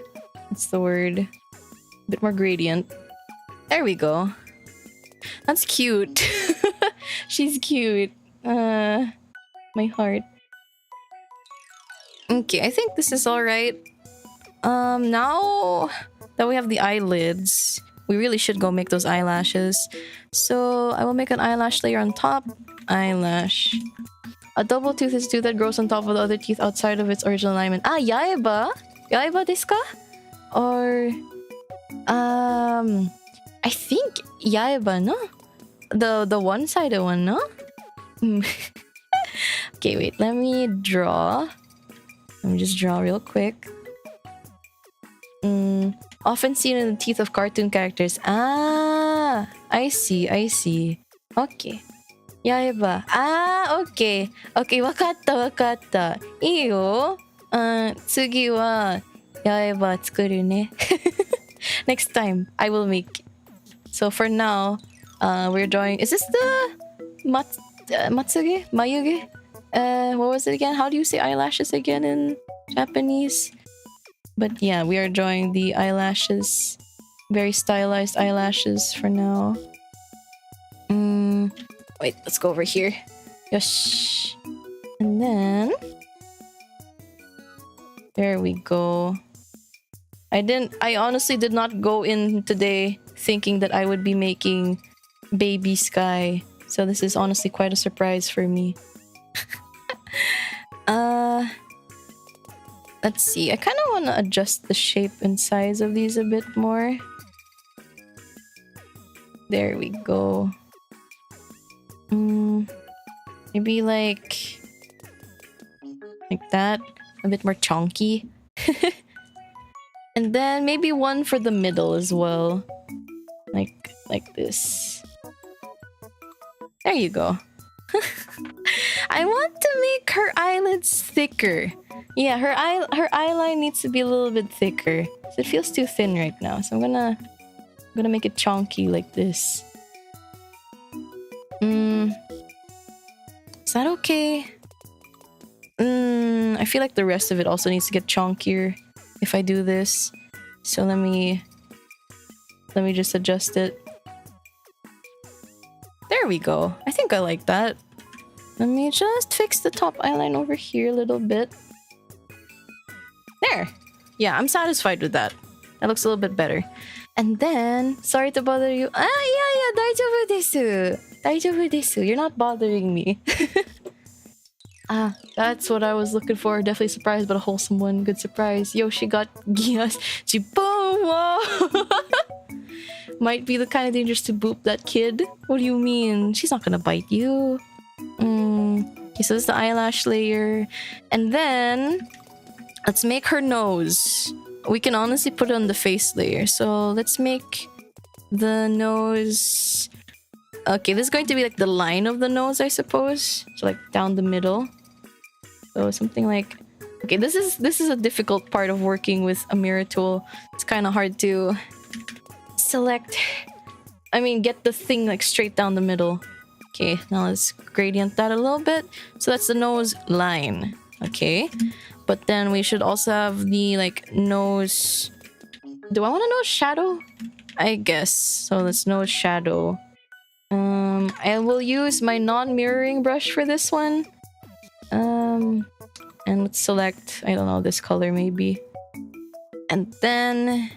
what's the word? A bit more gradient. There we go. That's cute. She's cute. My heart. Okay, I think this is alright. Now that we have the eyelids, we really should go make those eyelashes. So I will make an eyelash layer on top. Eyelash. A double tooth is a tooth that grows on top of the other teeth outside of its original alignment. Ah, yaeba? Yaeba desu ka? Or I think yaeba, no? The one-sided one, no? Okay, wait, let me draw. Let me just draw real quick. Often seen in the teeth of cartoon characters. Ah, I see, I see. Okay. Yaeba. Ah, okay. Okay, wakatta, wakatta. Ii yo. Tsugi wa yaeba tsukuru ne. Next time, I will make. So for now, we're drawing. Is this the matsuge? Mayuge? What was it again? How do you say eyelashes again in Japanese? But yeah, we are drawing the eyelashes. Very stylized eyelashes for now. Wait, let's go over here. Yosh. And then... there we go. I honestly did not go in today thinking that I would be making baby Skye. So this is honestly quite a surprise for me. Let's see. I kind of want to adjust the shape and size of these a bit more. There we go. Maybe like that. A bit more chunky. And then maybe one for the middle as well. Like this. There you go. I want to make her eyelids thicker. Yeah, her eyeline needs to be a little bit thicker. So it feels too thin right now. So I'm gonna make it chunky like this. Is that okay? I feel like the rest of it also needs to get chunkier if I do this. So let me just adjust it. There we go. I think I like that. Let me just fix the top eyeline over here a little bit. There. Yeah, I'm satisfied with that. That looks a little bit better. And then, sorry to bother you. Ah, yeah, daijoubu desu. Daijoubu desu. You're not bothering me. Ah, that's what I was looking for. Definitely surprised, but a wholesome one. Good surprise. Yoshi got Gia's Jibomo. Might be the kind of dangerous to boop that kid. What do you mean? She's not gonna bite you. Okay, so this is the eyelash layer. And then, let's make her nose. We can honestly put it on the face layer. So let's make the nose... Okay, this is going to be like the line of the nose, I suppose. So like down the middle. So something like... Okay, this is a difficult part of working with a mirror tool. It's kind of hard to select... I mean, get the thing like straight down the middle. Okay, now let's gradient that a little bit. So that's the nose line. Okay. But then we should also have the like nose... Do I want a nose shadow? I guess. So let's nose shadow. I will use my non-mirroring brush for this one. And let's select, I don't know, this color maybe. And then...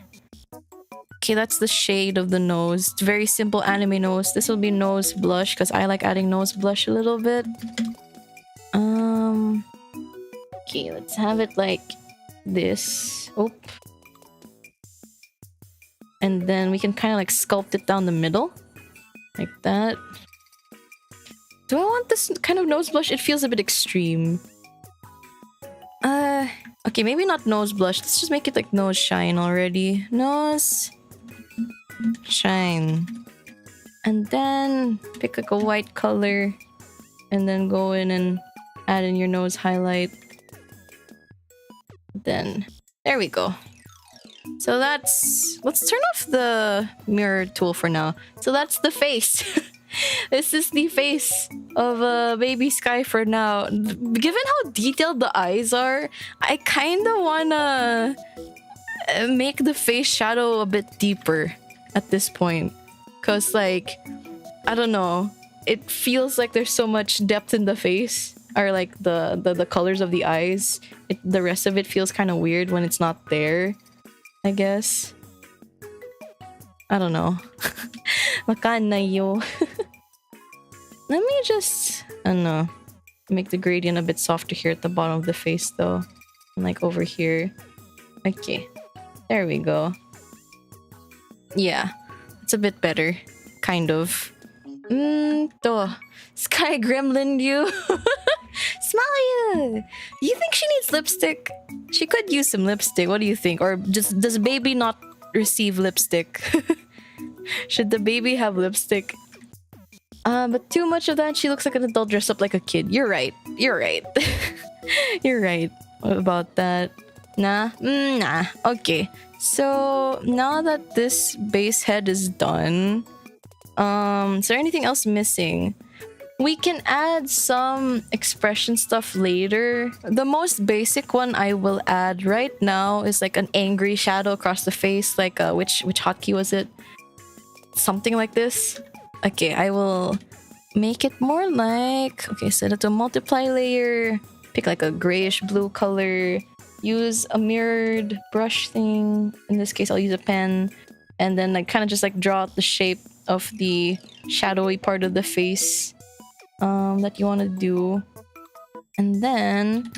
Okay, that's the shade of the nose. It's very simple anime nose. This will be nose blush because I like adding nose blush a little bit. Okay, let's have it like this. Oh. And then we can kind of like sculpt it down the middle. Like that. Do I want this kind of nose blush? It feels a bit extreme. Okay, maybe not nose blush. Let's just make it like nose shine already. Nose shine. And then pick like a white color. And then go in and add in your nose highlight. Then, there we go. So that's... Let's turn off the mirror tool for now. So that's the face. This is the face of baby Skye for now. Given how detailed the eyes are, I kind of want to make the face shadow a bit deeper at this point. Because, like, I don't know. It feels like there's so much depth in the face. Or, like, the colors of the eyes. The rest of it feels kind of weird when it's not there, I guess. I don't know. Wakanai yo. Let me just... I don't know. Make the gradient a bit softer here at the bottom of the face though. And like over here. Okay. There we go. Yeah. It's a bit better. Kind of. To. Skye Gremlin you. Smile. Do you think she needs lipstick? She could use some lipstick. What do you think? Or just does baby not receive lipstick? Should the baby have lipstick? But too much of that, she looks like an adult dressed up like a kid. You're right. You're right. You're right about that. Nah? Nah. Okay. So, now that this base head is done, is there anything else missing? We can add some expression stuff later. The most basic one I will add right now is like an angry shadow across the face, like which hotkey was it? Something like this. Okay, I will make it more like... Okay, set it to a multiply layer. Pick like a grayish blue color. Use a mirrored brush thing. In this case, I'll use a pen. And then like kind of just like draw out the shape of the shadowy part of the face that you want to do. And then,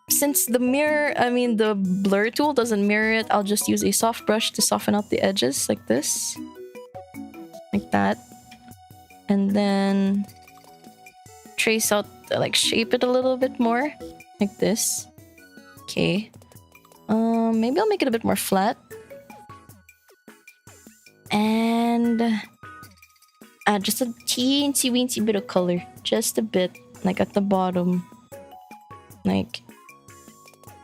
since the the blur tool doesn't mirror it, I'll just use a soft brush to soften out the edges like this. Like that. And then trace out, like shape it a little bit more. Like this. Okay. Maybe I'll make it a bit more flat. And add just a teensy weensy bit of color. Just a bit. Like at the bottom. Like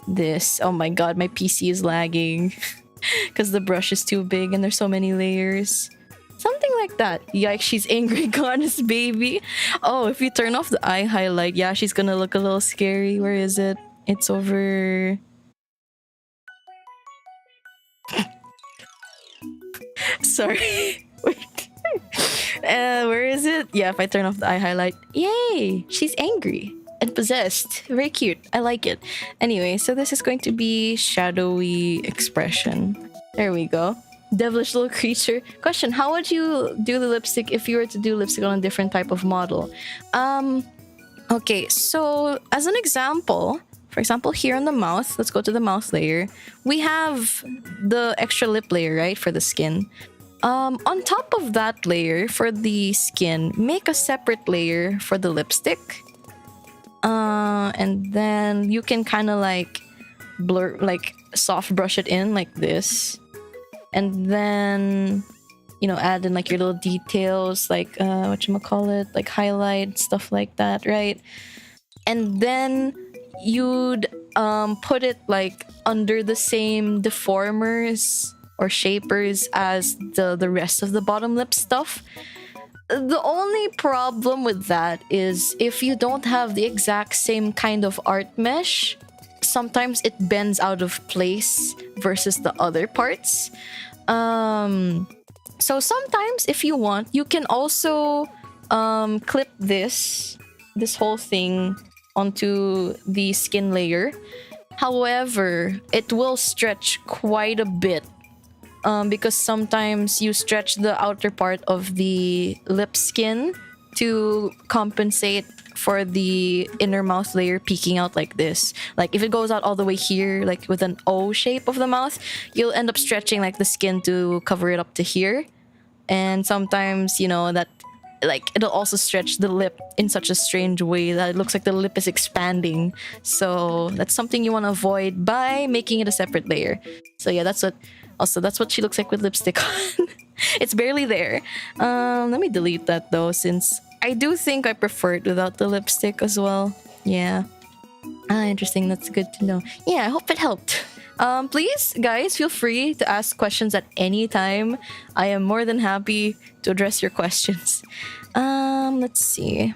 this. Oh my god, my PC is lagging. Because the brush is too big and there's so many layers. Something like that. Yikes, she's angry, goddess baby. Oh, if you turn off the eye highlight, yeah, she's gonna look a little scary. Where is it? It's over... Sorry. Wait. Where is it? Yeah, if I turn off the eye highlight. Yay! She's angry and possessed. Very cute. I like it. Anyway, so this is going to be shadowy expression. There we go. Devilish little creature. Question, how would you do the lipstick if you were to do lipstick on a different type of model? Okay, so as an example, for example, here on the mouth, let's go to the mouth layer. We have the extra lip layer, right, for the skin. On top of that layer for the skin, make a separate layer for the lipstick. And then you can kind of like blur, like soft brush it in like this. And then, you know, add in like your little details, like whatchamacallit, like highlight, stuff like that, right? And then you'd put it like under the same deformers or shapers as the rest of the bottom lip stuff. The only problem with that is if you don't have the exact same kind of art mesh, sometimes it bends out of place versus the other parts. So sometimes if you want, you can also clip this whole thing onto the skin layer. However, it will stretch quite a bit because sometimes you stretch the outer part of the lip skin to compensate for the inner mouth layer peeking out like this. Like if it goes out all the way here, like with an O shape of the mouth, you'll end up stretching like the skin to cover it up to here. And sometimes, you know, that like it'll also stretch the lip in such a strange way that it looks like the lip is expanding. So that's something you want to avoid by making it a separate layer. So yeah, that's what she looks like with lipstick on. It's barely there. Let me delete that though, since I do think I prefer it without the lipstick as well. Yeah. Interesting. That's good to know. Yeah, I hope it helped. Please, guys, feel free to ask questions at any time. I am more than happy to address your questions. Let's see.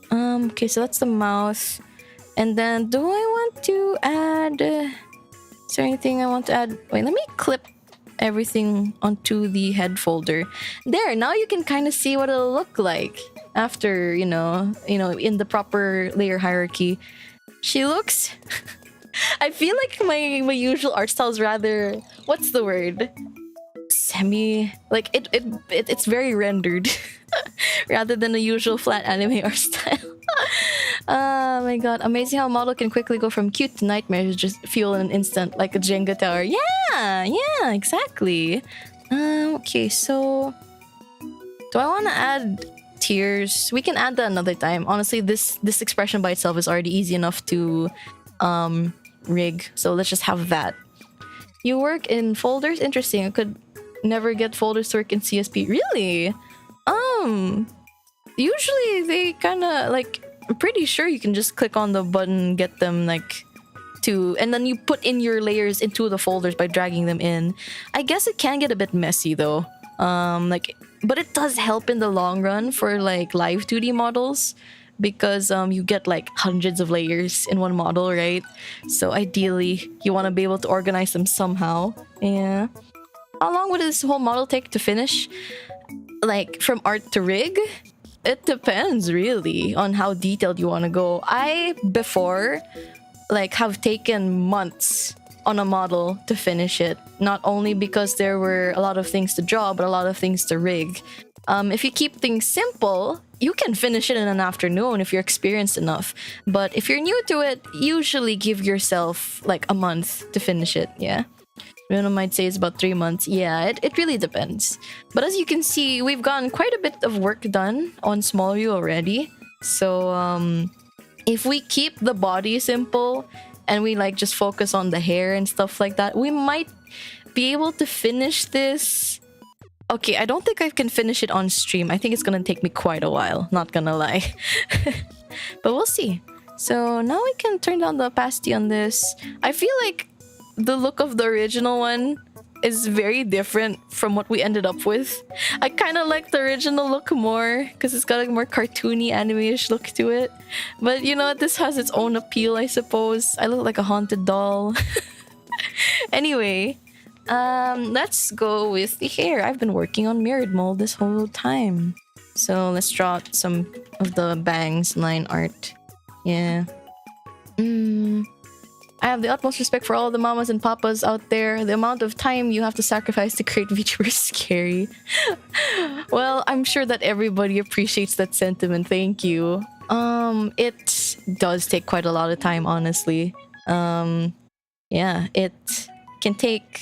Okay, so that's the mouth. And then, do I want to add... is there anything I want to add? Wait, let me clip everything onto the head folder. There, now you can kind of see what it'll look like after, you know, in the proper layer hierarchy. She looks... I feel like my usual art style is rather... What's the word? Semi... Like, it's very rendered. Rather than the usual flat anime art style. Oh my god, amazing how a model can quickly go from cute to nightmare to just fuel in an instant like a Jenga tower. Yeah, exactly. Okay, so do I want to add tears? We can add that another time. Honestly, this expression by itself is already easy enough to rig, so let's just have that. You work in folders? Interesting. I could never get folders to work in CSP. Really? Usually they kind of like, I'm pretty sure you can just click on the button, get them like to, and then you put in your layers into the folders by dragging them in. I guess it can get a bit messy though. But it does help in the long run for like Live2D models, because you get like hundreds of layers in one model, right? So ideally you want to be able to organize them somehow. Yeah. How long would this whole model take to finish? Like from art to rig? It depends really on how detailed you want to go. I before like have taken months on a model to finish it, not only because there were a lot of things to draw but a lot of things to rig. If you keep things simple, you can finish it in an afternoon if you're experienced enough. But if you're new to it, usually give yourself like a month to finish it. Yeah, Bruno might say it's about 3 months. Yeah, it really depends. But as you can see, we've gotten quite a bit of work done on small view already. So if we keep the body simple and we like just focus on the hair and stuff like that, we might be able to finish this. Okay, I don't think I can finish it on stream. I think it's gonna take me quite a while, not gonna lie. But we'll see. So now we can turn down the opacity on this. I feel like the look of the original one is very different from what we ended up with. I kind of like the original look more because it's got a more cartoony, anime-ish look to it. But you know what? This has its own appeal, I suppose. I look like a haunted doll. Anyway, let's go with the hair. I've been working on mirrored mold this whole time. So let's draw some of the bangs line art. Yeah. I have the utmost respect for all the mamas and papas out there. The amount of time you have to sacrifice to create VTuber is scary. Well, I'm sure that everybody appreciates that sentiment. Thank you. It does take quite a lot of time, honestly. Yeah, it can take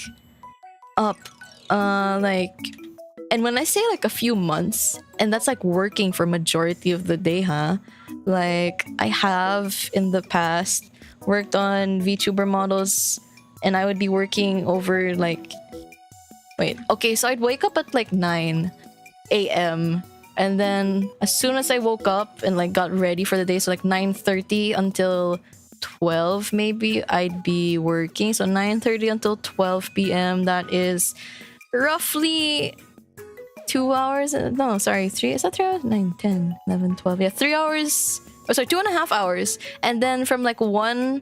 up like, and when I say like a few months, and that's like working for majority of the day, huh? Like I have in the past worked on VTuber models, and I would be working over like, okay, so I'd wake up at like 9 a.m. and then as soon as I woke up and like got ready for the day, so like 9:30 until 12 maybe, I'd be working. So 9:30 until 12 p.m. that is roughly 2 hours. No, sorry, 3. Is that 3 hours? 9, 10, 11, 12. Yeah, 3 hours. Oh, sorry, 2.5 hours. And then from like 1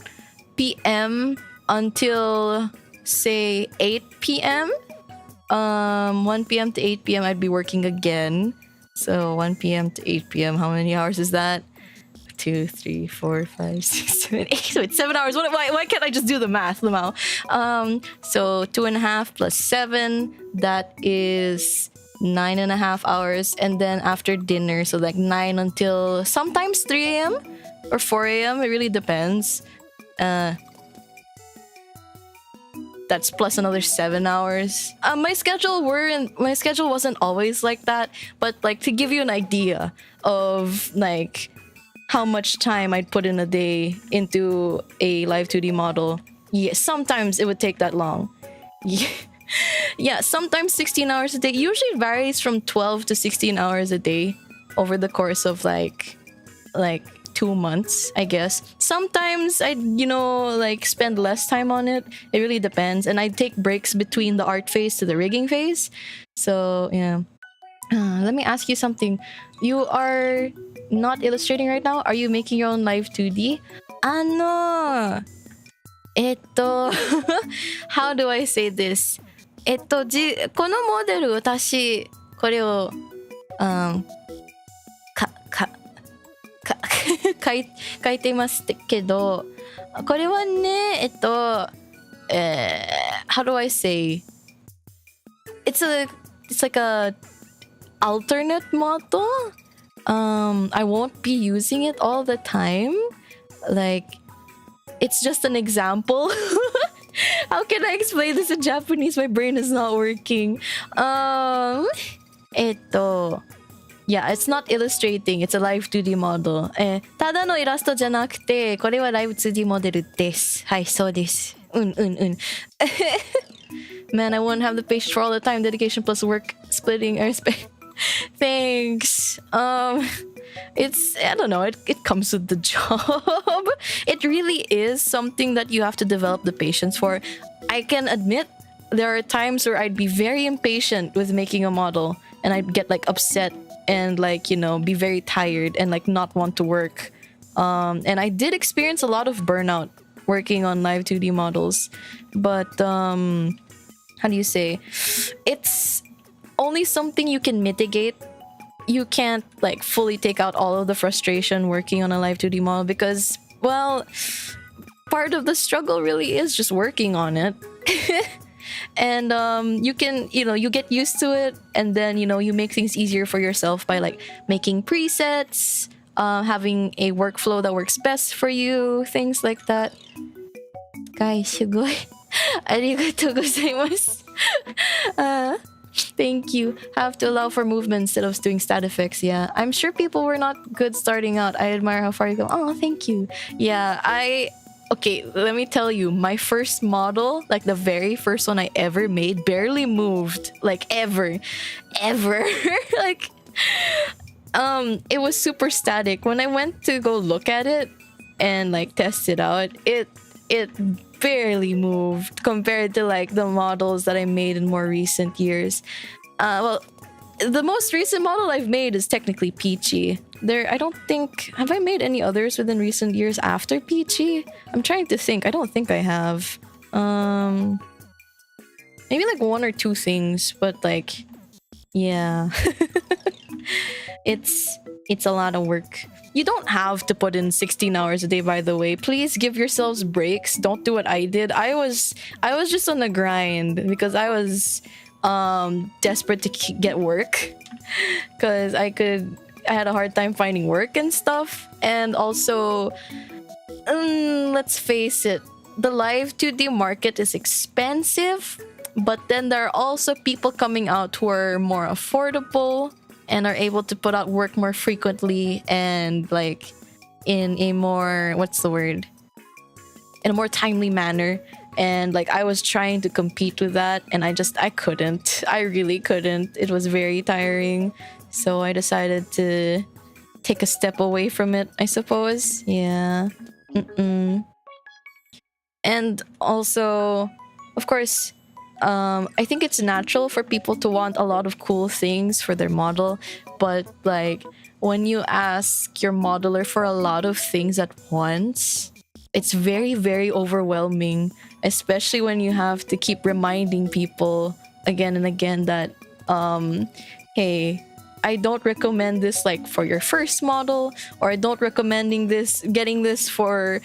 p.m. until say 8 p.m. 1 p.m. to 8 p.m. I'd be working again. So 1 p.m. to 8 p.m. How many hours is that? 2, 3, 4, 5, 6, 7, 8. So it's 7 hours. Why can't I just do the math, Lamau? So 2.5 plus 7, that is 9.5 hours. And then after dinner, so like 9 until sometimes 3 a.m. or 4 a.m. It really depends. That's plus another 7 hours. My schedule wasn't always like that, but like to give you an idea of like how much time I'd put in a day into a Live2D model. Yeah, sometimes it would take that long. Yeah, sometimes 16 hours a day. Usually it varies from 12 to 16 hours a day over the course of like 2 months, I guess. Sometimes I'd, like spend less time on it. It really depends. And I'd take breaks between the art phase to the rigging phase. So, yeah. Let me ask you something. You are not illustrating right now? Are you making your own Live2D? How do I say this? このモデル、私、これを、書いてますけど、これはね、how do I say? It's like a alternate model I won't be using it all the time. Like, it's just an example. How can I explain this in Japanese? My brain is not working. Yeah, it's not illustrating. It's a Live2D model. ただのイラストじゃなくて、これは Live2D モデルです。はい、そうです。Man, I wouldn't have the patience for all the time, dedication plus work splitting or Thanks. It's, I don't know, it comes with the job. It really is something that you have to develop the patience for. I can admit there are times where I'd be very impatient with making a model and I'd get like upset and like, you know, be very tired and like not want to work. And I did experience a lot of burnout working on Live2D models. But how do you say? It's only something you can mitigate. You can't like fully take out all of the frustration working on a Live2D model because, well, part of the struggle really is just working on it. And you can, you know, you get used to it and then, you know, you make things easier for yourself by like making presets, having a workflow that works best for you, things like that. Guys, sugoi. Arigatou gozaimasu. Thank you. Have to allow for movement instead of doing stat effects. Yeah, I'm sure people were not good starting out. I admire how far you go. Oh, thank you. Yeah, okay, let me tell you, my first model, like the very first one I ever made, barely moved. Like ever. Like, it was super static. When I went to go look at it and like test it out, it barely moved compared to like the models that I made in more recent years. Well, the most recent model I've made is technically Peachy. I don't think... Have I made any others within recent years after Peachy? I'm trying to think. I don't think I have. Maybe like one or two things, but like... Yeah. It's a lot of work. You don't have to put in 16 hours a day, by the way. Please give yourselves breaks. Don't do what I did. I was just on the grind because I was desperate to get work because I had a hard time finding work and stuff. And also, let's face it, the Live2D market is expensive, but then there are also people coming out who are more affordable and are able to put out work more frequently and like in a more, what's the word? In a more timely manner. And like I was trying to compete with that and I couldn't. I really couldn't. It was very tiring. So I decided to take a step away from it, I suppose. Yeah. And also, of course, I think it's natural for people to want a lot of cool things for their model, but like when you ask your modeler for a lot of things at once, it's very, very overwhelming, especially when you have to keep reminding people again and again that, hey, I don't recommend this like for your first model, or I don't recommend getting this for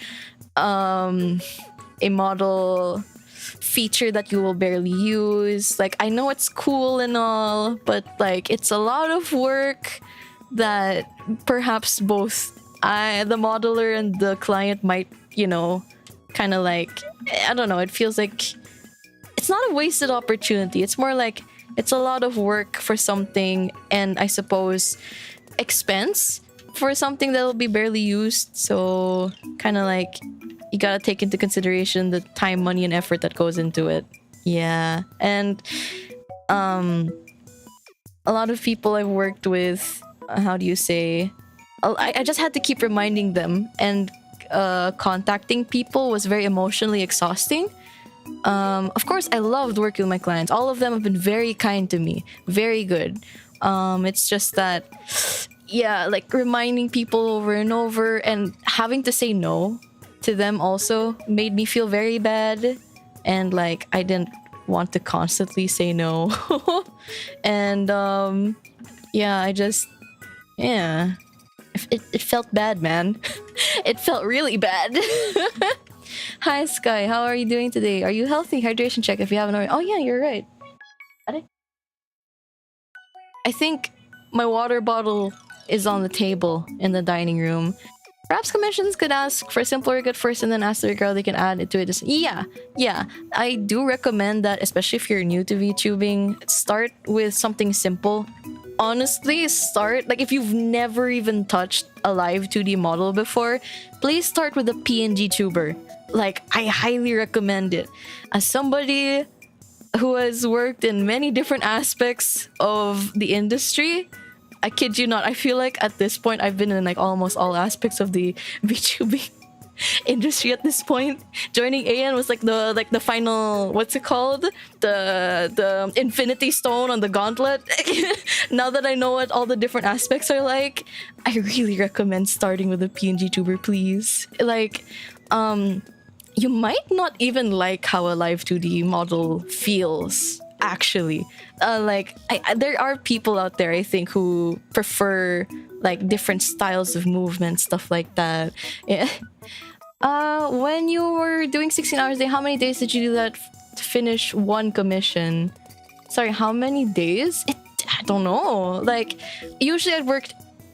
a model feature that you will barely use. Like, I know it's cool and all, but like it's a lot of work that perhaps both the modeler and the client might, you know, kind of like, I don't know, it feels like it's not a wasted opportunity. It's more like it's a lot of work for something, and I suppose expense for something that'll be barely used. So kind of like you gotta take into consideration the time, money, and effort that goes into it. Yeah. And a lot of people I've worked with, how do you say, I just had to keep reminding them, and contacting people was very emotionally exhausting. Of course, I loved working with my clients. All of them have been very kind to me, very good. It's just that, yeah, like reminding people over and over and having to say no to them also made me feel very bad, and like I didn't want to constantly say no. And yeah, it felt bad, man. It felt really bad. Hi Skye, how are you doing today? Are you healthy? Hydration check if you haven't already. Oh yeah, you're right. I think my water bottle is on the table in the dining room. Perhaps commissions could ask for simpler rig at first and then ask the rig how they can add it to it. Yeah. I do recommend that, especially if you're new to VTubing, start with something simple. Honestly, start, like if you've never even touched a Live2D model before, please start with a PNG tuber. Like, I highly recommend it. As somebody who has worked in many different aspects of the industry, I kid you not, I feel like at this point I've been in like almost all aspects of the VTubing industry at this point. Joining EIEN was like the final, what's it called? The infinity stone on the gauntlet. Now that I know what all the different aspects are like, I really recommend starting with a PNG tuber, please. Like, you might not even like how a Live2D model feels, actually. There are people out there, I think, who prefer like different styles of movement, stuff like that. Yeah. When you were doing 16 hours a day, how many days did you do that to finish one commission? Sorry, how many days? I don't know. Like, usually I'd work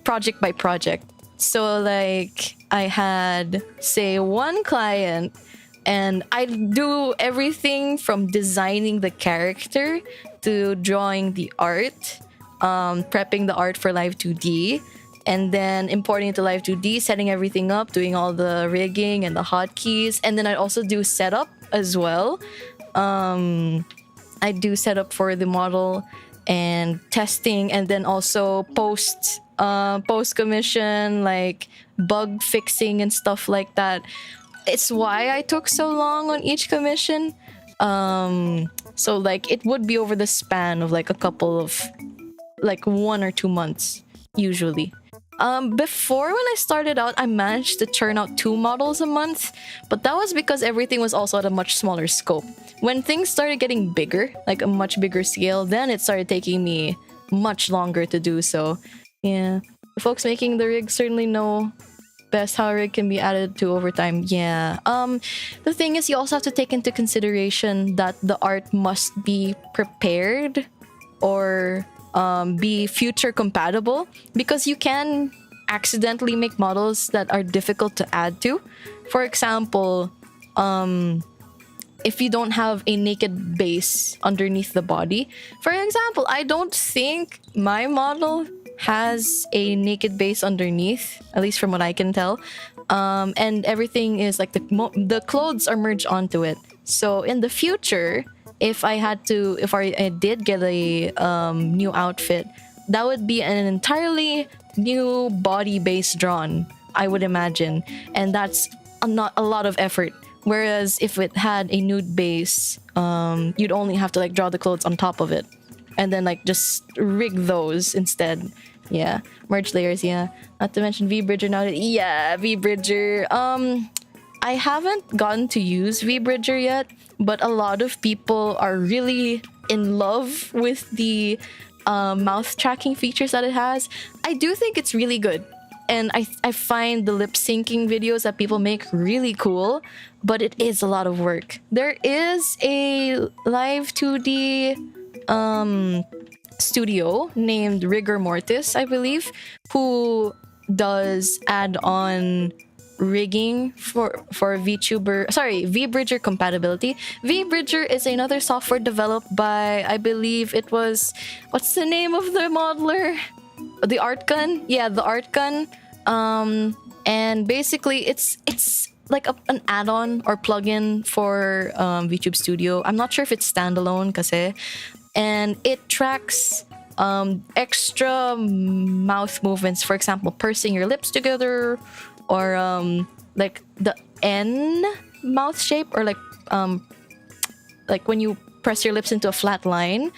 project by project. So like, I had, say, one client, and I do everything from designing the character to drawing the art, prepping the art for Live2D, and then importing it to Live2D, setting everything up, doing all the rigging and the hotkeys. And then I also do setup as well. I do setup for the model and testing, and then also post commission, like bug fixing and stuff like that. It's why I took so long on each commission. So like it would be over the span of like a couple of like 1 or 2 months usually. Before, when I started out, I managed to churn out 2 models a month, but that was because everything was also at a much smaller scope. When things started getting bigger, like a much bigger scale, then it started taking me much longer to do so. Yeah, the folks making the rig certainly know best how a rig can be added to over time. Yeah. The thing is, you also have to take into consideration that the art must be prepared or be future compatible, because you can accidentally make models that are difficult to add to. For example, if you don't have a naked base underneath the body. For example, I don't think my model has a naked base underneath, at least from what I can tell. And everything is like the clothes are merged onto it. So in the future, if I did get a new outfit, that would be an entirely new body base drawn, I would imagine. And that's not a lot of effort. Whereas if it had a nude base, you'd only have to like draw the clothes on top of it. And then like just rig those instead. Yeah, merge layers, yeah. Not to mention VBridger now. Yeah, VBridger. I haven't gotten to use VBridger yet, but a lot of people are really in love with the mouth tracking features that it has. I do think it's really good. And I find the lip syncing videos that people make really cool, but it is a lot of work. There is a Live2D studio named Rigor Mortis, I believe, who does add-on rigging for VBridger compatibility. VBridger is another software developed by, I believe it was, what's the name of the modeler? The Art Gun? Yeah, the Art Gun. And basically it's like an add-on or plugin for VTube Studio. I'm not sure if it's standalone kasi. And it tracks extra mouth movements, for example, pursing your lips together, or like the N mouth shape, or like when you press your lips into a flat line,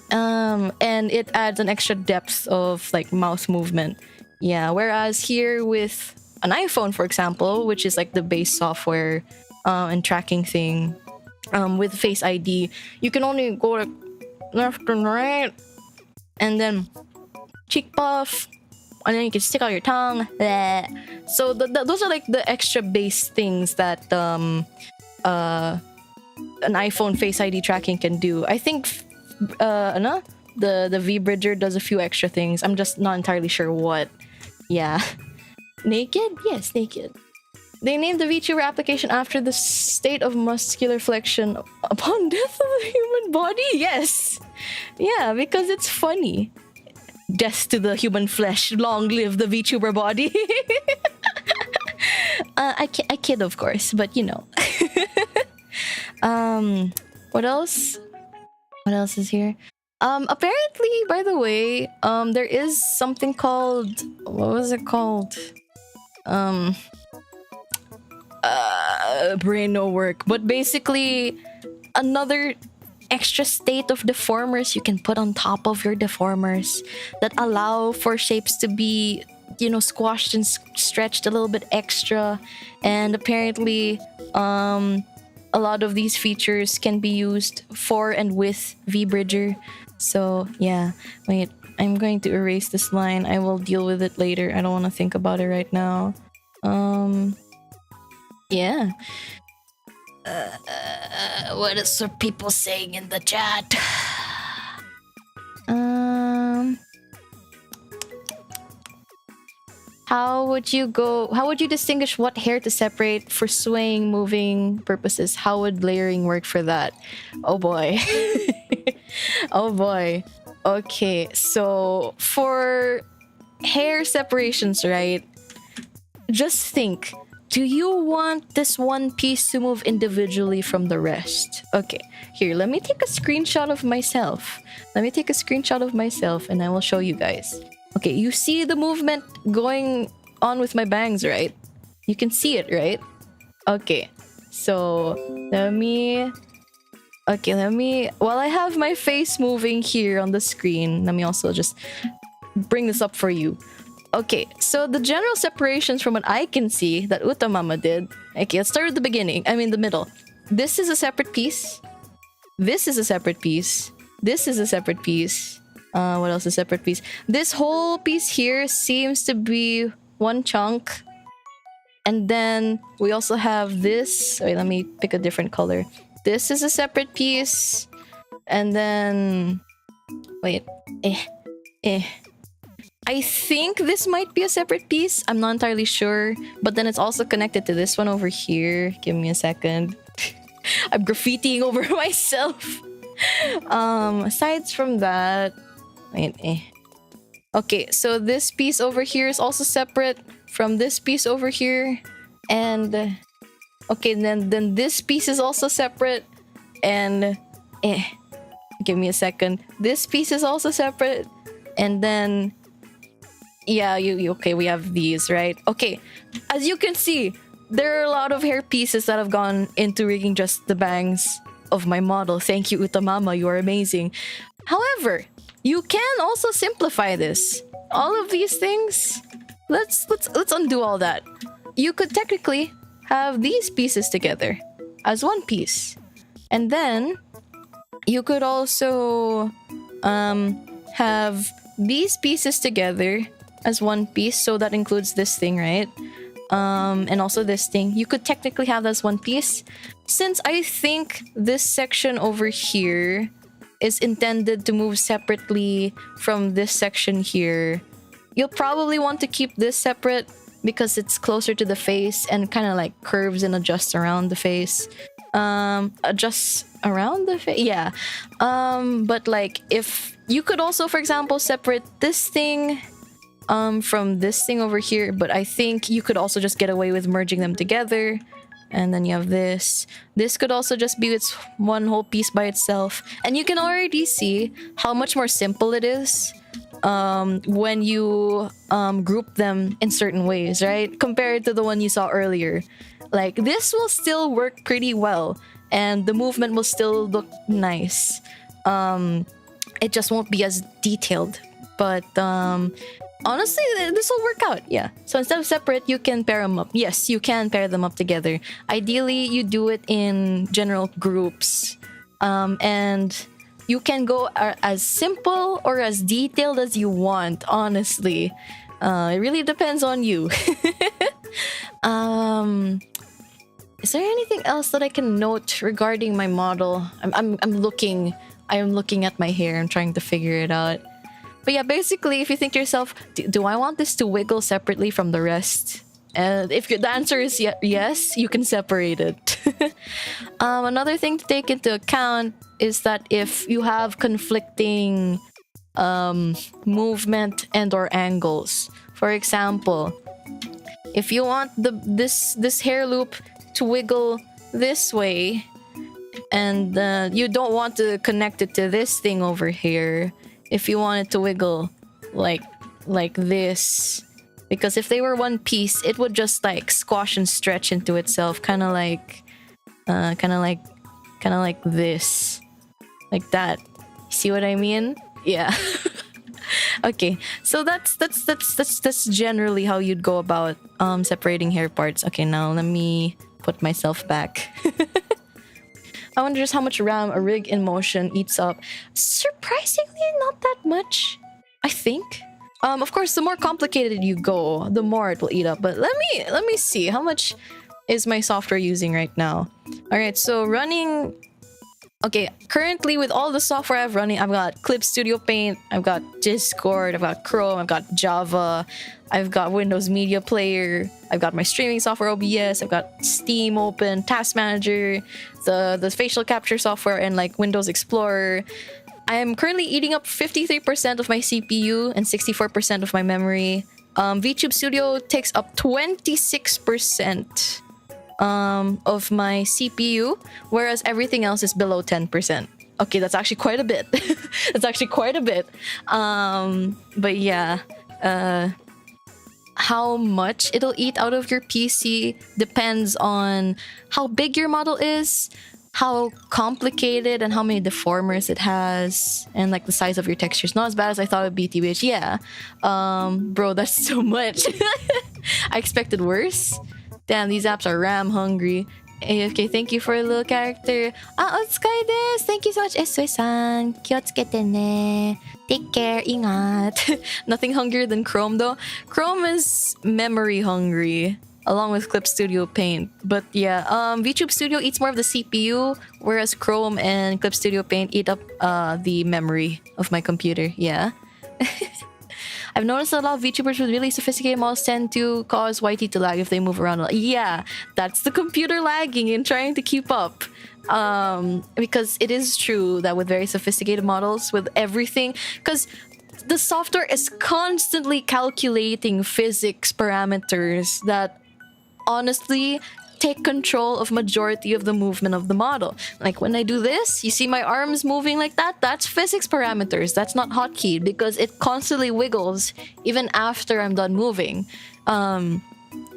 and it adds an extra depth of like mouth movement. Yeah, whereas here with an iPhone, for example, which is like the base software and tracking thing, with Face ID, you can only go like left and right, and then cheek puff, and then you can stick out your tongue. Bleh. So those are like the extra base things that an iPhone Face ID tracking can do. I think the VBridger does a few extra things. I'm just not entirely sure what. Yeah. Naked? Yes, naked. They named the VTuber application after the state of muscular flexion upon death of the human body? Yes. Yeah, because it's funny. Death to the human flesh. Long live the VTuber body. I kid, of course, but you know. What else? What else is here? Apparently, by the way, there is something called, what was it called? Brain no work, but basically another extra state of deformers you can put on top of your deformers that allow for shapes to be, you know, squashed and stretched a little bit extra. And apparently a lot of these features can be used for and with VBridger. So yeah, wait, I'm going to erase this line. I will deal with it later. I don't want to think about it right now. Yeah. What is the people saying in the chat? How would you distinguish what hair to separate for swaying, moving purposes? How would layering work for that? Oh boy. Oh boy. Okay, so for hair separations, right? Just think, do you want this one piece to move individually from the rest? Okay, here, let me take a screenshot of myself. Let me take a screenshot of myself and I will show you guys. Okay, you see the movement going on with my bangs, right? You can see it, right? Okay, so while I have my face moving here on the screen, let me also just bring this up for you. Okay, so the general separations from what I can see that Utamama did. Okay, let's start at the beginning. I mean the middle. This is a separate piece. This is a separate piece. This is a separate piece. What else is a separate piece? This whole piece here seems to be one chunk. And then we also have this. Wait, let me pick a different color. This is a separate piece. And then... Wait. I think this might be a separate piece. I'm not entirely sure. But then it's also connected to this one over here. Give me a second. I'm graffitiing over myself. Aside from that... Wait, Okay, so this piece over here is also separate from this piece over here. And... Okay, then this piece is also separate. And... Give me a second. This piece is also separate. And then... Yeah, okay, we have these, right? Okay, as you can see, there are a lot of hair pieces that have gone into rigging just the bangs of my model. Thank you, Utamama, you are amazing. However, you can also simplify this. All of these things, let's undo all that. You could technically have these pieces together as one piece. And then you could also have these pieces together as one piece, so that includes this thing, right? And also this thing. You could technically have that as one piece. Since I think this section over here is intended to move separately from this section here, you'll probably want to keep this separate because it's closer to the face and kind of like curves and adjusts around the face. Adjusts around the face? Yeah. But like if you could also, for example, separate this thing from this thing over here, but I think you could also just get away with merging them together. And then you have this. This could also just be its one whole piece by itself. And you can already see how much more simple it is when you group them in certain ways, right? Compared to the one you saw earlier. Like, this will still work pretty well. And the movement will still look nice. It just won't be as detailed. But honestly, this will work out, yeah. So instead of separate, you can pair them up. Yes, you can pair them up together. Ideally, you do it in general groups. And you can go as simple or as detailed as you want, honestly. It really depends on you. Is there anything else that I can note regarding my model? I'm looking at my hair. I'm trying to figure it out. But yeah, basically, if you think to yourself, do I want this to wiggle separately from the rest? And if the answer is yes, you can separate it. Another thing to take into account is that if you have conflicting movement and or angles. For example, if you want this hair loop to wiggle this way, and you don't want to connect it to this thing over here, if you want it to wiggle like this, because if they were one piece, it would just like squash and stretch into itself, kind of like this, like that. See what I mean? Yeah. Okay, so that's generally how you'd go about separating hair parts. Okay, now let me put myself back. I wonder just how much RAM a rig in motion eats up. Surprisingly, not that much, I think. Of course, the more complicated you go, the more it will eat up. But let me see, how much is my software using right now? All right, so running. Okay, currently with all the software I've running, I've got Clip Studio Paint, I've got Discord, I've got Chrome, I've got Java, I've got Windows Media Player, I've got my streaming software OBS, I've got Steam open, Task Manager, the facial capture software, and like Windows Explorer. I am currently eating up 53% of my CPU and 64% of my memory. VTube Studio takes up 26% of my CPU, whereas everything else is below 10%. Okay, that's actually quite a bit. That's actually quite a bit. But yeah, how much it'll eat out of your PC depends on how big your model is, how complicated and how many deformers it has, and like the size of your textures. Not as bad as I thought it would be, TBH. Yeah. Bro, that's so much. I expected worse. Damn, these apps are RAM hungry. AFK, thank you for a little character. Skye desu. Thank you so much, Esue-san. Kyotsukete ne. Take care, ingat. Nothing hungrier than Chrome though. Chrome is memory hungry, along with Clip Studio Paint. But yeah, VTube Studio eats more of the CPU, whereas Chrome and Clip Studio Paint eat up the memory of my computer. Yeah. I've noticed that a lot of VTubers with really sophisticated models tend to cause YT to lag if they move around a lot. Yeah, that's the computer lagging and trying to keep up. Because it is true that with very sophisticated models, with everything, because the software is constantly calculating physics parameters that honestly take control of majority of the movement of the model. Like when I do this, you see my arms moving like that? That's physics parameters. That's not hotkeyed because it constantly wiggles even after I'm done moving.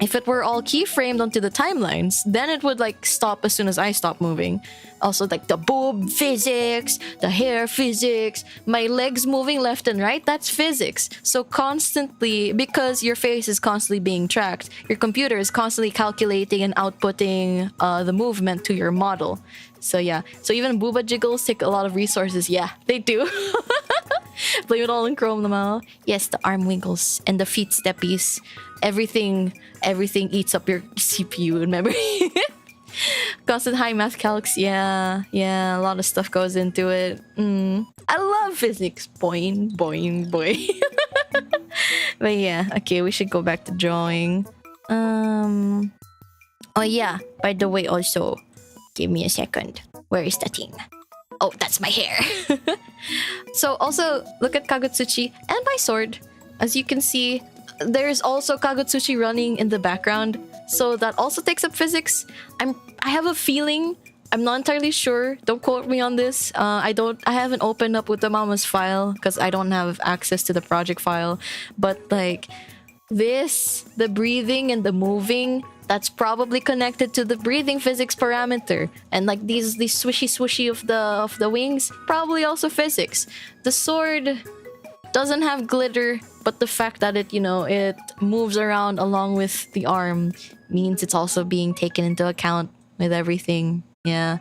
If it were all keyframed onto the timelines, then it would like stop as soon as I stop moving. Also like the boob physics, the hair physics, my legs moving left and right, that's physics. So constantly, because your face is constantly being tracked, your computer is constantly calculating and outputting the movement to your model. So yeah, so even booba jiggles take a lot of resources. Yeah, they do. Blame it all in Chrome naman. Yes, the arm wiggles and the feet steppies. Everything eats up your CPU and memory. Constant high math calcs, yeah, a lot of stuff goes into it. I love physics, boing, boing, boing. But yeah, okay, we should go back to drawing. Oh yeah, by the way, also, give me a second. Where is the thing? Oh, that's my hair. So also, look at Kagutsuchi and my sword. As you can see, there's also Kagutsuchi running in the background, so that also takes up physics. I have a feeling, I'm not entirely sure, don't quote me on this. I haven't opened up with the Mama's file because I don't have access to the project file. But like this, the breathing and the moving, that's probably connected to the breathing physics parameter. And like these swishy of the wings, probably also physics. The sword doesn't have glitter, but the fact that it moves around along with the arm means it's also being taken into account with everything. Yeah.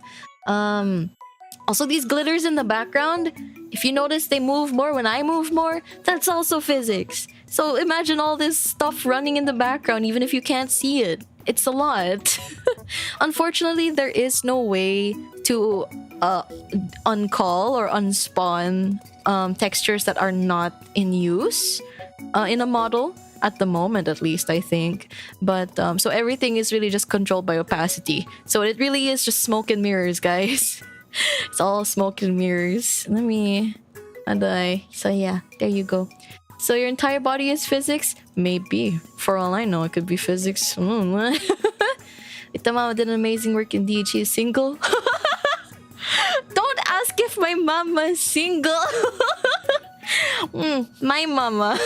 Also, these glitters in the background, if you notice they move more when I move more, that's also physics. So imagine all this stuff running in the background even if you can't see it. It's a lot. Unfortunately, there is no way to uncall or unspawn textures that are not in use in a model at the moment, at least I think. But so everything is really just controlled by opacity. So it really is just smoke and mirrors, guys. It's all smoke and mirrors. Let me... So yeah, there you go. So your entire body is physics? Maybe. For all I know, it could be physics. Ita mama did an amazing work indeed. She is single. Don't ask if my mama is single. My mama.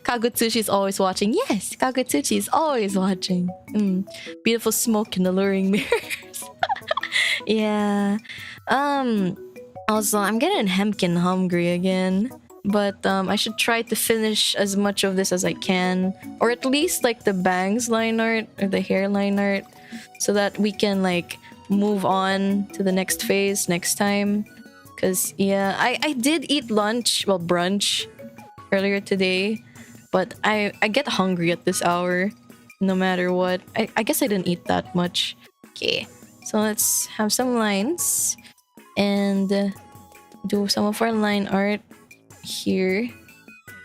Kagutsuchi is always watching. Yes, Kagutsuchi is always watching. Beautiful smoke and alluring mirrors. Yeah. Also, I'm getting hemkin hungry again. But I should try to finish as much of this as I can. Or at least like the bangs line art or the hairline art. So that we can like move on to the next phase next time. Because yeah, I did eat lunch, well brunch, earlier today. But I get hungry at this hour. No matter what. I guess I didn't eat that much. Okay. So let's have some lines. And do some of our line art here.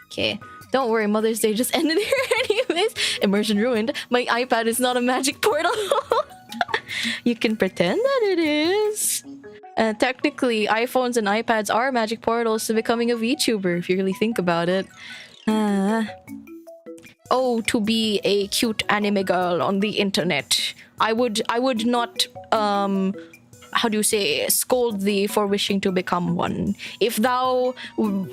Okay. Don't worry, Mother's Day just ended here anyways. Immersion ruined. My iPad is not a magic portal. You can pretend that it is. Technically, iPhones and iPads are magic portals to becoming a VTuber, if you really think about it. Oh, to be a cute anime girl on the internet. I would not how do you say, scold thee for wishing to become one. If thou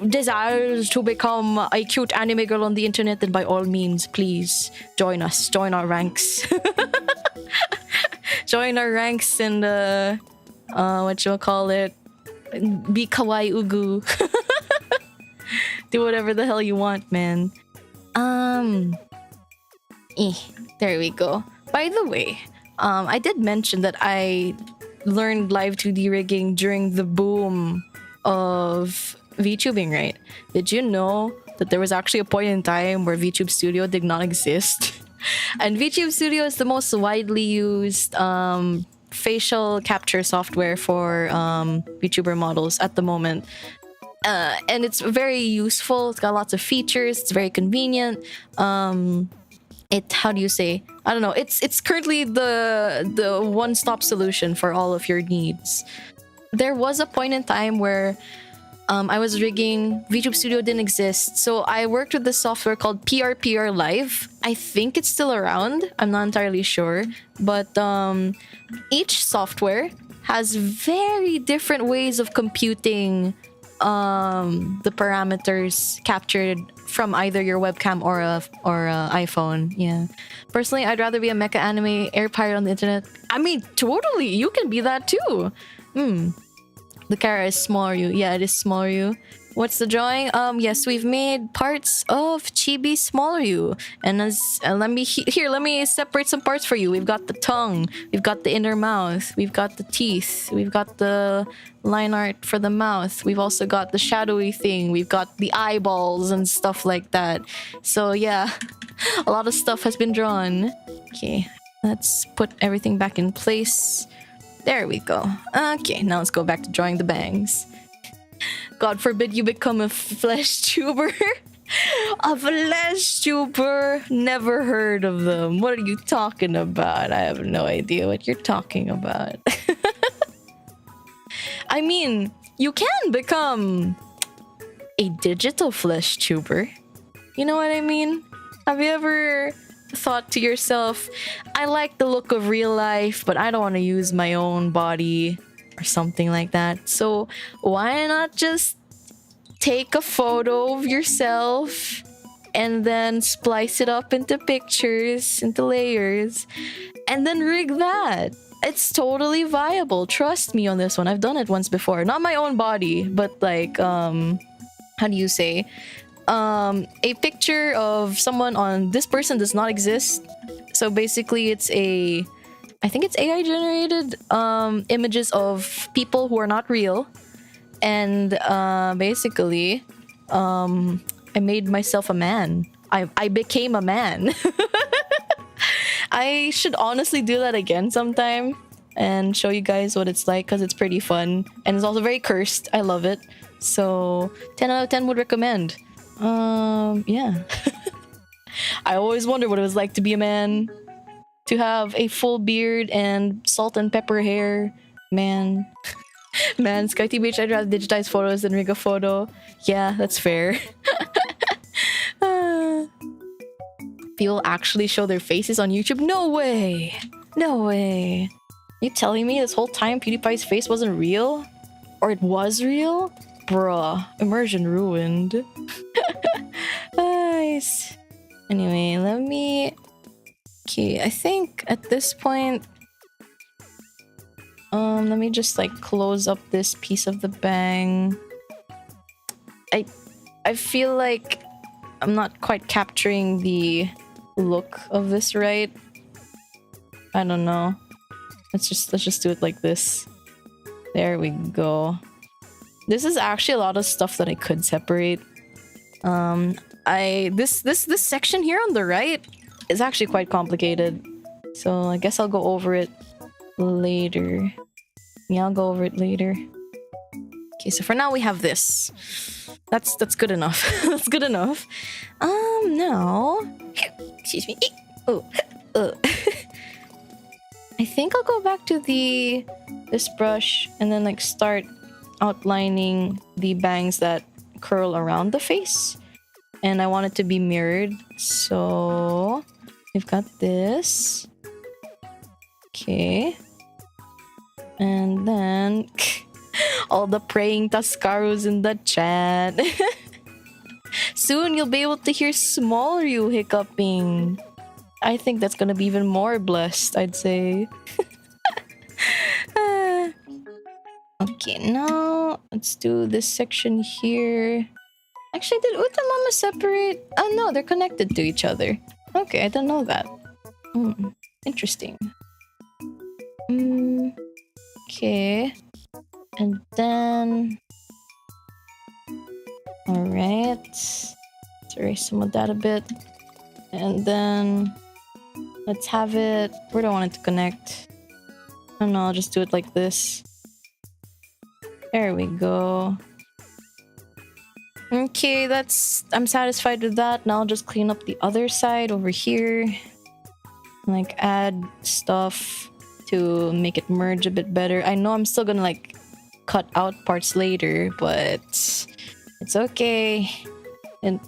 desires to become a cute anime girl on the internet, then by all means, please join us. Join our ranks. Join our ranks and whatchamacallit, be kawaii ugu. Do whatever the hell you want, man. There we go. By the way, I did mention that I learned Live2D rigging during the boom of VTubing, right? Did you know that there was actually a point in time where VTube Studio did not exist? And VTube Studio is the most widely used facial capture software for VTuber models at the moment. And it's very useful. It's got lots of features. It's very convenient. How do you say? I don't know. It's currently the one-stop solution for all of your needs. There was a point in time where I was rigging. VTube Studio didn't exist, so I worked with this software called PRPR Live. I think it's still around. I'm not entirely sure, but each software has very different ways of computing the parameters captured from either your webcam or a iPhone. Yeah, personally, I'd rather be a mecha anime air pirate on the internet. I mean, totally, you can be that too. The character is Shinryu. Yeah, it is Shinryu. What's the drawing? Yes, we've made parts of Chibi Shinryu. And let me separate some parts for you. We've got the tongue, we've got the inner mouth, we've got the teeth, we've got the line art for the mouth, we've also got the shadowy thing, we've got the eyeballs and stuff like that. So yeah, a lot of stuff has been drawn. Okay, let's put everything back in place. There we go. Okay, now let's go back to drawing the bangs. God forbid you become a flesh tuber. A flesh tuber? Never heard of them. What are you talking about? I have no idea what you're talking about. I mean, you can become a digital flesh tuber. You know what I mean? Have you ever thought to yourself, I like the look of real life, but I don't want to use my own body or something like that. So why not just take a photo of yourself and then splice it up into pictures, into layers, and then rig that? It's totally viable. Trust me on this one. I've done it once before. Not my own body, but like, how do you say? A picture of someone on this person does not exist. So basically it's I think it's AI generated images of people who are not real. And basically I made myself a man. I became a man. I should honestly do that again sometime and show you guys what it's like, because it's pretty fun and it's also very cursed. I love it. So 10 out of 10 would recommend. Yeah. I always wondered what it was like to be a man, to have a full beard and salt and pepper hair. Man, Skye TBH, I'd rather digitize photos than rig a photo. Yeah, that's fair. People actually show their faces on YouTube? No way! No way! You telling me this whole time PewDiePie's face wasn't real? Or it was real? Bruh, immersion ruined. Nice. Anyway, let me... Okay, I think at this point... let me just like close up this piece of the bang. I feel like I'm not quite capturing the look of this right. I don't know. Let's just do it like this. There we go. This is actually a lot of stuff that I could separate. This section here on the right is actually quite complicated. So I guess I'll go over it later. Yeah, I'll go over it later. Okay, so for now we have this. That's good enough. That's good enough. Now... Excuse me. Oh. I think I'll go back to this brush and then like start outlining the bangs that curl around the face. And I want it to be mirrored. So we've got this. Okay. And then all the praying Taskarus in the chat. Soon you'll be able to hear small Ryu hiccuping. I think that's gonna be even more blessed, I'd say. Okay, now let's do this section here. Actually, did Uta Mama separate? Oh no, they're connected to each other. Okay, I didn't know that. Interesting. Okay. And then... Alright. Let's erase some of that a bit. And then... Let's have it... Where do I want it to connect? I don't know, I'll just do it like this. There we go. Okay, I'm satisfied with that. Now I'll just clean up the other side over here. Like, add stuff to make it merge a bit better. I know I'm still gonna, like, cut out parts later, but it's okay. And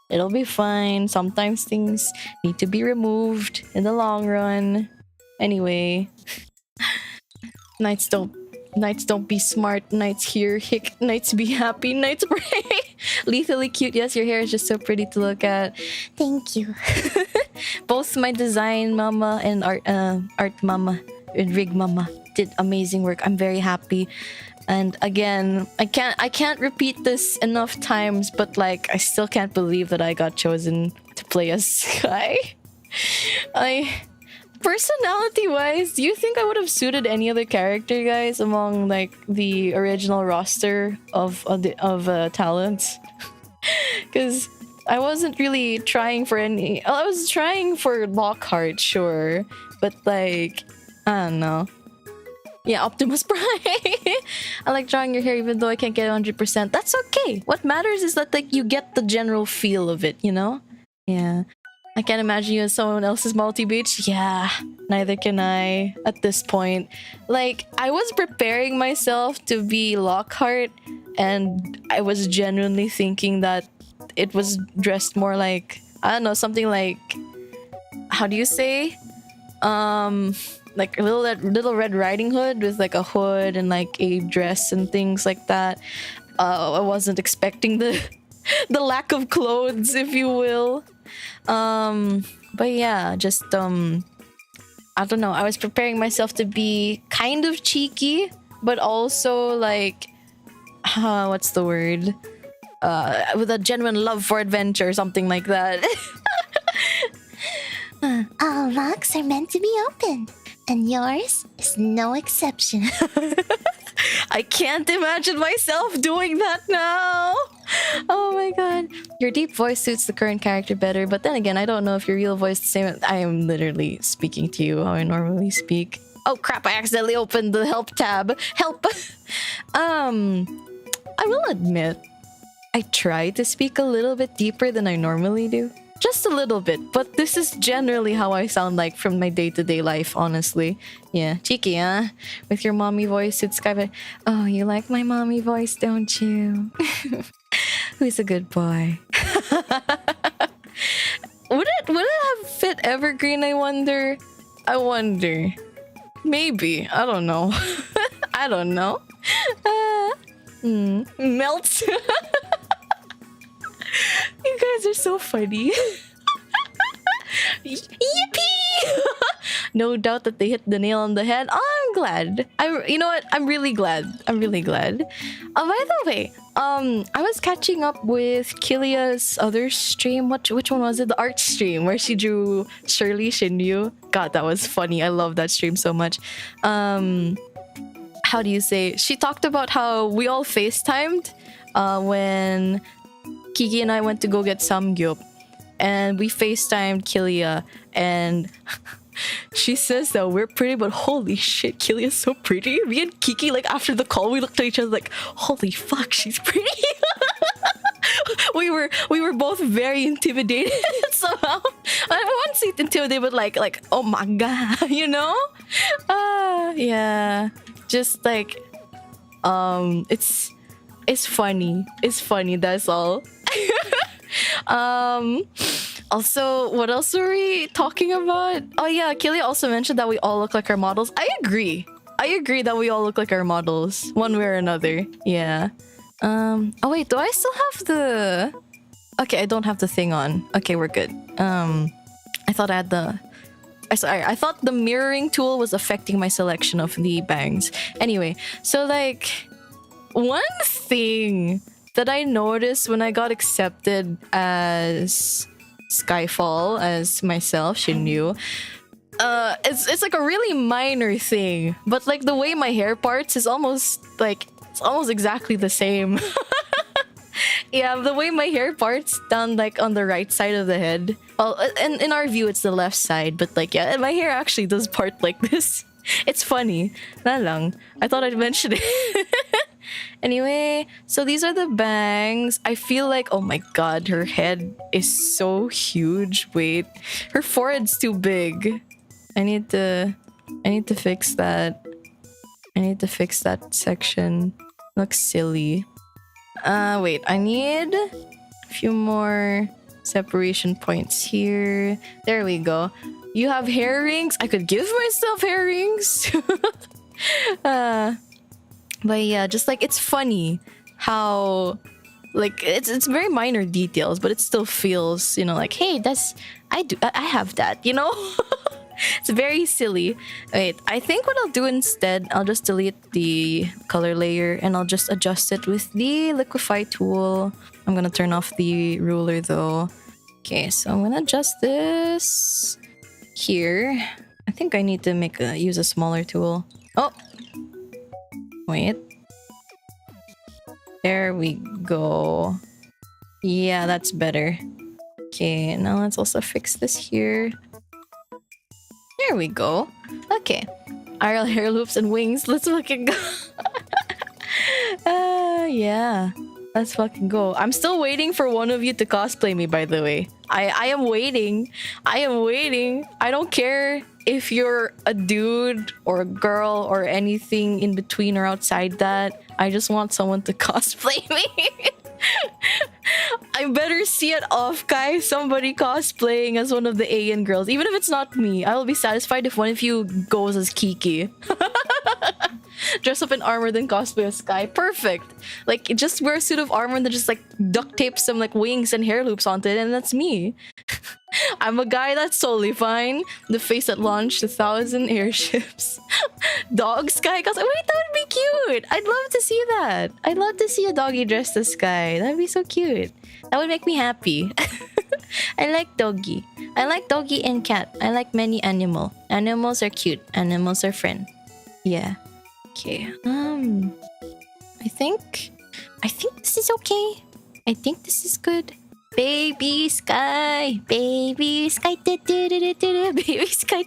it'll be fine. Sometimes things need to be removed in the long run. Anyway. Knights don't be smart. Knights hear. Hick. Knights be happy. Knights pray. Lethally cute. Yes, your hair is just so pretty to look at. Thank you. Both my design mama and art mama and rig mama did amazing work. I'm very happy. And again, I can't repeat this enough times, but like I still can't believe that I got chosen to play as Skye. Personality-wise, do you think I would have suited any other character, guys, among like the original roster of talents? Because I wasn't really trying for any. I was trying for Lockhart, sure, but like I don't know. Yeah, Optimus Prime. I like drawing your hair even though I can't get 100%. That's okay. What matters is that like you get the general feel of it, you know? Yeah. I can't imagine you as someone else's multi-beach. Yeah, neither can I at this point. Like, I was preparing myself to be Lockhart, and I was genuinely thinking that it was dressed more like, I don't know, something like, how do you say? Like a little Red Riding Hood with like a hood and like a dress and things like that. I wasn't expecting the lack of clothes, if you will. But yeah, just I don't know, I was preparing myself to be kind of cheeky, but also like what's the word? With a genuine love for adventure or something like that. All locks are meant to be open, and yours is no exception. I can't imagine myself doing that now. Oh my god. Your deep voice suits the current character better, but then again, I don't know if your real voice is the same. I am literally speaking to you how I normally speak. Oh crap, I accidentally opened the help tab. Help! I will admit, I try to speak a little bit deeper than I normally do. Just a little bit, but this is generally how I sound like from my day-to-day life, honestly. Yeah, cheeky, huh? With your mommy voice, it's kind of... Oh, you like my mommy voice, don't you? Who's a good boy? Would it have fit Evergreen, I wonder? I wonder. Maybe. I don't know. I don't know. Melts. You guys are so funny. Yippee! No doubt that they hit the nail on the head. Oh, I'm glad. You know what? I'm really glad. I'm really glad. By the way, I was catching up with Kilia's other stream. Which one was it? The art stream where she drew Skye Shinryu. God, that was funny. I love that stream so much. How do you say? She talked about how we all FaceTimed when Kiki and I went to go get samgyup, and we FaceTimed Kilia, and she says that we're pretty, but holy shit, Kilia's so pretty. Me and Kiki, like after the call, we looked at each other like, holy fuck, she's pretty. we were both very intimidated somehow. I won't say intimidated, but like oh my god, you know? Yeah, just like it's funny. It's funny, that's all. Also, what else were we talking about? Oh yeah, Kilia also mentioned that we all look like our models. I agree that we all look like our models, one way or another. Yeah. Oh wait, do I still have the... Okay, I don't have the thing on. Okay, we're good. I thought I had the... I thought the mirroring tool was affecting my selection of the bangs. Anyway, so like... One thing that I noticed when I got accepted as Skyfall, as myself, Shinryu, it's like a really minor thing, but like the way my hair parts is almost like, it's almost exactly the same. Yeah, the way my hair parts down like on the right side of the head. Well, in our view, it's the left side, but like, yeah, my hair actually does part like this. It's funny. Na lang. I thought I'd mention it. Anyway, so these are the bangs. I feel like, oh my god, her head is so huge. Wait, her forehead's too big. I need to fix that. I need to fix that section. Looks silly. Wait, I need a few more separation points here. There we go. You have hair rings? I could give myself hair rings. But yeah, just like, it's funny how like it's very minor details, but it still feels, you know, like, hey, I have that, you know. It's very silly. Wait, I think what I'll do instead, I'll just delete the color layer and I'll just adjust it with the liquify tool. I'm gonna turn off the ruler though. Okay, so I'm gonna adjust this here. I think I need to use a smaller tool. Oh, wait. There we go. Yeah, that's better. Okay, now let's also fix this here. There we go. Okay. IRL hair loops and wings. Let's fucking go. Yeah. Let's fucking go. I'm still waiting for one of you to cosplay me, by the way. I am waiting. I am waiting. I don't care if you're a dude or a girl or anything in between or outside that. I just want someone to cosplay me. I better see it off, guys. Somebody cosplaying as one of the EIEN girls. Even if it's not me, I will be satisfied if one of you goes as Kiki. Dress up in armor, then cosplay as Skye. Perfect. Like, just wear a suit of armor and then just like duct tape some like wings and hair loops onto it, and that's me. I'm a guy, that's totally fine. The face that launched 1,000 airships. Dog Skye cosplay. Wait, that would be cute. I'd love to see that. I'd love to see a doggy dressed as Skye. That'd be so cute. That would make me happy. I like doggy. I like doggy and cat. I like many animal. Animals are cute. Animals are friend. Yeah. Okay. I think this is okay. I think this is good. Baby Skye, baby Skye, baby Skye.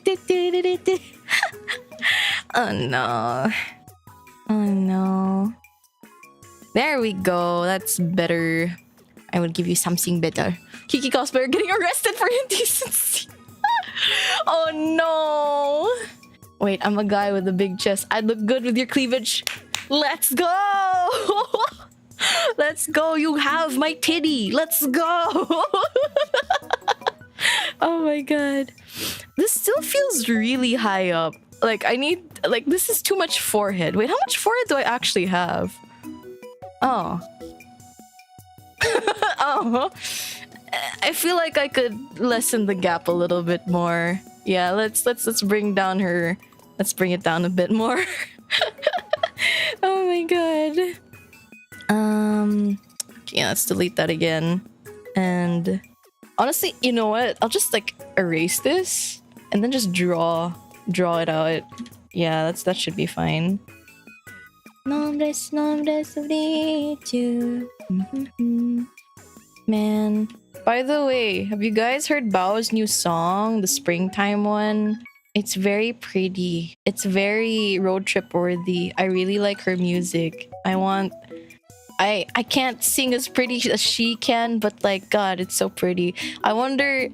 Oh no. Oh no. There we go. That's better. I will give you something better. Kiki cosplayer getting arrested for indecency. Oh no. Wait, I'm a guy with a big chest. I'd look good with your cleavage. Let's go. Let's go. You have my titty. Let's go. Oh my god. This still feels really high up. Like, I need... Like, this is too much forehead. Wait, how much forehead do I actually have? Oh. Oh. I feel like I could lessen the gap a little bit more. Yeah, let's bring down her... Let's bring it down a bit more. Oh my god. Okay, let's delete that again. And... Honestly, you know what? I'll just, like, erase this. And then just draw it out. Yeah, that should be fine. Nombres of the Man. By the way, have you guys heard Bao's new song? The springtime one? It's very pretty. It's very road trip worthy. I really like her music. I can't sing as pretty as she can, but like, god, it's so pretty. I wonder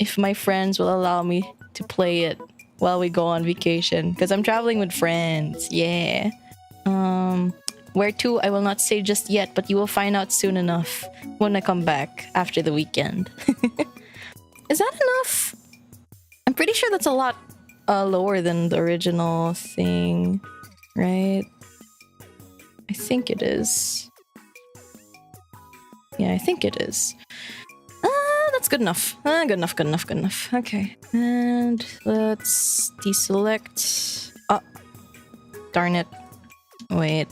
if my friends will allow me to play it while we go on vacation, because I'm traveling with friends. Yeah. Where to, I will not say just yet, but you will find out soon enough when I come back after the weekend. Is that enough? I'm pretty sure that's a lot lower than the original thing, right? I think it is. Yeah, I think it is. That's good enough. Good enough. Okay. And let's deselect. Oh, darn it. Wait.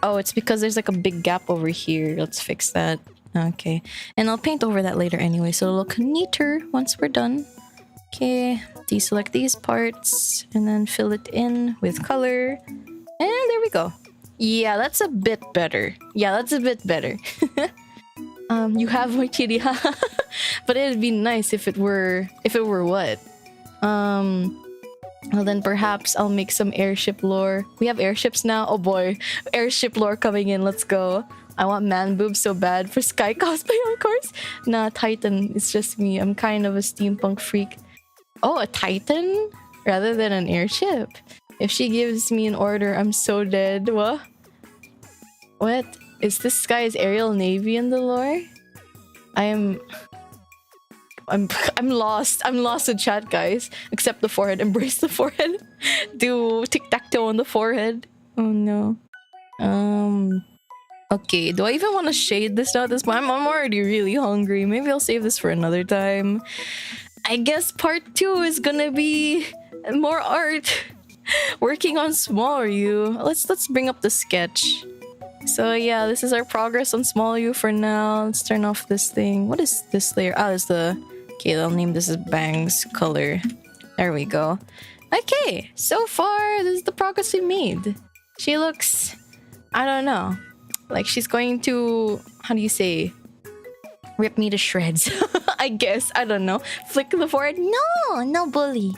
Oh, it's because there's like a big gap over here. Let's fix that. Okay. And I'll paint over that later anyway, so it'll look neater once we're done. Okay. Deselect these parts and then fill it in with color. And there we go. Yeah, that's a bit better. You have my titty, but it'd be nice if it were what? Well then perhaps I'll make some airship lore. We have airships now? Oh boy. Airship lore coming in, let's go. I want man boobs so bad for Skye cosplay, of course. Nah, Titan, it's just me. I'm kind of a steampunk freak. Oh, a Titan? Rather than an airship? If she gives me an order, I'm so dead. What? What? Is this Skye's aerial navy in the lore? I'm lost. I'm lost in chat, guys. Accept the forehead. Embrace the forehead. Do tic-tac-toe on the forehead. Oh no. Okay, do I even want to shade this now at this point? I'm already really hungry. Maybe I'll save this for another time. I guess part 2 is gonna be more art. Working on Small Ryu. Let's bring up the sketch. So yeah, this is our progress on Small Ryu for now. Let's turn off this thing. What is this layer? Ah, it's the... Okay, I'll name this as Bang's color. There we go. Okay, so far, this is the progress we made. She looks... I don't know. Like she's going to... How do you say? Rip me to shreds. I guess. I don't know. Flick the forehead. No bully.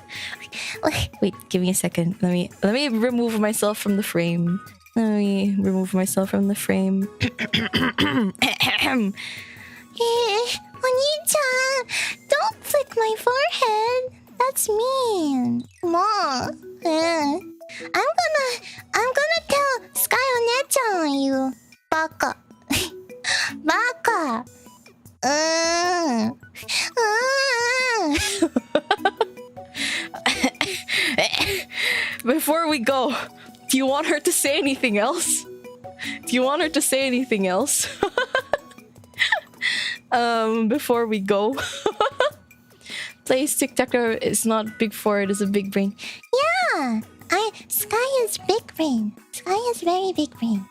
Wait, give me a second. Let me remove myself from the frame. Oni-chan, don't flick my forehead. That's mean. Come on. I'm gonna tell Skye One-chan on you. Baka. Baka. Before we go, do you want her to say anything else? Before we go. Plays tic-tac-toe is not big forehead, it's a big brain. Yeah, Skye is big brain. Skye is very big brain.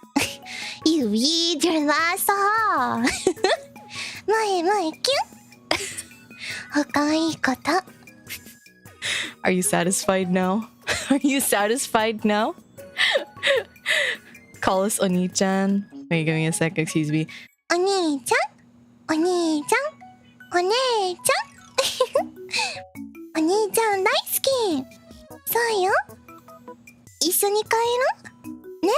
You read your last ha. My cute. Hokai kata. Are you satisfied now? Call us Oni-chan. Wait, give me a sec, excuse me. Oni-chan? Oni-chan? One-chan? Oni-chan 大好き。そうよ。一緒に帰ろう。ね。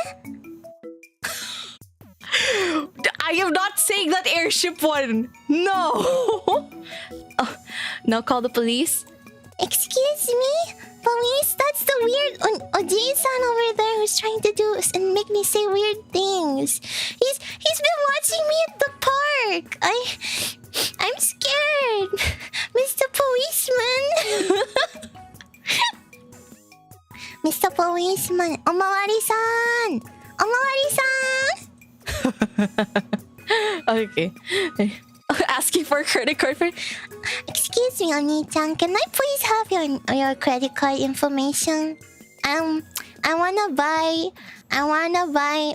airship one. No. Oh, now call the police. Excuse me? Police? That's the weird Oji-san over there who's trying to do and make me say weird things. He's been watching me at the park. I'm scared. Mr. Policeman. Mr. Policeman. Omawari-san. Omawari-san. Okay. Asking for a credit card for... Excuse me, Oni-chan. Can I please have your credit card information? I wanna buy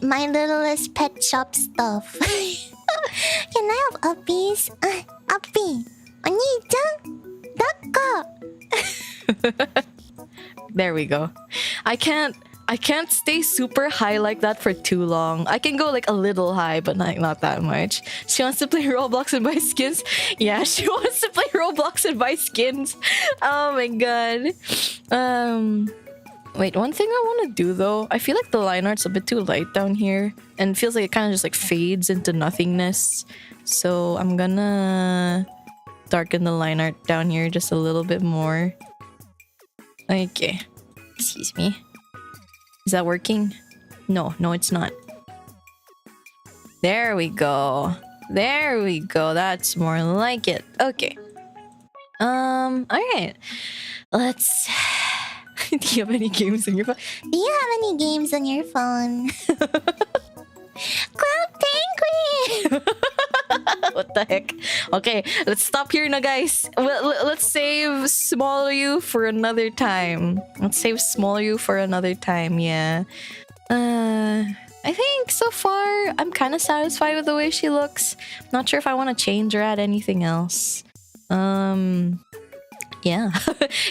my littlest pet shop stuff. Can I have uppies? Uppy. Oni-chan. Dakka. There we go. I can't stay super high like that for too long. I can go like a little high, but not that much. She wants to play Roblox and buy skins. Yeah, she wants to play Roblox and buy skins. Oh my god. Wait, one thing I want to do though, I feel like the line art's a bit too light down here, and it feels like it kind of just like fades into nothingness. So I'm gonna darken the line art down here just a little bit more. Okay. Excuse me. Is that working? No, it's not. There we go. There we go. That's more like it. Okay. Alright. Let's... Do you have any games on your phone? Do you have any games on your phone? Cloud Penguin! What the heck? Okay, let's stop here now, guys. Let's save Small You for another time. Let's save Small You for another time, yeah. I think so far I'm kind of satisfied with the way she looks. Not sure if I want to change or add anything else. Yeah.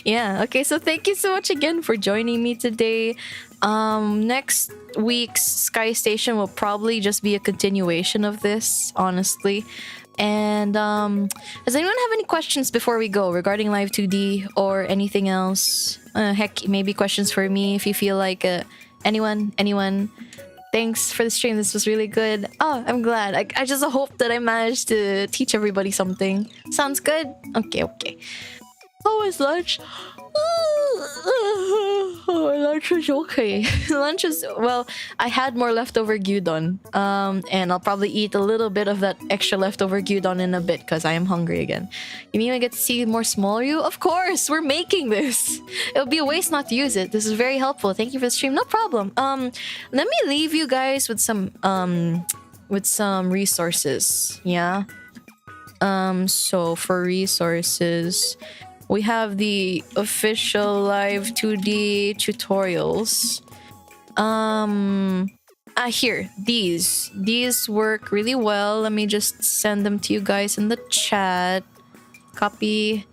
Yeah, okay, so thank you so much again for joining me today. Next week's Skye Station will probably just be a continuation of this, honestly. And does anyone have any questions before we go regarding Live2D or anything else? Heck, maybe questions for me if you feel like anyone. Thanks for the stream. This was really good. Oh, I'm glad. I just hope that I managed to teach everybody something. Sounds good? Okay. How was lunch? Lunch was okay. Lunch was... Well, I had more leftover gyudon. And I'll probably eat a little bit of that extra leftover gyudon in a bit because I am hungry again. You mean I get to see more Small You? Of course! We're making this! It would be a waste not to use it. This is very helpful. Thank you for the stream. No problem. Let me leave you guys with some resources. Yeah? So for resources... We have the official Live2D tutorials. Here, these work really well. Let me just send them to you guys in the chat. Copy,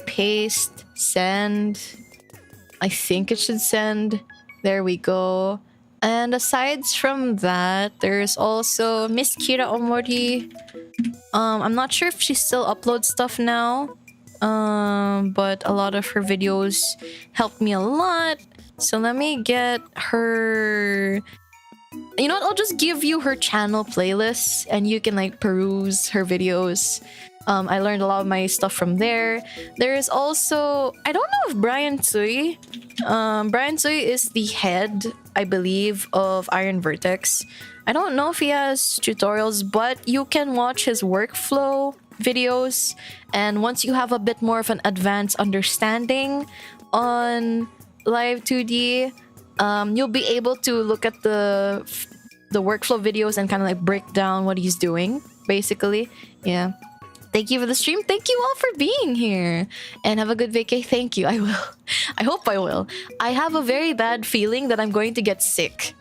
paste, send. I think it should send. There we go. And aside from that, there's also Miss Kira Omori. I'm not sure if she still uploads stuff now. But a lot of her videos helped me a lot. So let me get her... You know what? I'll just give you her channel playlists and you can like peruse her videos. I learned a lot of my stuff from there. There is also... I don't know if Brian Tsui... Brian Tsui is the head, I believe, of Iron Vertex. I don't know if he has tutorials, but you can watch his workflow videos, and once you have a bit more of an advanced understanding on Live2D, you'll be able to look at the workflow videos and kind of like break down what he's doing, basically. Yeah. Thank you for the stream. Thank you all for being here. And have a good vacay. Thank you. I will. I hope I will. I have a very bad feeling that I'm going to get sick.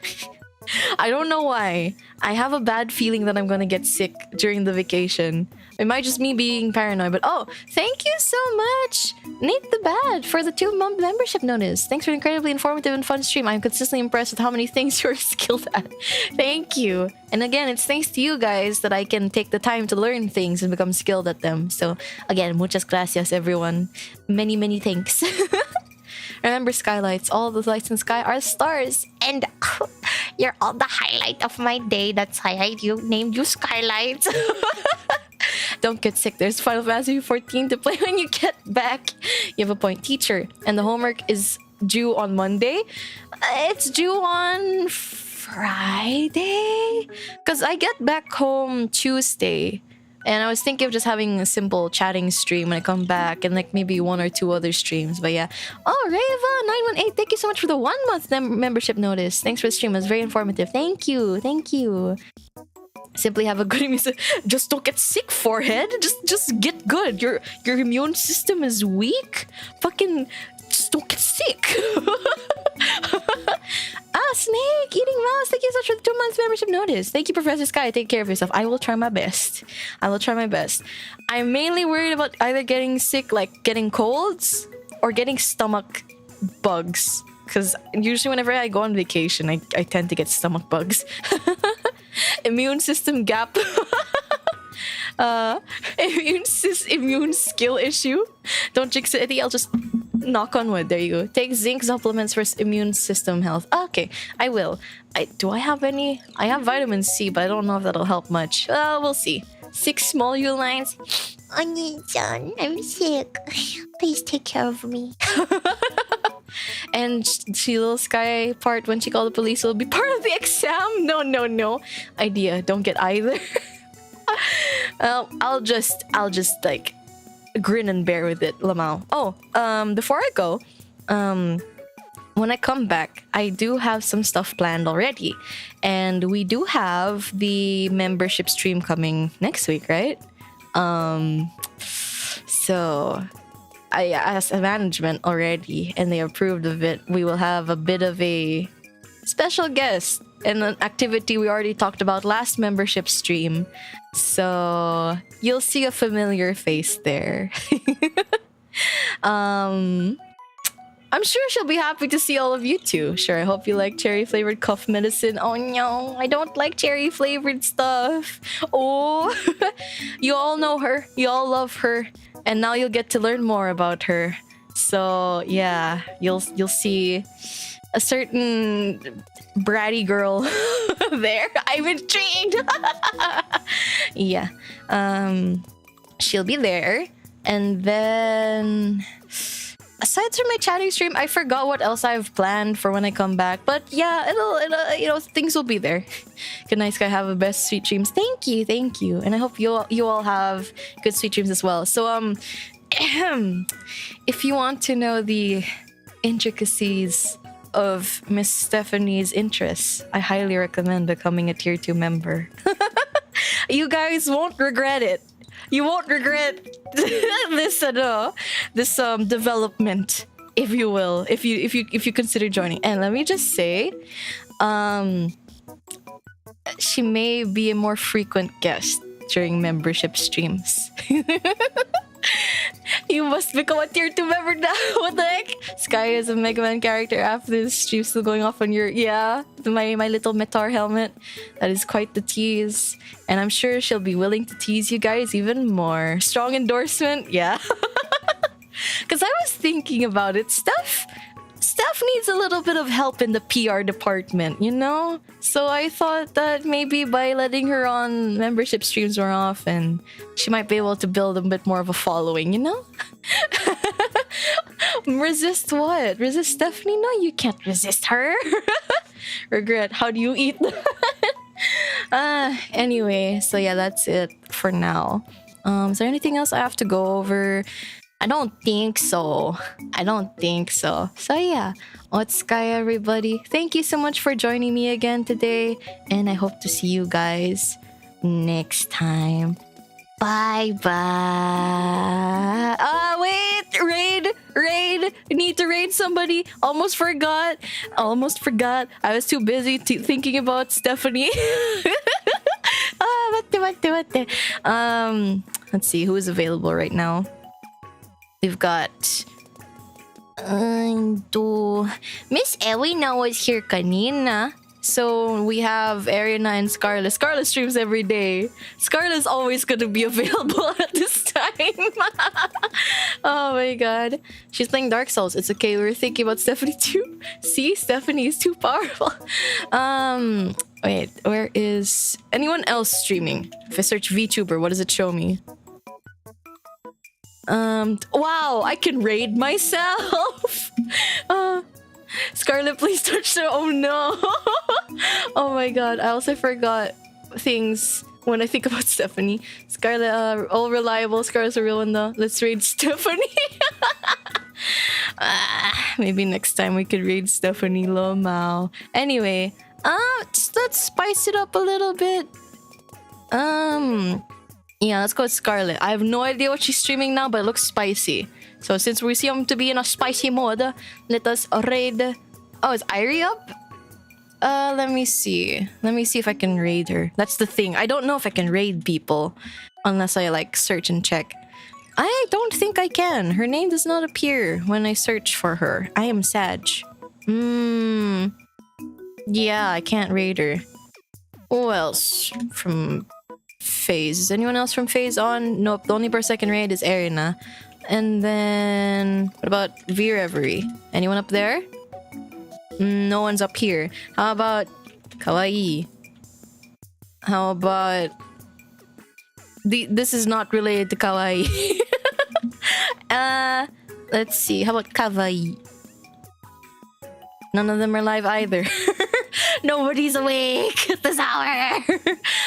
I don't know why. I have a bad feeling that I'm going to get sick during the vacation. It might just me being paranoid, but oh, thank you so much, Nate the Bad, for the 2-month membership notice. Thanks for an incredibly informative and fun stream. I'm consistently impressed with how many things you're skilled at. Thank you. And again, it's thanks to you guys that I can take the time to learn things and become skilled at them. So again, muchas gracias, everyone. Many, many thanks. Remember, skylights. All the lights in the sky are stars. And You're all the highlight of my day. That's why I named you Skylight. Don't get sick. There's Final Fantasy 14 to play when you get back. You have a point, teacher. And the homework is due on Monday. It's due on Friday? Because I get back home Tuesday. And I was thinking of just having a simple chatting stream when I come back and like maybe 1 or 2 other streams. But yeah. Oh, Reva918, thank you so much for the 1 month membership notice. Thanks for the stream. It was very informative. Thank you. Thank you. Simply have a good immune system. Just don't get sick, forehead. Just get good. Your immune system is weak. Fucking just don't get sick. Snake eating mouse. Thank you so much for the 2 months membership notice. Thank you, Professor Skye. Take care of yourself. I will try my best. I will try my best. I'm mainly worried about either getting sick, like getting colds, or getting stomach bugs. Because usually whenever I go on vacation, I tend to get stomach bugs. Immune system gap. Immune skill issue. Don't jinx it. I think I'll just knock on wood. There you go. Take zinc supplements for immune system health. Okay, I will. Do I have any? I have vitamin C, but I don't know if that'll help much. We'll see. 6 small U lines. Oni-chan, I'm sick. Please take care of me. And she little Skye part when she called the police will be part of the exam. No. Idea. Don't get either. I'll just like grin and bear with it, Lamau. Oh, before I go, when I come back, I do have some stuff planned already, and we do have the membership stream coming next week, right? So I asked management already, and they approved of it. We will have a bit of a special guest and an activity we already talked about last membership stream. So you'll see a familiar face there. I'm sure she'll be happy to see all of you too. Sure, I hope you like cherry flavored cough medicine. Oh no, I don't like cherry flavored stuff. Oh, you all know her. You all love her. And now you'll get to learn more about her. So yeah, you'll see a certain bratty girl there. I'm intrigued. Yeah. She'll be there. And then aside from my chatting stream, I forgot what else I've planned for when I come back. But yeah, it'll things will be there. Good night, Skye. Have the best sweet dreams. Thank you. And I hope you all have good sweet dreams as well. So if you want to know the intricacies of Miss Stephanie's interests, I highly recommend becoming a tier 2 member. You guys won't regret it. You won't regret this development, if you will, if you consider joining. And let me just say, she may be a more frequent guest during membership streams. You must become a tier 2 member now. What the heck? Skye is a Mega Man character after this stream still going off on your... Yeah, my little Metar helmet. That is quite the tease. And I'm sure she'll be willing to tease you guys even more. Strong endorsement? Yeah. Because I was thinking about it. Steph needs a little bit of help in the PR department, you know? So I thought that maybe by letting her on membership streams more often, she might be able to build a bit more of a following, you know? Resist what? Resist Stephanie? No, you can't resist her. Regret. How do you eat that? Anyway, so yeah, that's it for now. Is there anything else I have to go over? I don't think so. So yeah, what's Skye, everybody? Thank you so much for joining me again today, and I hope to see you guys next time. Bye. Wait, raid. I need to raid somebody. Almost forgot. I was too busy thinking about Stephanie. Wait. Let's see who is available right now. We've got Miss Ewina was here kanina. So we have Ariana and Scarlett. Scarlett streams every day. Scarlett's always gonna be available at this time. Oh my god. She's playing Dark Souls. It's okay. We were thinking about Stephanie too. See, Stephanie is too powerful. Wait, where is anyone else streaming? If I search VTuber, what does it show me? Wow, I can raid myself. Scarlet, please touch the. Oh no. Oh my god. I also forgot things when I think about Stephanie. Scarlet, all reliable. Scarlet's a real one though. Let's raid Stephanie. Maybe next time we could raid Stephanie Lomao. Anyway, let's spice it up a little bit. Yeah, let's go with Scarlet. I have no idea what she's streaming now, but it looks spicy. So since we seem to be in a spicy mode, let us raid. Oh, is Irie up? Let me see. Let me see if I can raid her. That's the thing. I don't know if I can raid people unless I like search and check. I don't think I can. Her name does not appear when I search for her. I am Sag. Yeah, I can't raid her. Who else from FaZe? Is anyone else from FaZe on? Nope, the only person I can raid is Arena. And then what about Reverie? Anyone up there? No one's up here. How about Kawaii? How about this is not related to Kawaii. Let's see. How about Kawaii? None of them are live either. Nobody's awake at this hour.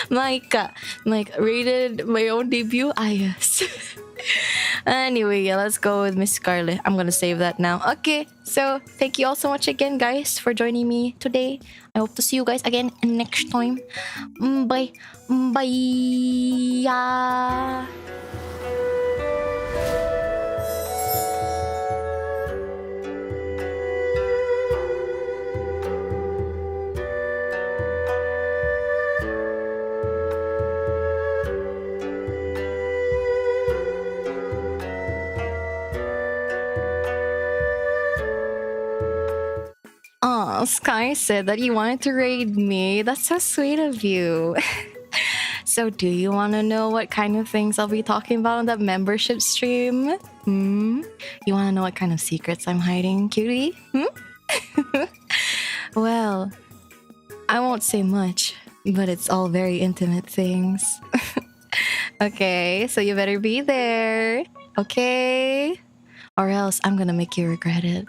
Mike rated my own debut. Ah, yes. Anyway, yeah, let's go with Miss Scarlet. I'm gonna save that now. Okay, so thank you all so much again, guys, for joining me today. I hope to see you guys again next time. Bye. Bye. Oh, Skye said that you wanted to raid me. That's so sweet of you. So do you want to know what kind of things I'll be talking about on that membership stream? You want to know what kind of secrets I'm hiding, cutie? Well, I won't say much, but it's all very intimate things. Okay, so you better be there. Okay? Or else I'm gonna make you regret it.